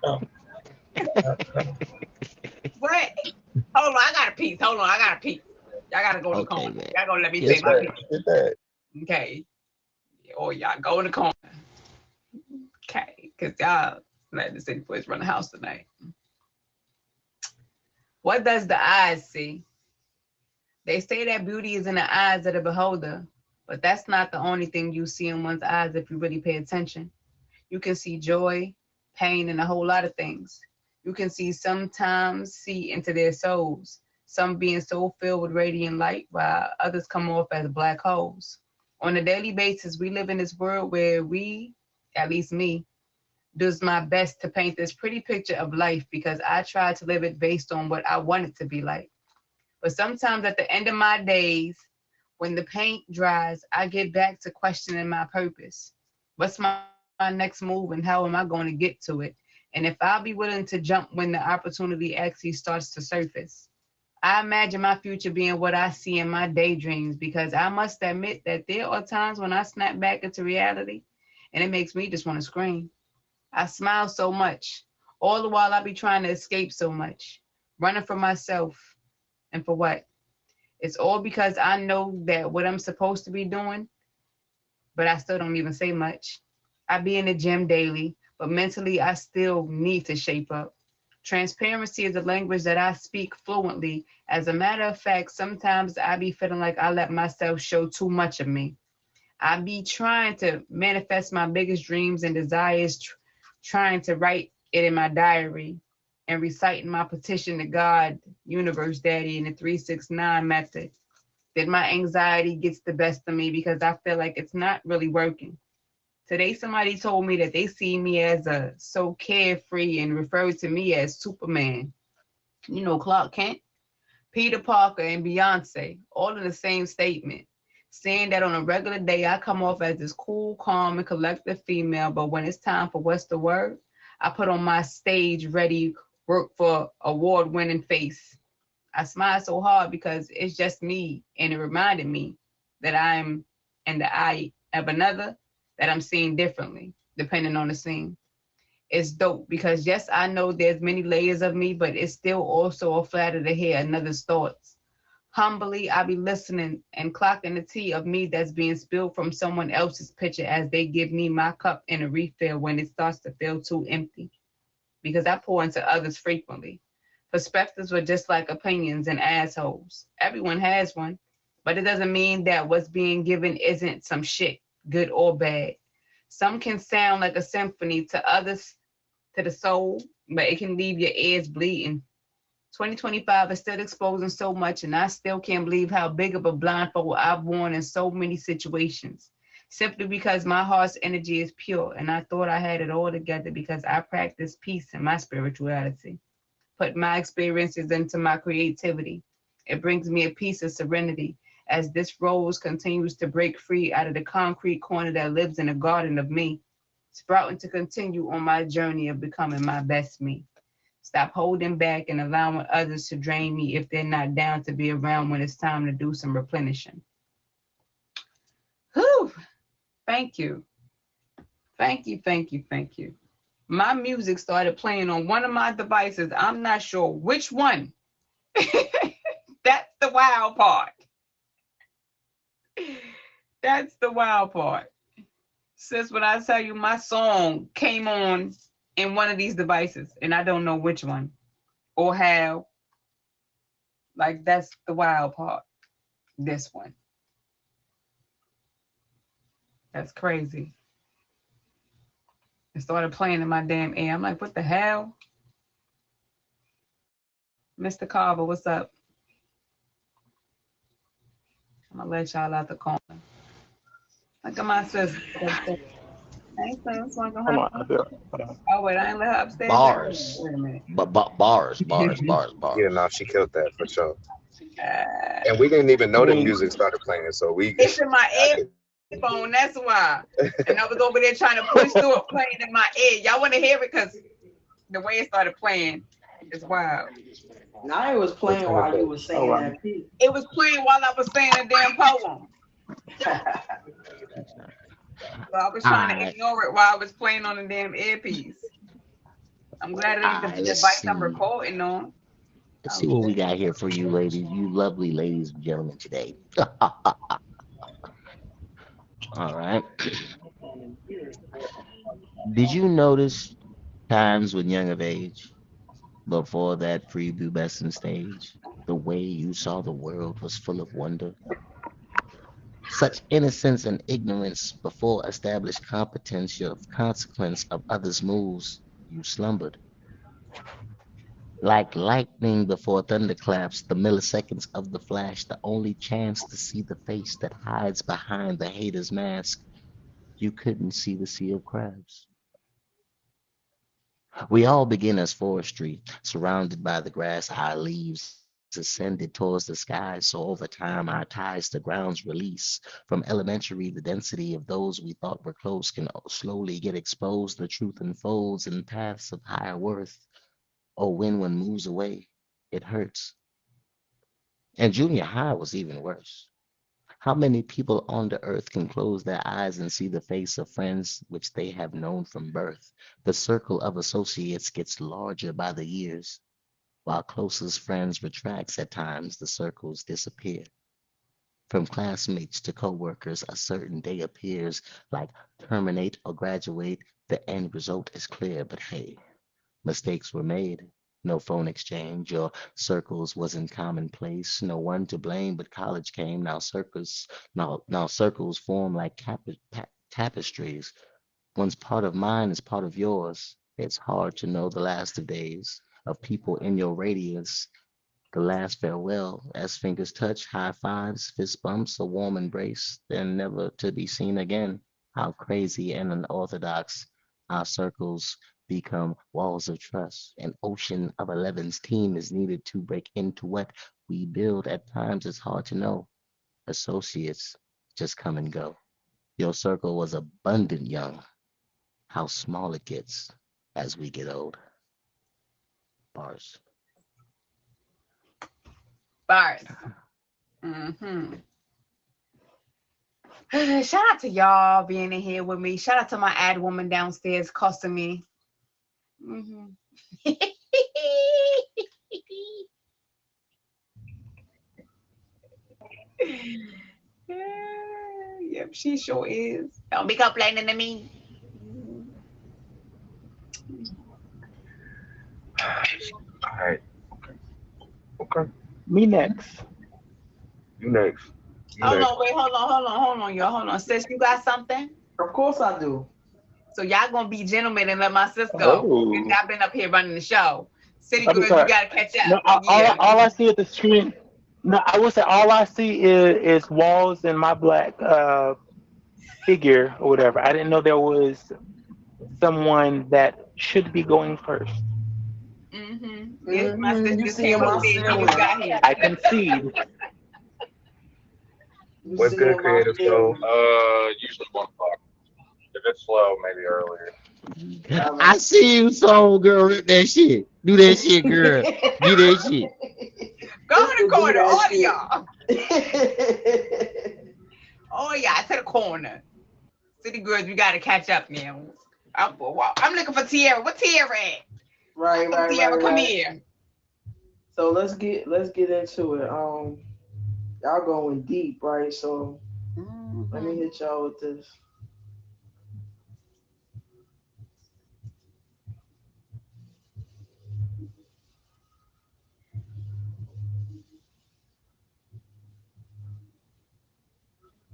What? Hold on, I got a piece. Y'all got to go in the corner. Man. Y'all going to let me Yes, say my ma'am. piece. Okay. Or y'all go in the corner. Okay. Because y'all letting the city boys run the house tonight. What does the eyes see? They say that beauty is in the eyes of the beholder, but that's not the only thing you see in one's eyes if you really pay attention. You can see joy, pain, and a whole lot of things. You can sometimes see into their souls, some being so filled with radiant light while others come off as black holes. On a daily basis, we live in this world where we, at least me, does my best to paint this pretty picture of life because I try to live it based on what I want it to be like. But sometimes at the end of my days, when the paint dries, I get back to questioning my purpose. What's my next move and how am I going to get to it? And if I'll be willing to jump when the opportunity actually starts to surface. I imagine my future being what I see in my daydreams because I must admit that there are times when I snap back into reality and it makes me just want to scream. I smile so much, all the while I be trying to escape so much, running from myself. And for what? It's all because I know that what I'm supposed to be doing, but I still don't even say much. I be in the gym daily, but mentally I still need to shape up. Transparency is a language that I speak fluently. As a matter of fact, sometimes I be feeling like I let myself show too much of me. I be trying to manifest my biggest dreams and desires, trying to write it in my diary and reciting my petition to God, Universe Daddy, in the 369 method. Then my anxiety gets the best of me because I feel like it's not really working. Today, somebody told me that they see me as a so carefree and referred to me as Superman. You know, Clark Kent, Peter Parker, and Beyonce, all in the same statement, saying that on a regular day I come off as this cool, calm, and collected female, but when it's time for what's the word, I put on my stage ready, work for award-winning face. I smile so hard because it's just me, and it reminded me that I'm in the eye of another that I'm seeing differently, depending on the scene. It's dope because yes, I know there's many layers of me, but it's still also a flatter to hear another's thoughts. Humbly, I be listening and clocking the tea of me that's being spilled from someone else's pitcher as they give me my cup in a refill when it starts to feel too empty. Because I pour into others frequently. Perspectives are just like opinions and assholes. Everyone has one, but it doesn't mean that what's being given isn't some shit, good or bad. Some can sound like a symphony to others, to the soul, but it can leave your ears bleeding. 2025 is still exposing so much, and I still can't believe how big of a blindfold I've worn in so many situations. Simply because my heart's energy is pure, and I thought I had it all together because I practice peace in my spirituality. Put my experiences into my creativity. It brings me a peace of serenity as this rose continues to break free out of the concrete corner that lives in a garden of me, sprouting to continue on my journey of becoming my best me. Stop holding back and allowing others to drain me if they're not down to be around when it's time to do some replenishing. Whew. Thank you. Thank you, thank you, thank you. My music started playing on one of my devices. I'm not sure which one. That's the wild part. That's the wild part. Sis, when I tell you my song came on in one of these devices, and I don't know which one or how. Like, that's the wild part. This one. That's crazy. It started playing in my damn ear. I'm like, what the hell? Mr. Carver, what's up? I'm gonna let y'all out the corner. Look at my sister. Hey, sis, what's going Hold on? on, I feel, hold on. Oh, wait, I ain't let her upstairs yet? Bars. Wait a minute. Yeah, no, she killed that for sure. Uh, And we didn't even know the Me, music started playing, so we. it's in my I could- earphone, that's why. And I was over there trying to push through it, playing in my ear. Y'all want to hear it? Because the way it started playing is wild. Now it was Which playing one is while you that? were oh saying wow. that piece. It was playing while I was saying a damn poem. So I was All trying to right, ignore it while I was playing on the damn earpiece. I'm glad it all ain't the right. Let's device I'm see. recording on. Let's Oh see what we shit. got here for you, ladies. You lovely ladies and gentlemen today. All right. Did you notice times when young of age, before that prepubescent stage, the way you saw the world was full of wonder? Such innocence and ignorance before established competence, your consequence of others' moves, you slumbered. Like lightning before thunderclaps, the milliseconds of the flash, the only chance to see the face that hides behind the hater's mask. You couldn't see the sea of crabs. We all begin as forestry, surrounded by the grass. Our leaves ascended towards the sky, so over time our ties to ground's release. From elementary, the density of those we thought were close can slowly get exposed. The truth unfolds in paths of higher worth. Or when one moves away, it hurts. And junior high was even worse. How many people on the earth can close their eyes and see the face of friends which they have known from birth? The circle of associates gets larger by the years, while closest friends retracts at times, the circles disappear. From classmates to coworkers, a certain day appears like terminate or graduate. The end result is clear, but hey, mistakes were made. No phone exchange or circles wasn't commonplace. No one to blame, but college came. Now circles form like tapestries. Once part of mine is part of yours. It's hard to know the last of days of people in your radius. The last farewell, as fingers touch, high fives, fist bumps, a warm embrace, then never to be seen again. How crazy and unorthodox our circles become walls of trust. An ocean of 11's team is needed to break into what we build. At times it's hard to know. Associates just come and go. Your circle was abundant young. How small it gets as we get old. Bars. Bars. Mm-hmm. Shout out to y'all being in here with me. Shout out to my ad woman downstairs costing me. Mm-hmm. Yep, she sure is. Don't be complaining to me. All right. Okay. Me next. You next. You Hold next. on, wait, hold on, y'all. Hold on. Sis, you got something? Of course I do. So y'all gonna be gentlemen and let my sis go. Because Oh. I've been up here running the show. City I'm girls, you sorry. gotta catch No, up. all, Yeah. all I see at the screen. No, I will say all I see is walls and my black figure or whatever. I didn't know there was someone that should be going first. Mm-hmm. Yes, my sis You just seeing came up my there. She just ceiling. got here. I concede. You What's good, seeing my creative soul? ceiling. Usually 1 o'clock. If it's slow, maybe earlier. All I right. see you, soul girl. Rip that shit. Do that shit, girl. Get that shit. Go in the Sister, do corner, all that of y'all. shit. Oh yeah, to the corner. City girls, we gotta catch up now. I'm looking for Tierra. What Tierra at? Right, Come right, Tierra, right, come right. here. So let's get into it. Y'all going deep, right? So let me Mm-hmm. hit y'all with this.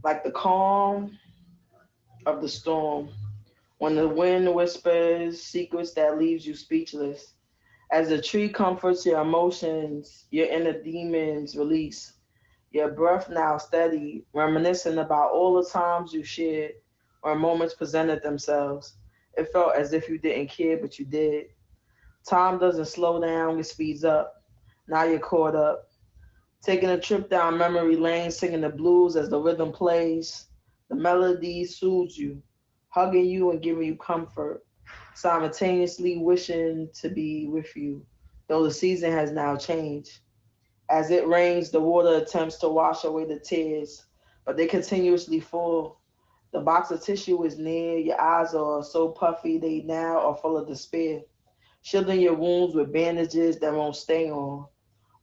Like the calm of the storm, when the wind whispers secrets that leaves you speechless. As the tree comforts your emotions, your inner demons release. Your breath now steady, reminiscing about all the times you shared or moments presented themselves. It felt as if you didn't care, but you did. Time doesn't slow down, it speeds up. Now you're caught up. Taking a trip down memory lane, singing the blues as the rhythm plays. The melody soothes you, hugging you and giving you comfort, simultaneously wishing to be with you, though the season has now changed. As it rains, the water attempts to wash away the tears, but they continuously fall. The box of tissue is near, your eyes are so puffy they now are full of despair, shielding your wounds with bandages that won't stay on.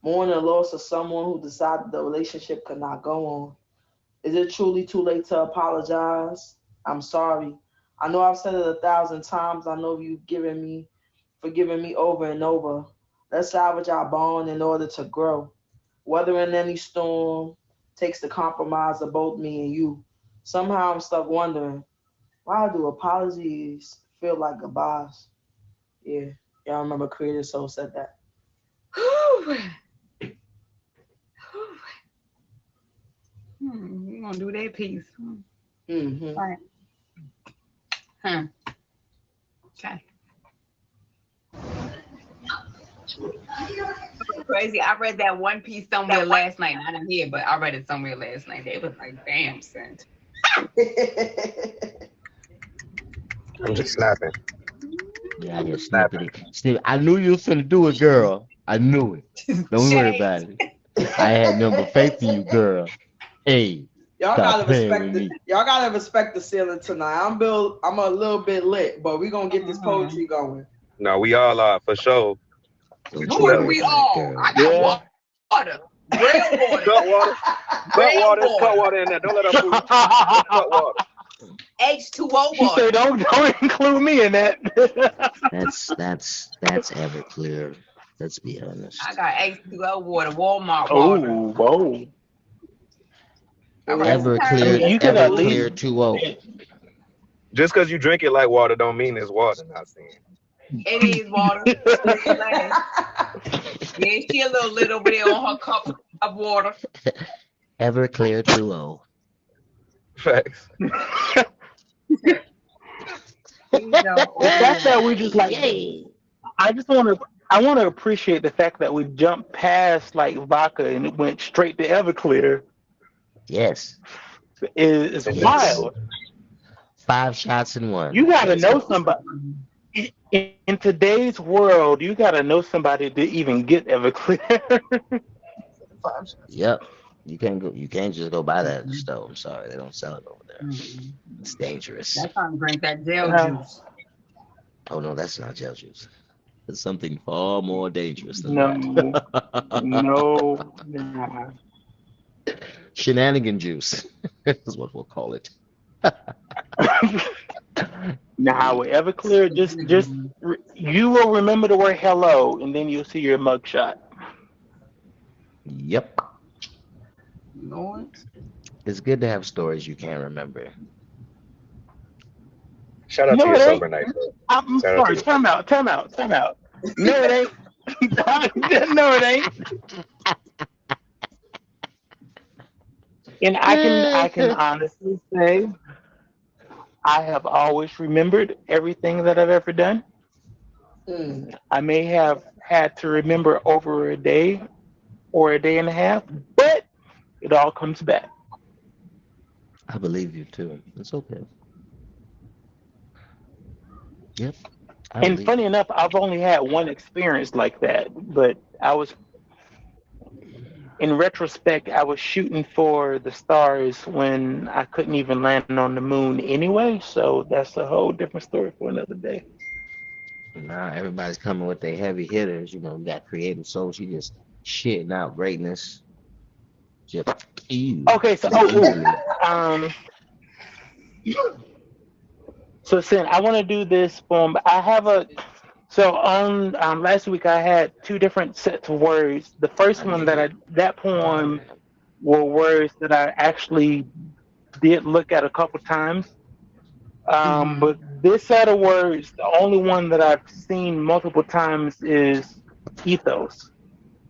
Mourning the loss of someone who decided the relationship could not go on. Is it truly too late to apologize? I'm sorry. I know I've said it 1,000 times. I know you've given me, forgiven me over and over. Let's salvage our bond in order to grow. Weathering any storm takes the compromise of both me and you. Somehow I'm stuck wondering, why do apologies feel like goodbyes? Yeah, y'all remember Creative Soul said that. We're gonna do that piece. Mm-hmm. Right. Okay. Crazy. I read that one piece somewhere last night. I didn't hear, but I read it somewhere last night. They was like, damn, son. I'm just snapping. Yeah, I get snippety. Snip. I knew you was finna do it, girl. I knew it. Don't worry about it. I had number faith in you, girl. Hey, Y'all stop gotta playing respect with the me. y'all gotta respect the ceiling tonight. I'm a little bit lit, but we gonna get this poetry going. No, we all are for sure. Don't Who you is Definitely. we worry about it, all? girl. I got Yeah. water. Real water. Cut water. Cut Real water. There's cut water. water in there. Don't let her fool you. It's cut water. H2O She water. said, "Don't include me in that." That's Everclear. Let's be honest. I got H2O water, Walmart water. Oh, whoa! All right. I mean, you could at least. Everclear 2.0. Just because you drink it like water don't mean it's water. Not saying. It is water. Yeah, she a little lit over there on her cup of water. Everclear 2.0. Facts. The fact that we just like, I want to appreciate the fact that we jumped past like vodka and it went straight to Everclear. Yes. Is wild. 5 shots in one. You gotta know somebody. In today's world, you gotta know somebody to even get Everclear. Yep. You can't just go buy that at the store. I'm sorry, they don't sell it over there. It's dangerous. That's trying to drink that gel juice. Oh no, that's not gel juice. It's something far more dangerous than No, that. no, nah. Shenanigan juice is what we'll call it. Nah, with Everclear, you will remember the word hello, and then you'll see your mugshot. Yep. Lord. It's good to have stories you can't remember. Shout out to your sober night. I'm Shout out sorry. to Time out. No, it ain't. No, it ain't. And I can honestly say I have always remembered everything that I've ever done. I may have had to remember over a day or a day and a half, but it all comes back. I believe you too. It's okay. Yep. And funny enough, I've only had one experience like that, but in retrospect, I was shooting for the stars when I couldn't even land on the moon anyway. So that's a whole different story for another day. Now everybody's coming with their heavy hitters. You know, we got creative soul. She just shitting out greatness. Just Okay, so so Sin, I want to do this poem. I have on last week I had two different sets of words. The first one that poem were words that I actually did look at a couple times. But this set of words, the only one that I've seen multiple times is ethos.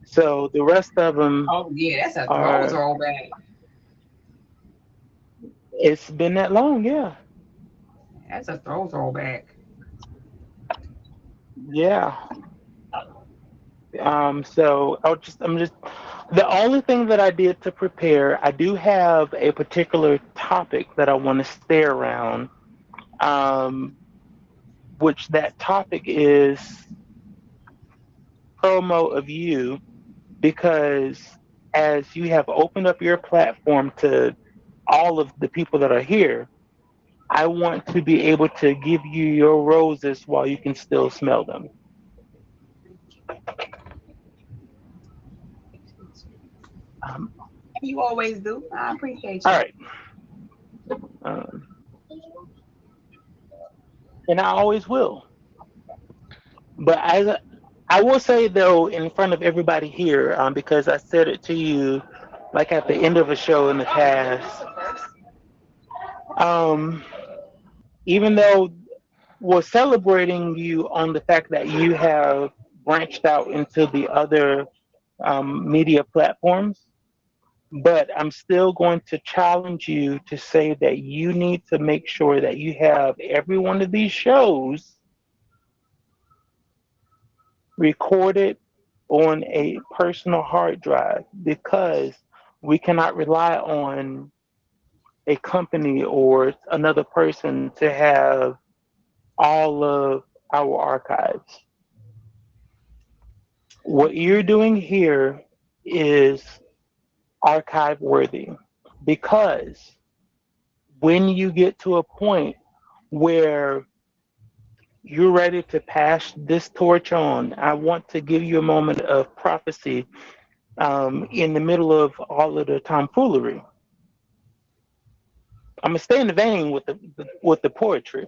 So the rest of them. Oh yeah, that's a throwback. It's been that long, yeah. That's a throwback. Yeah. So I'm just the only thing that I did to prepare. I do have a particular topic that I want to stay around. Which that topic is promo of you, because as you have opened up your platform to all of the people that are here, I want to be able to give you your roses while you can still smell them. You always do. I appreciate you. All right. And I always will. But I will say though, in front of everybody here, because I said it to you, like at the end of a show in the past. Even though we're celebrating you on the fact that you have branched out into the other media platforms. But I'm still going to challenge you to say that you need to make sure that you have every one of these shows recorded on a personal hard drive because we cannot rely on a company or another person to have all of our archives. What you're doing here is archive worthy because when you get to a point where you're ready to pass this torch on, I want to give you a moment of prophecy in the middle of all of the tomfoolery. I'm gonna stay in the vein with the poetry,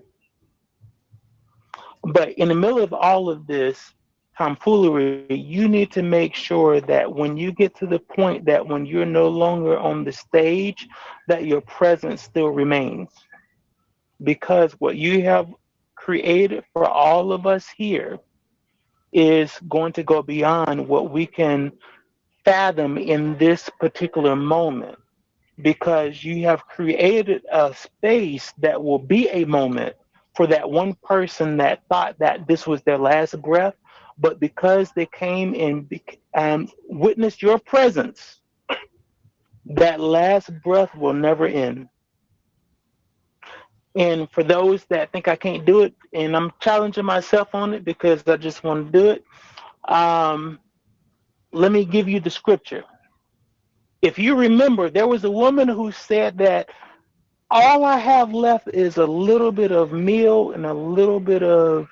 but in the middle of all of this tomfoolery, you need to make sure that when you get to the point that when you're no longer on the stage, that your presence still remains. Because what you have created for all of us here is going to go beyond what we can fathom in this particular moment because you have created a space that will be a moment for that one person that thought that this was their last breath, but because they came and witnessed your presence, that last breath will never end. And for those that think I can't do it, and I'm challenging myself on it because I just want to do it, um, let me give you the scripture. If you remember, there was a woman who said that all I have left is a little bit of meal and a little bit of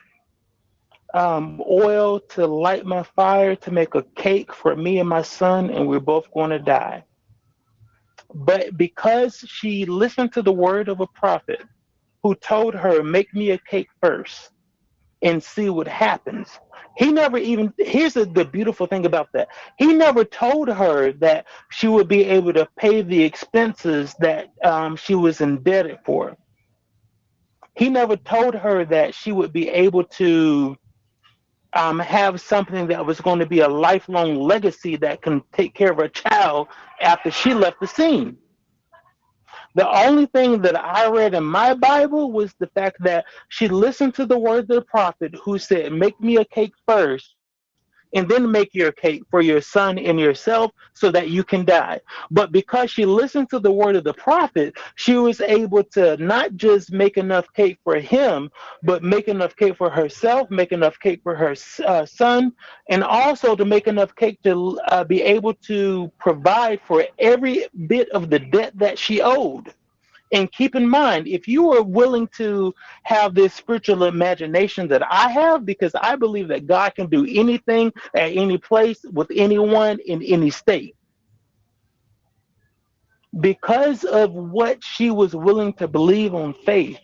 oil to light my fire to make a cake for me and my son, and we're both going to die. But because she listened to the word of a prophet who told her, make me a cake first and see what happens. He never even, here's the beautiful thing about that. He never told her that she would be able to pay the expenses that she was indebted for. He never told her that she would be able to have something that was going to be a lifelong legacy that can take care of her child after she left the scene. The only thing that I read in my Bible was the fact that she listened to the word of the prophet who said, make me a cake first and then make your cake for your son and yourself so that you can die. But because she listened to the word of the prophet, she was able to not just make enough cake for him, but make enough cake for herself, make enough cake for her son, and also to make enough cake to be able to provide for every bit of the debt that she owed. And keep in mind, if you are willing to have this spiritual imagination that I have, because I believe that God can do anything at any place with anyone in any state, because of what she was willing to believe on faith,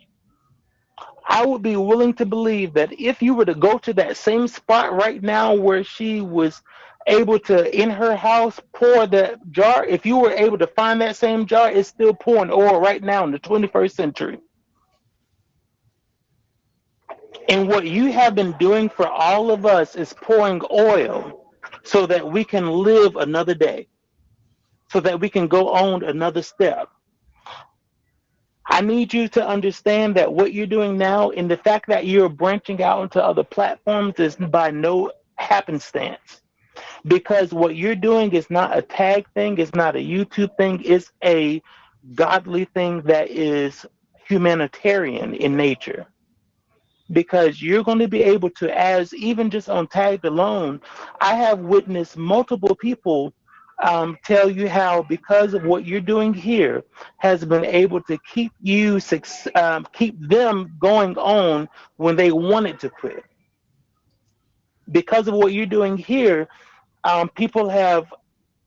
I would be willing to believe that if you were to go to that same spot right now where she was able to, in her house, pour that jar, if you were able to find that same jar, it's still pouring oil right now in the 21st century. And what you have been doing for all of us is pouring oil so that we can live another day, so that we can go on another step. I need you to understand that what you're doing now and the fact that you're branching out into other platforms is by no happenstance. Because what you're doing is not a tag thing, it's not a YouTube thing, it's a godly thing that is humanitarian in nature. Because you're going to be able to, as even just on tagged alone, I have witnessed multiple people tell you how because of what you're doing here has been able to keep you keep them going on when they wanted to quit. Because of what you're doing here, people have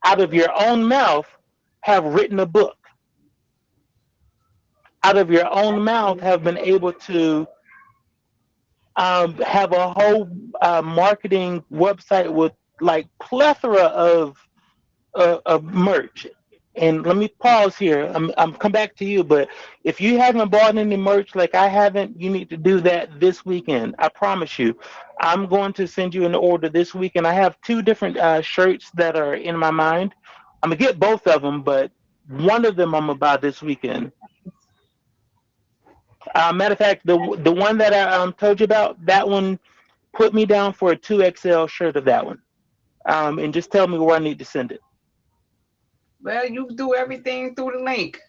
out of your own mouth have written a book, out of your own mouth have been able to have a whole marketing website with like plethora of merch. And let me pause here. I'm come back to you, but if you haven't bought any merch like I haven't, you need to do that this weekend. I promise you. I'm going to send you an order this weekend. I have two different shirts that are in my mind. I'm gonna get both of them, but one of them I'm about this weekend. Matter of fact, the one that I told you about, that one, put me down for a 2XL shirt of that one, and just tell me where I need to send it. Well, you do everything through the link.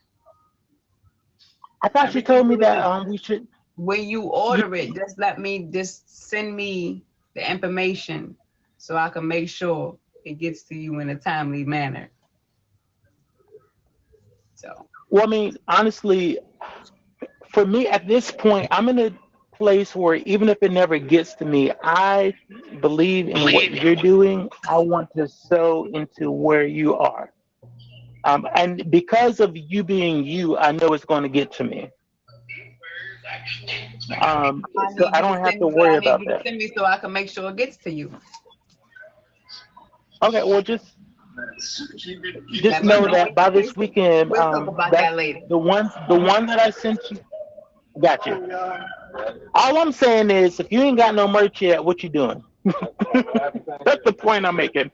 I thought you Everything told me through the that link. we should. When you order it, just send me the information so I can make sure it gets to you in a timely manner. So Well, I mean, honestly, for me at this point, I'm in a place where even if it never gets to me, I believe in what you're doing. I want to sow into where you are. And because of you being you, I know it's going to get to me. I So need I you to don't have send to me what worry I need about you to that. send me so I can make sure it gets to you. Okay, well, just Let me know know that by when this weekend, we'll talk about that's that later. the one that I sent you. Got you. All I'm saying is, if you ain't got no merch yet, what you doing? That's the point I'm making.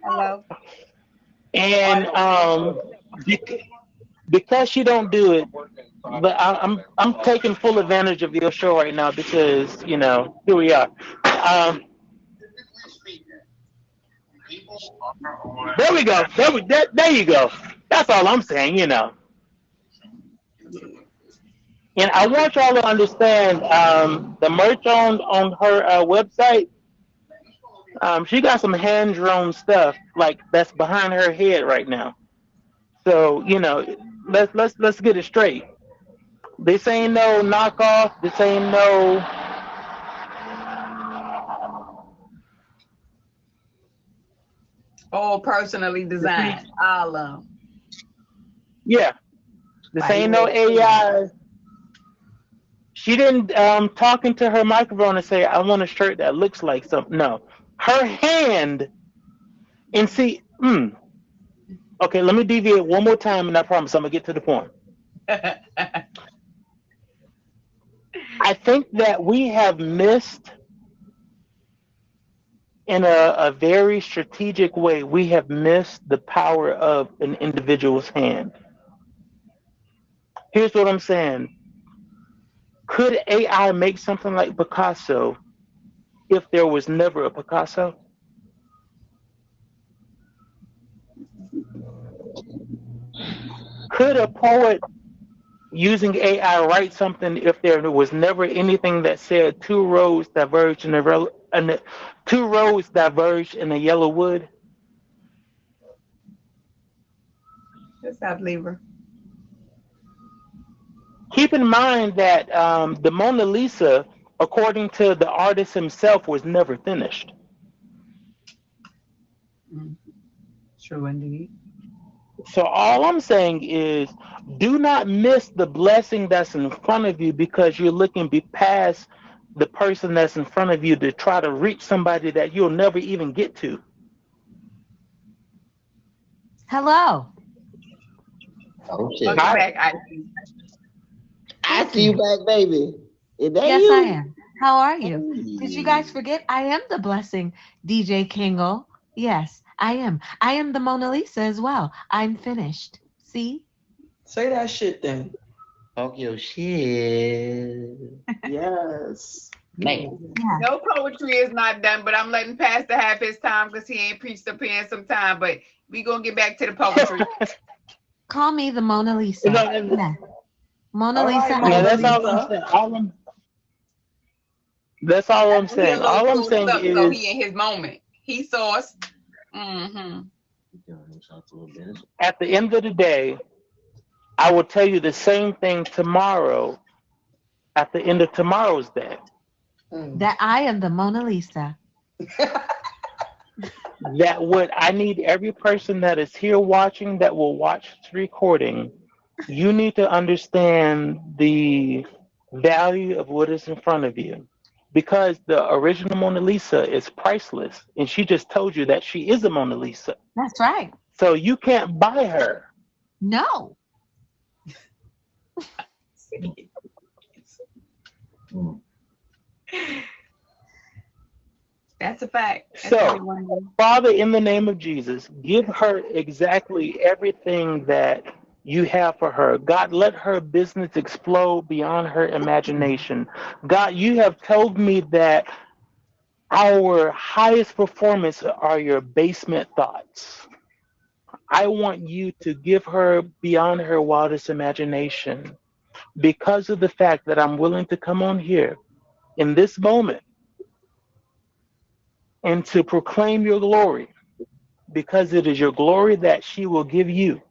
Hello. And bec- because you don't do it, but I'm taking full advantage of your show right now because here we are. Um, there we go. There you go. That's all I'm saying. And I want y'all to understand the merch on her website. She got some hand drawn stuff like that's behind her head right now. So let's get it straight. This ain't no knockoff. This ain't no. All personally This ain't, designed. All yeah. This by ain't no yours truly. AI. She didn't talk into her microphone and say, "I want a shirt that looks like something." No, her hand and see. Okay, let me deviate one more time, and I promise I'm gonna get to the point. I think that we have missed in a very strategic way. We have missed the power of an individual's hand. Here's what I'm saying. Could AI make something like Picasso if there was never a Picasso? Could a poet using AI write something if there was never anything that said two roads diverged and two roads diverged in a yellow wood? Just stop, Libra. Keep in mind that the Mona Lisa, according to the artist himself, was never finished. True indeed. So all I'm saying is, do not miss the blessing that's in front of you because you're looking past the person that's in front of you to try to reach somebody that you'll never even get to. Hello. Oh shit. Welcome back, Icy. I see you back, baby. Is that Yes, you? I am. How are you? Did you guys Hey. forget? I am the blessing, DJ Kingle. Yes, I am. I am the Mona Lisa as well. I'm finished. See? Say that shit then. Talk your shit. Yes. Man. Yeah. No poetry is not done, but I'm letting Pastor have his time because he ain't preached up here in some time. But we gonna get back to the poetry. Call me the Mona Lisa. No, Yeah. Mona All right, Lisa, I yeah, Mona that's am all I'm finished. Lisa. saying. That's all I'm He a saying. little All I'm sauced saying up, so is, he in his moment. He sauced. Mm-hmm. at the end of the day, I will tell you the same thing tomorrow at the end of tomorrow's day. That I am the Mona Lisa. That what I need every person that is here watching that will watch this recording, you need to understand the value of what is in front of you. Because the original Mona Lisa is priceless. And she just told you that she is a Mona Lisa. That's right. So you can't buy her. No. That's a fact. That's a So, big one. Father, in the name of Jesus, give her exactly everything that you have for her. God, let her business explode beyond her imagination. God, you have told me that our highest performance are your basement thoughts. I want you to give her beyond her wildest imagination because of the fact that I'm willing to come on here in this moment and to proclaim your glory because it is your glory that she will give you.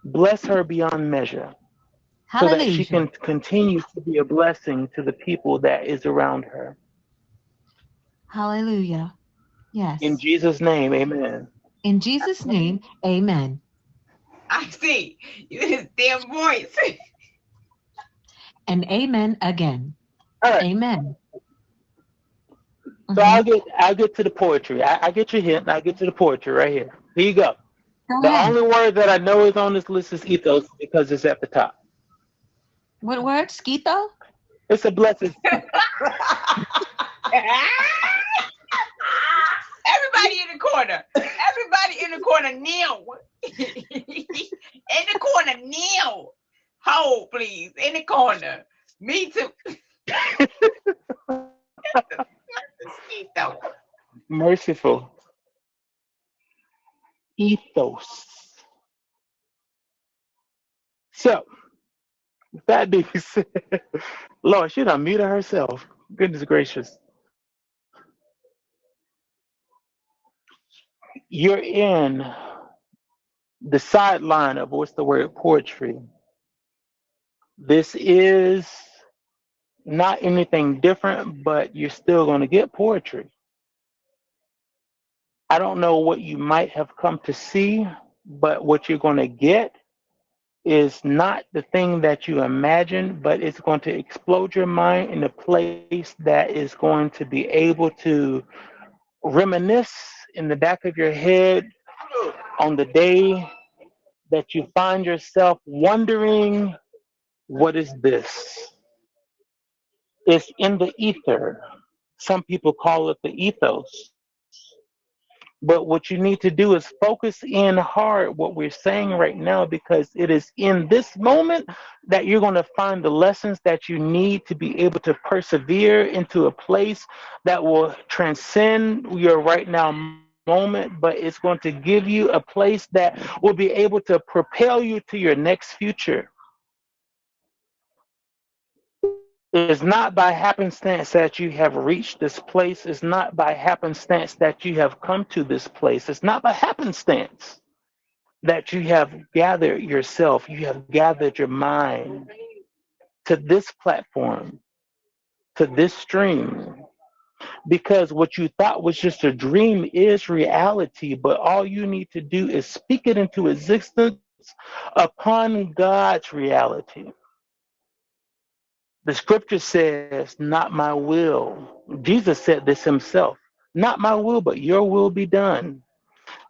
Bless her beyond measure so that she Hallelujah. can continue to be a blessing to the people that is around her. Hallelujah. In Yes. Jesus' name, amen. In Jesus' name, amen. I see. His damn voice. And amen again. All right. Amen. So Hmm. I'll get to the poetry. I get your hint. I'll get to the poetry right here. Here you go. Go The ahead. only word that I know is on this list is ethos because it's at the top. What word? Skeeto? It's a blessing. Everybody in the corner. Everybody in the corner, kneel. In the corner, kneel. Hold, please. In the corner. Me too. Merciful. Ethos. So, with that being said, Lord, she done muted herself. Goodness gracious. You're in the sideline of what's the word poetry. This is not anything different, but you're still going to get poetry. I don't know what you might have come to see, but what you're going to get is not the thing that you imagine, but it's going to explode your mind in a place that is going to be able to reminisce in the back of your head on the day that you find yourself wondering, what is this? It's in the ether. Some people call it the ethos. But what you need to do is focus in hard what we're saying right now because it is in this moment that you're going to find the lessons that you need to be able to persevere into a place that will transcend your right now moment, but it's going to give you a place that will be able to propel you to your next future. It's not by happenstance that you have reached this place. It's not by happenstance that you have come to this place. It's not by happenstance that you have gathered yourself, you have gathered your mind to this platform, to this stream. Because what you thought was just a dream is reality, but all you need to do is speak it into existence upon God's reality. The scripture says, not my will. Jesus said this himself. Not my will, but your will be done.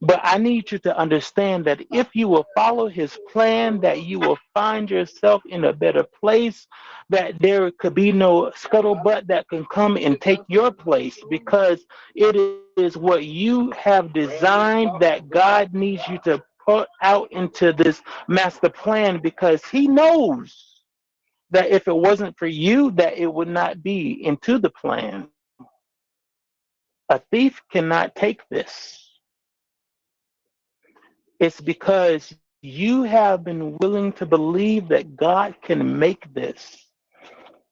But I need you to understand that if you will follow his plan, that you will find yourself in a better place, that there could be no scuttlebutt that can come and take your place because it is what you have designed that God needs you to put out into this master plan because he knows that if it wasn't for you, that it would not be into the plan. A thief cannot take this. It's because you have been willing to believe that God can make this.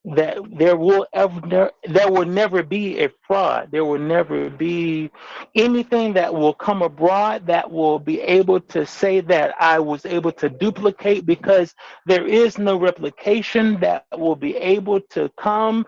That there will never be a fraud. There will never be anything that will come abroad that will be able to say that I was able to duplicate because there is no replication that will be able to come